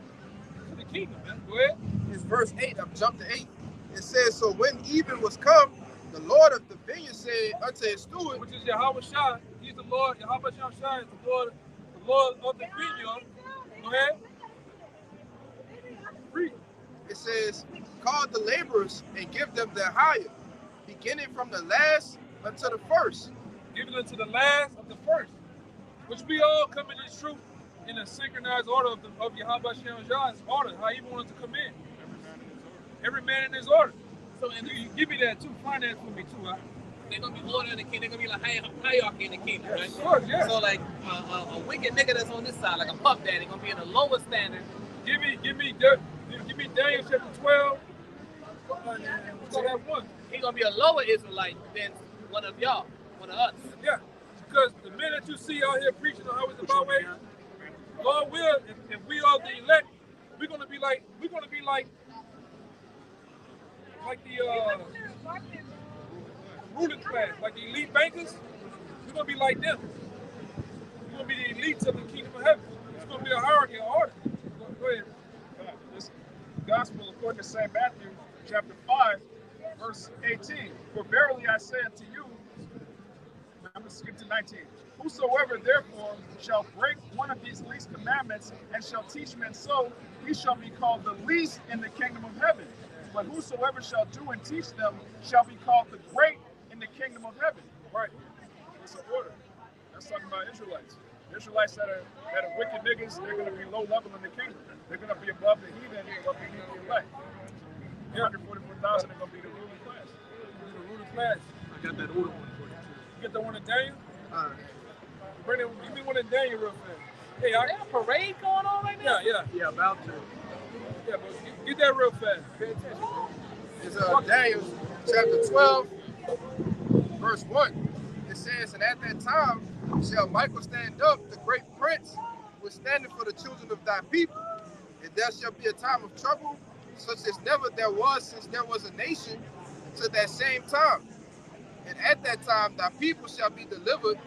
Speaker 3: to the kingdom. Man, go ahead.
Speaker 1: It's verse 8. I've jumped to 8. It says, so when even was come, the Lord of the vineyard said unto his steward,
Speaker 3: which is Yahweh Shai. He's the Lord. Yahweh Shai is the Lord of the vineyard. Go ahead. Read.
Speaker 1: It says, call the laborers and give them their hire, beginning from the last until the first.
Speaker 3: Give it unto the last of the first. Which we all come in this truth in a synchronized order of Yahweh Shai's order, how he wanted to come in. Every man in his order. So, and you give me that too. Find that for me too, huh?
Speaker 6: they're gonna be order in the kingdom. They're gonna be like hierarchy in the kingdom, right?
Speaker 3: Sure, yeah.
Speaker 6: So like a wicked nigga that's on this side, like a puff daddy, gonna be in a lower standard.
Speaker 3: Give me Daniel chapter 12. Let's go that one.
Speaker 6: He gonna be a lower Israelite than one of y'all, one of us.
Speaker 3: Yeah, because the minute you see out here preaching on how it's about way, Lord will, if we are the elect, we're gonna be like the ruling class, like the elite bankers. We're gonna be like them. We're gonna be the elites of the kingdom of heaven. It's gonna be a hierarchy, an order. Go ahead.
Speaker 4: This gospel according to St. Matthew, chapter 5, verse 18. For verily I say unto you, I'm going to skip to 19. Whosoever therefore shall break one of these least commandments and shall teach men so, he shall be called the least in the kingdom of heaven. But whosoever shall do and teach them shall be called the great in the kingdom of heaven. Right. It's an order. That's talking about Israelites. Israelites that are wicked niggas, they're going to be low level in the kingdom. They're going to be above the heathen, above the heathen elect. 144,000 are going to be the ruling class.
Speaker 3: The ruling class.
Speaker 2: I got that order one for you.
Speaker 3: You get the one in Daniel?
Speaker 2: All right.
Speaker 3: Brandon, give me one in Daniel real fast. Hey,
Speaker 6: Is there a parade going on right now?
Speaker 3: Yeah.
Speaker 2: Yeah, about to.
Speaker 3: Yeah, but get that real fast.
Speaker 1: Pay attention. It's Daniel chapter 12, verse 1. It says, and at that time shall Michael stand up, the great prince, who is standing for the children of thy people. And there shall be a time of trouble, such as never there was since there was a nation to that same time. And at that time thy people shall be delivered,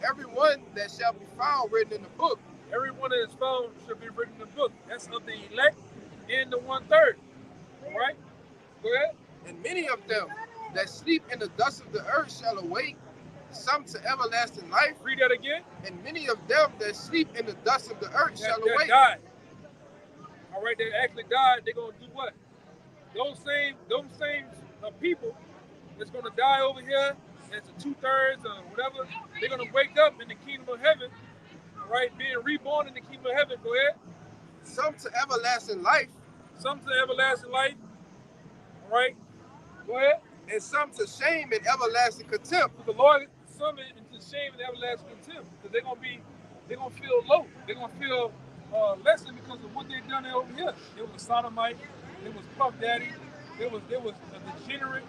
Speaker 1: every one that shall be found written in the book.
Speaker 3: Everyone that is found shall be written in the book. That's of the elect and the 1/3. All right? Go ahead.
Speaker 1: And many of them that sleep in the dust of the earth shall awake, some to everlasting life.
Speaker 3: Read that again.
Speaker 1: And many of them that sleep in the dust of the earth shall
Speaker 3: that
Speaker 1: awake.
Speaker 3: died. All right, they actually died. They're going to do what? Those same people that's going to die over here, that's the 2/3 or whatever, they're going to wake up in the kingdom of heaven, all right, being reborn in the kingdom of heaven. Go ahead.
Speaker 1: Some to everlasting life.
Speaker 3: Some to everlasting life. All right. Go ahead.
Speaker 1: And some to shame and everlasting contempt.
Speaker 3: The Lord, some into shame and everlasting contempt, because they're gonna feel low. They're gonna feel lesser because of what they've done over here. It was sodomite. It was puff daddy. It was a degenerate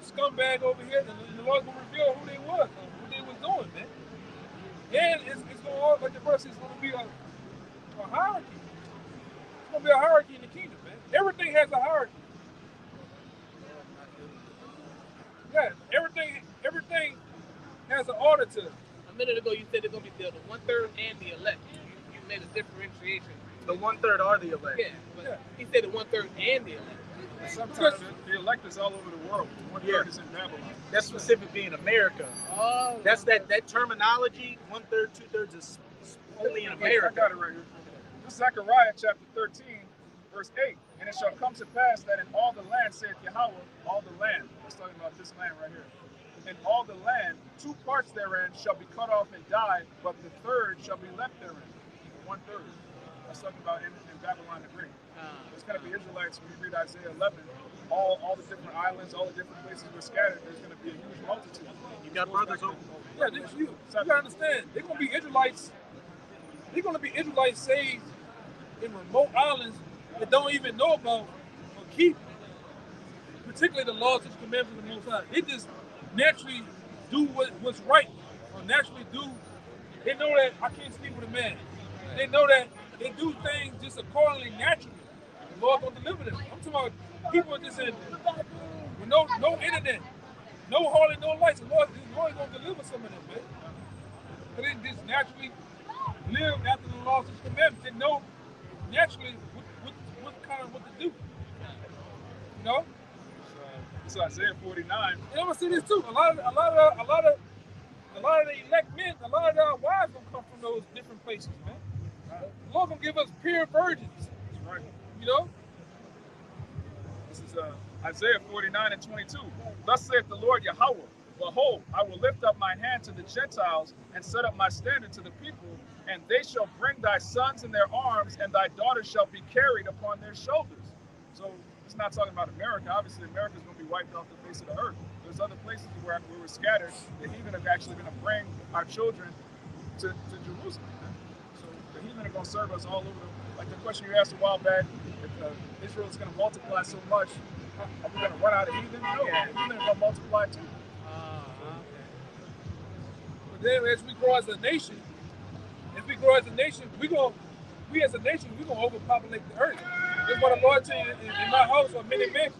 Speaker 3: scumbag over here. And the Lord's gonna reveal who they was, what they was doing, man. And it's gonna, like the verse is gonna be a hierarchy. It's gonna be a hierarchy in the kingdom, man. Everything has a hierarchy. Yeah, everything has an order to it.
Speaker 6: A minute ago, you said it's gonna be the 1/3 and the elect. You made a differentiation.
Speaker 2: The 1/3 are the elect.
Speaker 6: Yeah, but he said the 1/3 and the elect.
Speaker 4: Sometimes the elect is all over the world. 1/3 is in Babylon.
Speaker 2: That's specifically in America.
Speaker 6: Oh,
Speaker 2: That's that terminology. 1/3, 2/3 is only in America.
Speaker 4: I got it right here. This is Zechariah chapter 13, verse 8. And it shall come to pass that in all the land, saith Yahweh, all the land. That's talking about this land right here. In all the land, 2 parts therein shall be cut off and die, but the 1/3 shall be left therein. 1/3. That's talking about in Babylon the Great. It's going to be Israelites when you read Isaiah 11. All the different islands, all the different places were scattered. There's going to be a huge multitude.
Speaker 2: You got brothers over.
Speaker 3: Yeah, this you gotta understand. They're gonna be Israelites. They're gonna be Israelites saved in remote islands that don't even know about or keep, particularly the laws and commandments of the Most High. They just naturally do what's right, or naturally do. They know that I can't sleep with a man. They know that they do things just accordingly, naturally. The Lord gonna deliver them. I'm talking about people just in with no internet, hardly no lights. The Lord gonna deliver some of them, man. But they just naturally live after the laws and commandments. They know naturally what to do. You know?
Speaker 4: It's Isaiah 49.
Speaker 3: And I'm gonna say this too. A lot of the elect men, a lot of their wives gonna come from those different places, man. The Lord gonna give us pure virgins.
Speaker 4: That's right.
Speaker 3: You know?
Speaker 4: This is Isaiah 49 and 22. Thus saith the Lord Yahweh, behold, I will lift up mine hand to the Gentiles and set up my standard to the people, and they shall bring thy sons in their arms, and thy daughters shall be carried upon their shoulders. So It's not talking about America. Obviously, America's going to be wiped off the face of the earth. There's other places where we were scattered. The heathen are actually going to bring our children to Jerusalem. So the heathen are going to serve us all over. Like the question you asked a while back, if Israel is going to multiply so much, are we going to run out of heathen? No, the heathen are going to multiply too.
Speaker 3: But then as we grow as a nation, we as a nation, we're going to overpopulate the earth. That's what the Lord tell you, in my house are many mansions.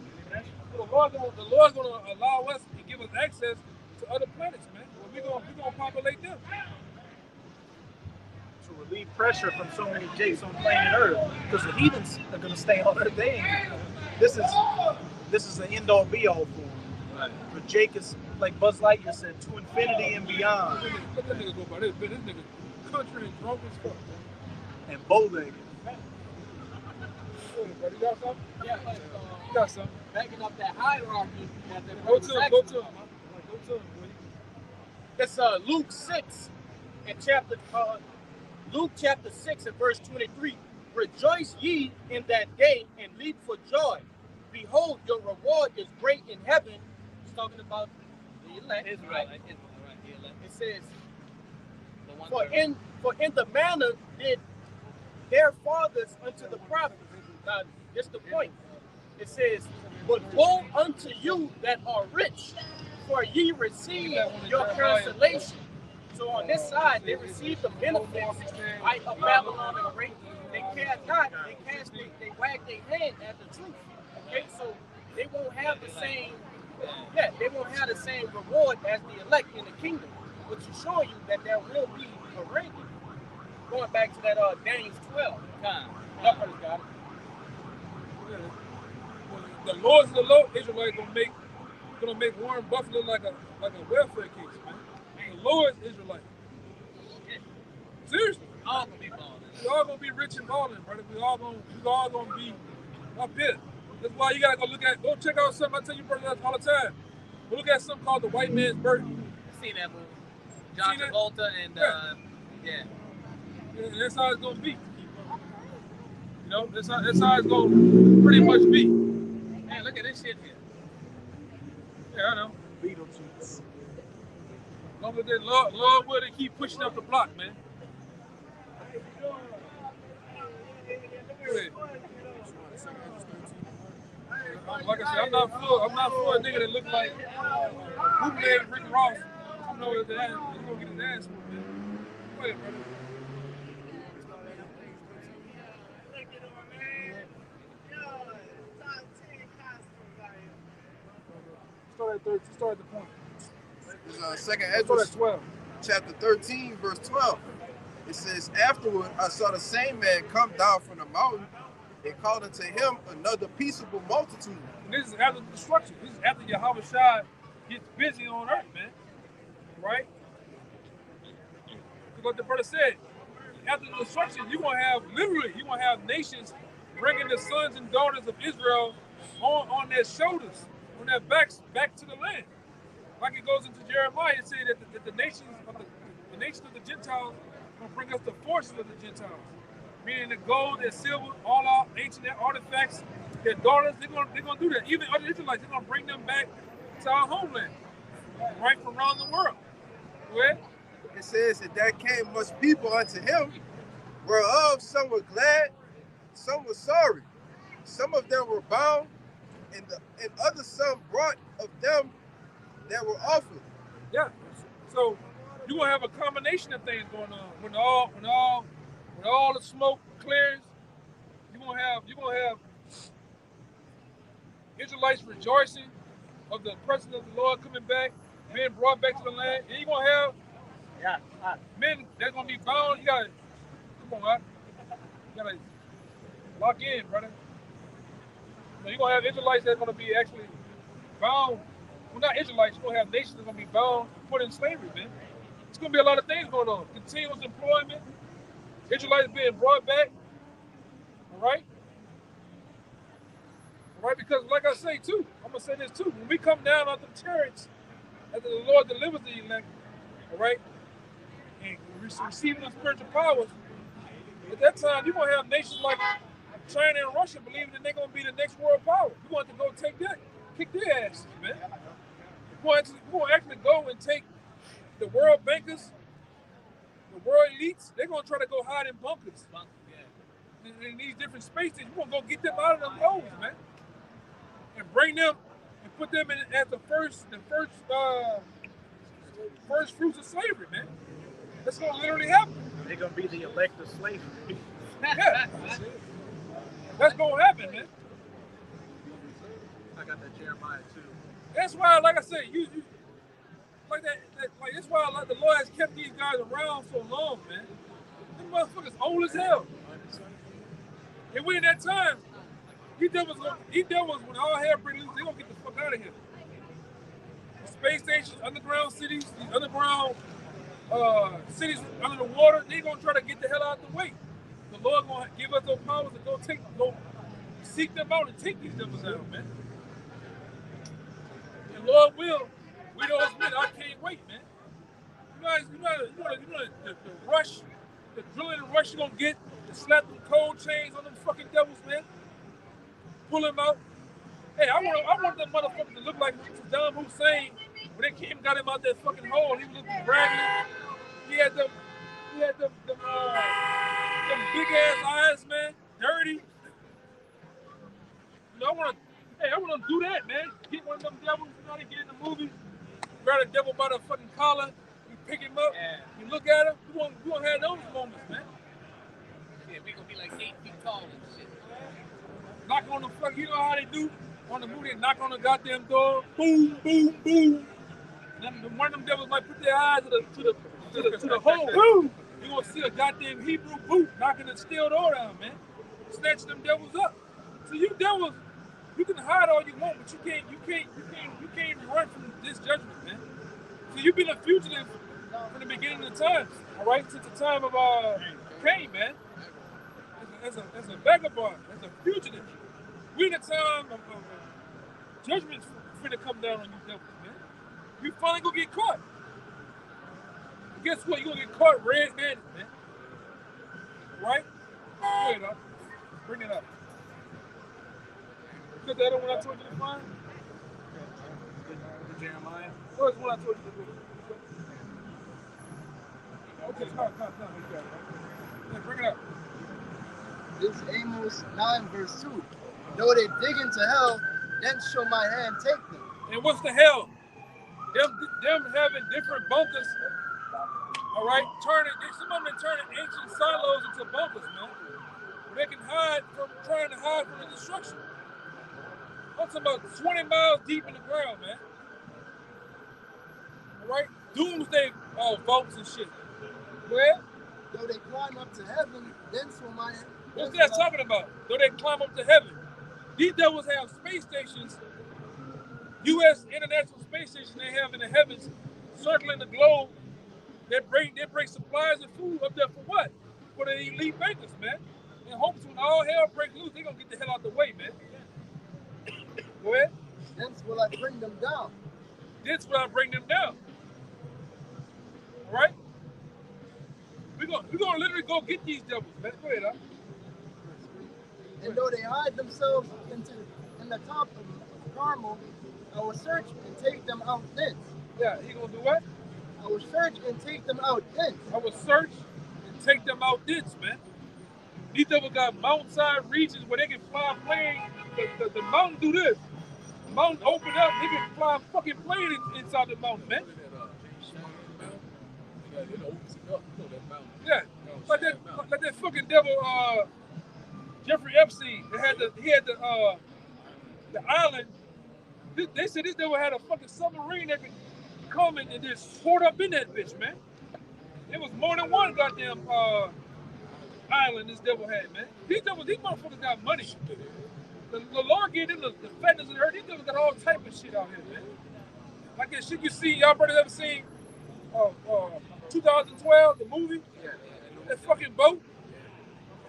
Speaker 3: The Lord's going to allow us and give us access to other planets, man. We're going to populate them.
Speaker 2: To relieve pressure from so many jakes on planet Earth, because the heathens are going to stay on Earth. This is an end all be all for them. Right. But Jake is, like Buzz Lightyear said, to infinity and beyond.
Speaker 3: Let that nigga go by this. This nigga country and drunk as fuck.
Speaker 2: And bow-legged.
Speaker 3: You got something?
Speaker 5: Yeah,
Speaker 3: You got something?
Speaker 5: backing up that hierarchy that the
Speaker 3: Go to him. Go to him.
Speaker 5: That's Luke 6 and Luke chapter 6 and verse 23. Rejoice ye in that day and leap for joy. Behold, your reward is great in heaven. It's talking about the elect.
Speaker 6: Israel.
Speaker 5: It says, for in the manner did their fathers unto the prophets. Now, this is the point. It says, but woe unto you that are rich, for ye receive your consolation. So on this side, they receive the benefits, right, of Babylon and great. They care not, they wag their hand at the truth. Okay, so they won't have the same, reward as the elect in the kingdom, which is showing you that there will be a ring. Going back to that Daniel 12 time. Y'all got it.
Speaker 3: The Lord's the Lord Israelites gonna make Warren Buffett look like a welfare case, man. The Lord's Israelite. Seriously.
Speaker 6: All gonna be balling.
Speaker 3: We all gonna be rich and balling, brother. We all gonna be up here. That's why you gotta go check out something. I tell you, brother, all the time. Go look at something called The White Man's Burden.
Speaker 6: I seen that movie. John Travolta and yeah.
Speaker 3: And that's how it's gonna be. You know, that's how it's gonna pretty much be.
Speaker 6: Man, look at this shit here.
Speaker 3: Yeah, I know.
Speaker 2: Beetlejuice.
Speaker 3: Long as they love where they keep pushing up the block, man. Like I said, I'm not for a nigga that look like bootleg Rick Ross. You know that he's gonna get his ass whooped, man. Go ahead, brother. Start at the point.
Speaker 1: It's second Ezra,
Speaker 3: 12.
Speaker 1: chapter 13, verse 12. It says, afterward I saw the same man come down from the mountain and called unto him another peaceable multitude.
Speaker 3: And this is after the destruction. This is after Yahweh Shai gets busy on earth, man. Right? What the brother said, after the destruction, you're going to have nations bringing the sons and daughters of Israel on their shoulders, on their backs, back to the land. Like it goes into Jeremiah, it said that the nations of the Gentiles will bring us the forces of the Gentiles. Meaning the gold, their silver, all our ancient artifacts, their daughters, they're gonna do that. Even other Israelites, they're gonna bring them back to our homeland, right from around the world. Go ahead.
Speaker 1: It says that there came much people unto him, whereof some were glad, some were sorry. Some of them were bound, and others some brought of them that were offered.
Speaker 3: Yeah. So you're gonna have a combination of things going on. When all the smoke clears, you're gonna have Israelites rejoicing of the presence of the Lord coming back, being brought back to the land, and you're gonna have men that's gonna be bound. You gotta lock in, brother. So you're gonna have Israelites that's gonna be actually bound. Well, not Israelites, you're gonna have nations that's gonna be bound, put in slavery, man. It's gonna be a lot of things going on. Continuous employment, Israelites being brought back. All right? All right, because like I say too, I'm gonna say this too. When we come down out the chariots, after the Lord delivers the elect, all right, and receiving the spiritual powers, at that time you're gonna have nations like China and Russia believing that they're gonna be the next world power. We want to go take that, kick their asses, man. We want to actually go and take the world bankers, the world elites. They're gonna try to go hide in bunkers. In these different spaces, we're gonna go get them out of them holes, man, and bring them and put them in as the first fruits of slavery, man. That's gonna literally happen.
Speaker 5: They're gonna be the elect of slavery.
Speaker 3: Yeah, that's gonna happen, man.
Speaker 5: I got that Jeremiah too.
Speaker 3: That's why, like I said, you like that like that's why like the Lord has kept these guys around so long, man. Them motherfuckers old as hell. And when in that time, he devils when all hell breaks loose, they gonna get the fuck out of here. The space stations, underground cities, these underground cities under the water, they gonna try to get the hell out of the way. The Lord gonna give us those powers to go seek them out and take these devils out, man. And Lord will, we don't admit, I can't wait, man. You know the rush, the drilling and rush you're gonna get to slap them cold chains on them fucking devils, man. Pull them out. Hey, I want them motherfuckers to look like Saddam Hussein when they came and got him out that fucking hole. He was looking raggedy. He had them big ass eyes, man, dirty. You know, I want to do that, man. Get one of them devils, you know, they get in the movie, grab a devil by the fucking collar, you pick him up, you look at him. We won't have those moments, man.
Speaker 6: Yeah, we gonna be like 8 feet tall and shit.
Speaker 3: Knock on the fuck, you know how they do on the movie, they knock on the goddamn door, boom, boom, boom. And one of them devils might put their eyes to the hole, boom. You're gonna see a goddamn Hebrew boot knocking the steel door down, man. Snatch them devils up. So you devils, you can hide all you want, but you can't run from this judgment, man. So you've been a fugitive from the beginning of the times, all right, since the time of Cain, man. As a vagabond, as a fugitive. We in the time of judgment's finna come down on you devils, man. You finally gonna get caught. Guess what? You're gonna get caught red-handed, man. Right? Go ahead, up. Bring it up. Put that on what I told you to find?
Speaker 5: Jeremiah.
Speaker 3: Where's what I told you to do? Okay, come. Yeah, bring it up.
Speaker 10: This is Amos 9 verse 2. Though they dig into hell, then shall my hand take them.
Speaker 3: And what's the hell? Them having different bunkers. All right, some of them turning ancient silos into bunkers, man. Where they can trying to hide from the destruction. I'm talking about 20 miles deep in the ground, man. All right, doomsday vaults and shit. Where?
Speaker 10: Though they climb up to heaven, then shall my hand.
Speaker 3: What's that talking about? Though they climb up to heaven. These devils have space stations, U.S. International Space Station they have in the heavens, circling the globe. They bring supplies and food up there for what? For the elite bankers, man. In hopes when all hell breaks loose, they're going to get the hell out the way, man. Go ahead.
Speaker 10: Thence will I bring them down.
Speaker 3: This will I bring them down. All right? We're gonna literally go get these devils, man. Go ahead, huh?
Speaker 10: And though they hide themselves in the top of Carmel, I will search and take them out thence.
Speaker 3: Yeah, he gonna do what?
Speaker 10: I will search and take them out thence.
Speaker 3: I will search and take them out thence, man. These devils got mountainside regions where they can fly a plane. The mountain do this. The mountain open up, they can fly a fucking plane inside the mountain, man. Yeah, like that fucking devil, Jeffrey Epstein. He had the island. They said this devil had a fucking submarine that could come and just port up in that bitch, man. It was more than one goddamn island this devil had, man. These motherfuckers got money. The Lord gave them the fatness of the earth. These devils got all type of shit out here, man. Like that shit you see, y'all brothers ever seen 2012, the movie? Yeah. That fucking boat.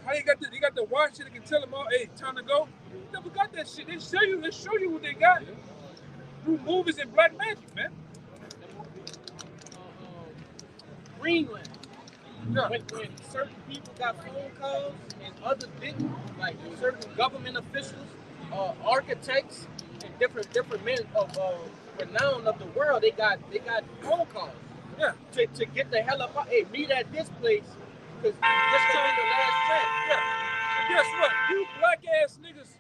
Speaker 3: How you got the watch that can tell them all, hey, time to go. They never got that shit. They show you what they got through movies and black magic, man.
Speaker 5: Greenland.
Speaker 3: Yeah.
Speaker 5: When certain people got phone calls and others didn't, like certain government officials, architects, and different men of renown of the world, they got phone calls.
Speaker 3: Yeah.
Speaker 5: To get the hell up out. Hey, meet at this place, because this could be the last chance.
Speaker 3: Yeah. And guess what? You black ass niggas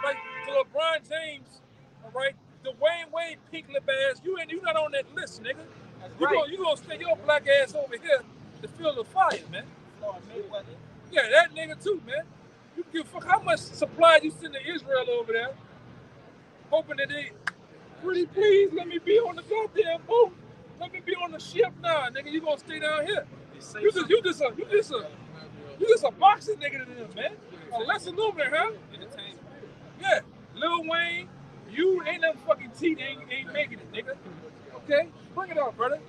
Speaker 3: like to LeBron James, all right? Dwayne Wade, pink lip ass, you not on that list, nigga. You gonna stay your black ass over here to feel the fire, man. Yeah, that nigga too, man. You give a fuck how much supply you send to Israel over there, hoping that they pretty please let me be on the goddamn boat. Let me be on the ship now, nigga. You gonna stay down here? You just a boxing nigga to them, man. A lesser luminary, huh? Yeah, Lil Wayne, you ain't no fucking teeth ain't making it, nigga. Okay, bring it on, brother.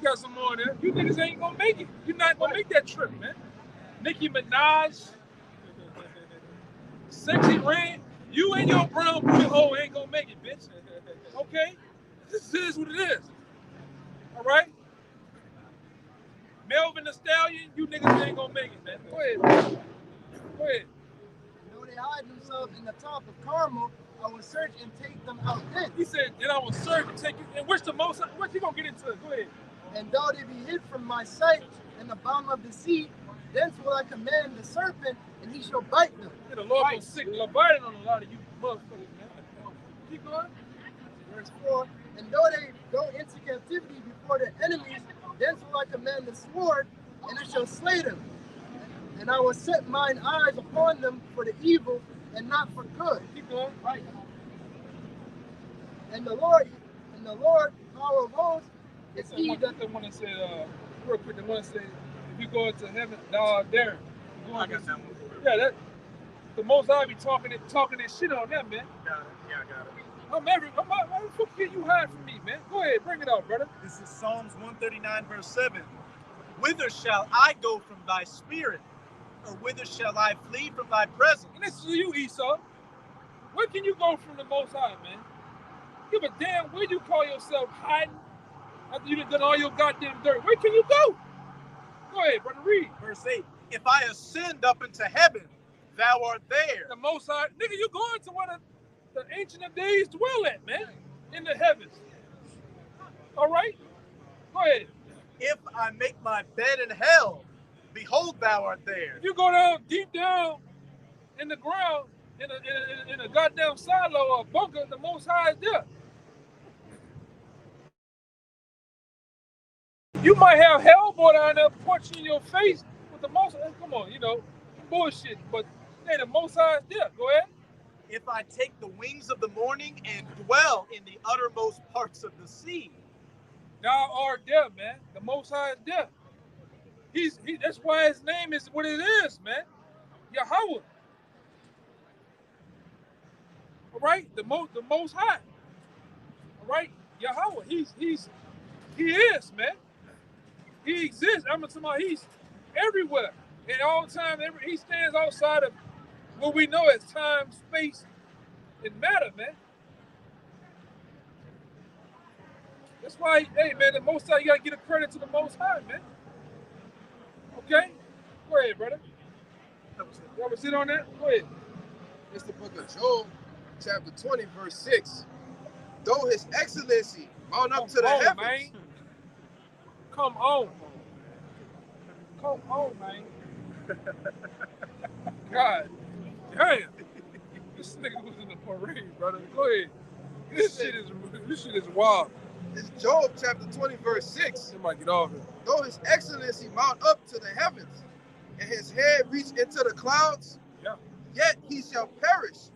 Speaker 3: You got some more in there. You niggas ain't gonna make it. You're not gonna make that trip, man. Nicki Minaj, Sexy Red, you and your brown booty hole ain't gonna make it, bitch. Okay, this is what it is. All right? Melvin the Stallion, you niggas ain't gonna make it, man. Go ahead, man. Go ahead.
Speaker 10: Though they hide themselves in the top of Carmel, I will search and take them out then.
Speaker 3: He said, then I will search and take you. And which the most, what you gonna get into? Go ahead.
Speaker 10: And though they be hid from my sight in the bottom of the sea, thence will I command the serpent, and he shall bite them.
Speaker 3: Yeah, the Lord will sick biting on a lot of you motherfuckers, man. Keep going.
Speaker 10: Verse 4, and though they go into captivity before their enemies, thence will I command the sword, and it shall slay them. And I will set mine eyes upon them for the evil and not for good.
Speaker 3: Keep going.
Speaker 10: Right. And the Lord, power of hosts, is he that
Speaker 3: the one that said, real quick, the one that said, if you go into heaven, thou art there.
Speaker 2: I got that one.
Speaker 3: Yeah, that the most I be talking that shit on them, man.
Speaker 2: Got it. Yeah, I got it.
Speaker 3: How the fuck can you hide from me, man? Go ahead, bring it out, brother.
Speaker 2: This is Psalms 139, verse 7. Whither shall I go from thy spirit? Or whither shall I flee from thy presence?
Speaker 3: And this is you, Esau. Where can you go from the Most High, man? Give a damn where you call yourself hiding after you done all your goddamn dirt. Where can you go? Go ahead, brother, read.
Speaker 2: Verse 8. If I ascend up into heaven, thou art there.
Speaker 3: The Most High, nigga, you going to where the Ancient of Days dwell at, man, in the heavens. All right? Go ahead.
Speaker 2: If I make my bed in hell, behold, thou art there.
Speaker 3: If you go down, deep down in the ground, in a goddamn silo or bunker, the Most High is there. You might have Hellboy down there punching in your face with the Most High. Come on, bullshit, but hey, the Most High is there. Go ahead.
Speaker 2: If I take the wings of the morning and dwell in the uttermost parts of the sea.
Speaker 3: Thou art there, man. The Most High is there. That's why his name is what it is, man. Yahweh. All right? The most high. All right? Yahweh. He is, man. He exists. I'm talking about he's everywhere. At all times, he stands outside of what we know as time, space, and matter, man. That's why, hey, man, the Most High, you got to get a credit to the Most High, man. Okay? Go ahead, brother. You ever sit on that? Go ahead.
Speaker 1: It's the book of Job, chapter 20, verse 6. Though his excellency mount up to the heavens.
Speaker 3: Man. Come on. Come on, man. God damn. This nigga was in the parade, brother. Go ahead. This shit is wild.
Speaker 1: It's Job chapter 20, verse 6.
Speaker 3: Somebody get off it.
Speaker 1: Though his excellency mount up to the heavens, and his head reach into the clouds, yet he shall perish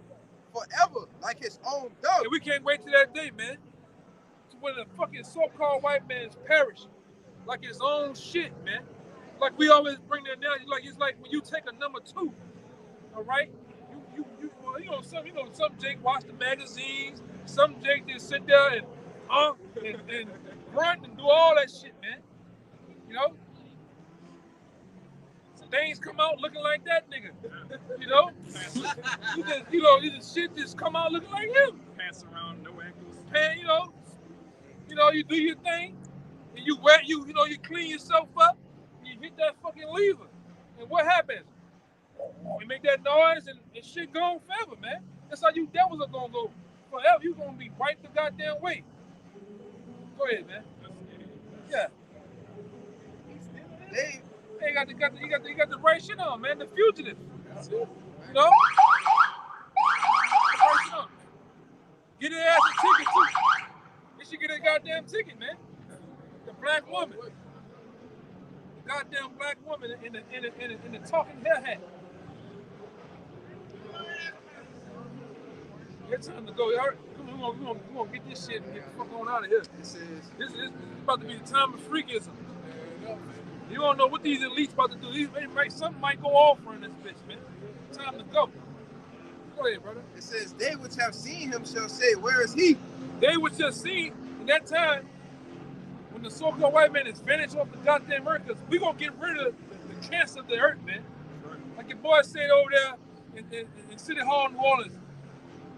Speaker 1: forever like his own dung.
Speaker 3: And we can't wait till that day, man. When the fucking so-called white man's perish like his own shit, man. Like we always bring that down. It's like when you take a number 2, all right? Some Jake watch the magazines. Some Jake just sit there and grunt and do all that shit, man. Some things come out looking like that nigga. Shit just come out looking like him.
Speaker 4: Pants around, no ankles.
Speaker 3: You do your thing, and you clean yourself up. You hit that fucking lever. And what happens? You make that noise and shit gone forever, man. That's how you devils are gonna go forever. You gonna be wiped the goddamn way. Go ahead, man. Yeah. Hey, you got the right shit on, man. The fugitive. You know? Get her ass a ticket too. You should get a goddamn ticket, man. The black woman. The goddamn black woman in the talking hair hat. It's time to go. We're gonna get this shit and get the fuck on out of here. This is about to be the time of freakism. You don't know what these elites about to do. Something might go off in this bitch, man. Time to go. Go ahead, brother.
Speaker 1: It says, they which have seen him shall say, where is he?
Speaker 3: They which have seen in that time when the so-called white man is vanished off the goddamn earth, because we're going to get rid of the cancer of the earth, man. Like your boy said over there in City Hall, New Orleans.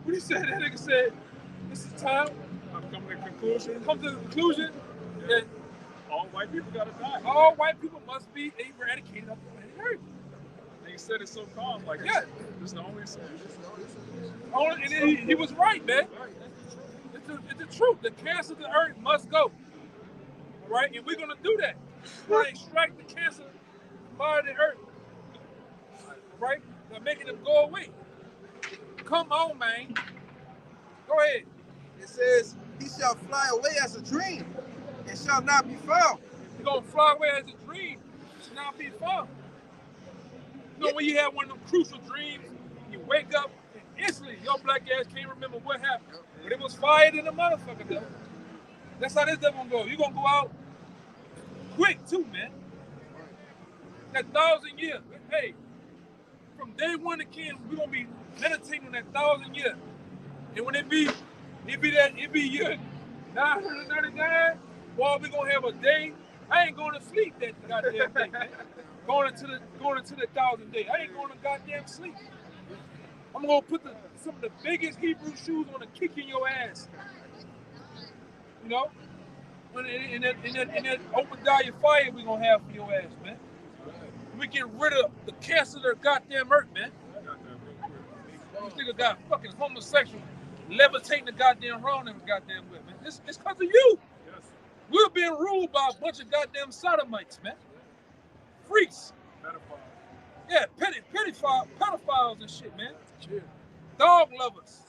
Speaker 3: What he said, that nigga said, this is time.
Speaker 4: Come to the conclusion.
Speaker 3: Come to the conclusion that
Speaker 4: all white people gotta die.
Speaker 3: All white people must be eradicated off the planet Earth.
Speaker 4: And he said it so calm, like
Speaker 3: yeah.
Speaker 4: This is the only solution.
Speaker 3: And he was right, man. It's the truth. The cancer of the earth must go. All right? And we're gonna do that. We're gonna extract the cancer from the earth. All right? By making them go away. Come on, man. Go ahead.
Speaker 1: It says, he shall fly away as a dream and shall not be found.
Speaker 3: He's going to fly away as a dream and shall not be found. You know, when you have one of them crucial dreams, you wake up and instantly your black ass can't remember what happened. But it was fired in the motherfucker, though. That's how this devil gonna go. You're going to go out quick, too, man. That 1,000 years. Hey, from day one to kin, we're going to be meditating on that 1,000 years. And when it be year 999, boy, we gonna have a day. I ain't going to sleep that goddamn day, man. Going into the 1,000 day. I ain't going to goddamn sleep. I'm gonna put some of the biggest Hebrew shoes on and kick in your ass. You know? In that Obadiah fire we gonna have for your ass, man. We get rid of the cancer of the goddamn earth, man. This nigga got fucking homosexual levitating the goddamn wrong in the goddamn way, man. It's because of you. Yes. We're being ruled by a bunch of goddamn sodomites, man. Freaks. Pedophiles. Yeah, pedophiles and shit, man. Yeah. Dog lovers.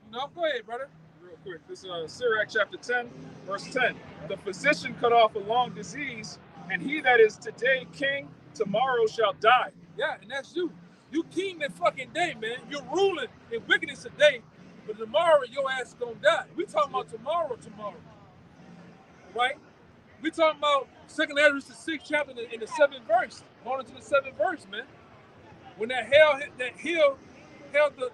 Speaker 3: You know, go ahead, brother.
Speaker 4: Real quick, this is Sirach chapter 10, verse 10. The physician cut off a long disease, and he that is today king, tomorrow shall die.
Speaker 3: Yeah, and that's you. You king that fucking day, man. You're ruling in wickedness today, but tomorrow your ass is gonna die. We talking about tomorrow, right? We talking about 2nd Ezra, the 6th chapter in the 7th verse, going into the 7th verse, man. When that hell hit that hill, held the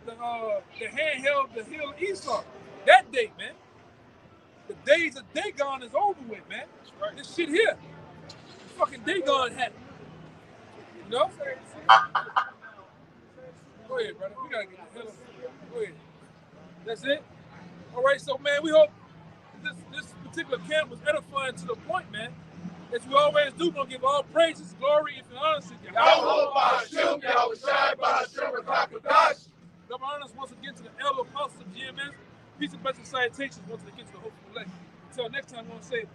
Speaker 3: hand held the hill of Esau. That day, man. The days of Dagon is over with, man. Right. This shit here, the fucking Dagon happened. You know? Go ahead, brother. We gotta get the hell up. Go ahead. That's it? All right, so, man, we hope this particular camp was edifying to the point, man. As we always do, we're going to give all praises, glory, and honor to Double honors once again to the elder apostles of GMS. Peace and blessings, salutations once again to the hopeful elect. Until next time, I'm going to say,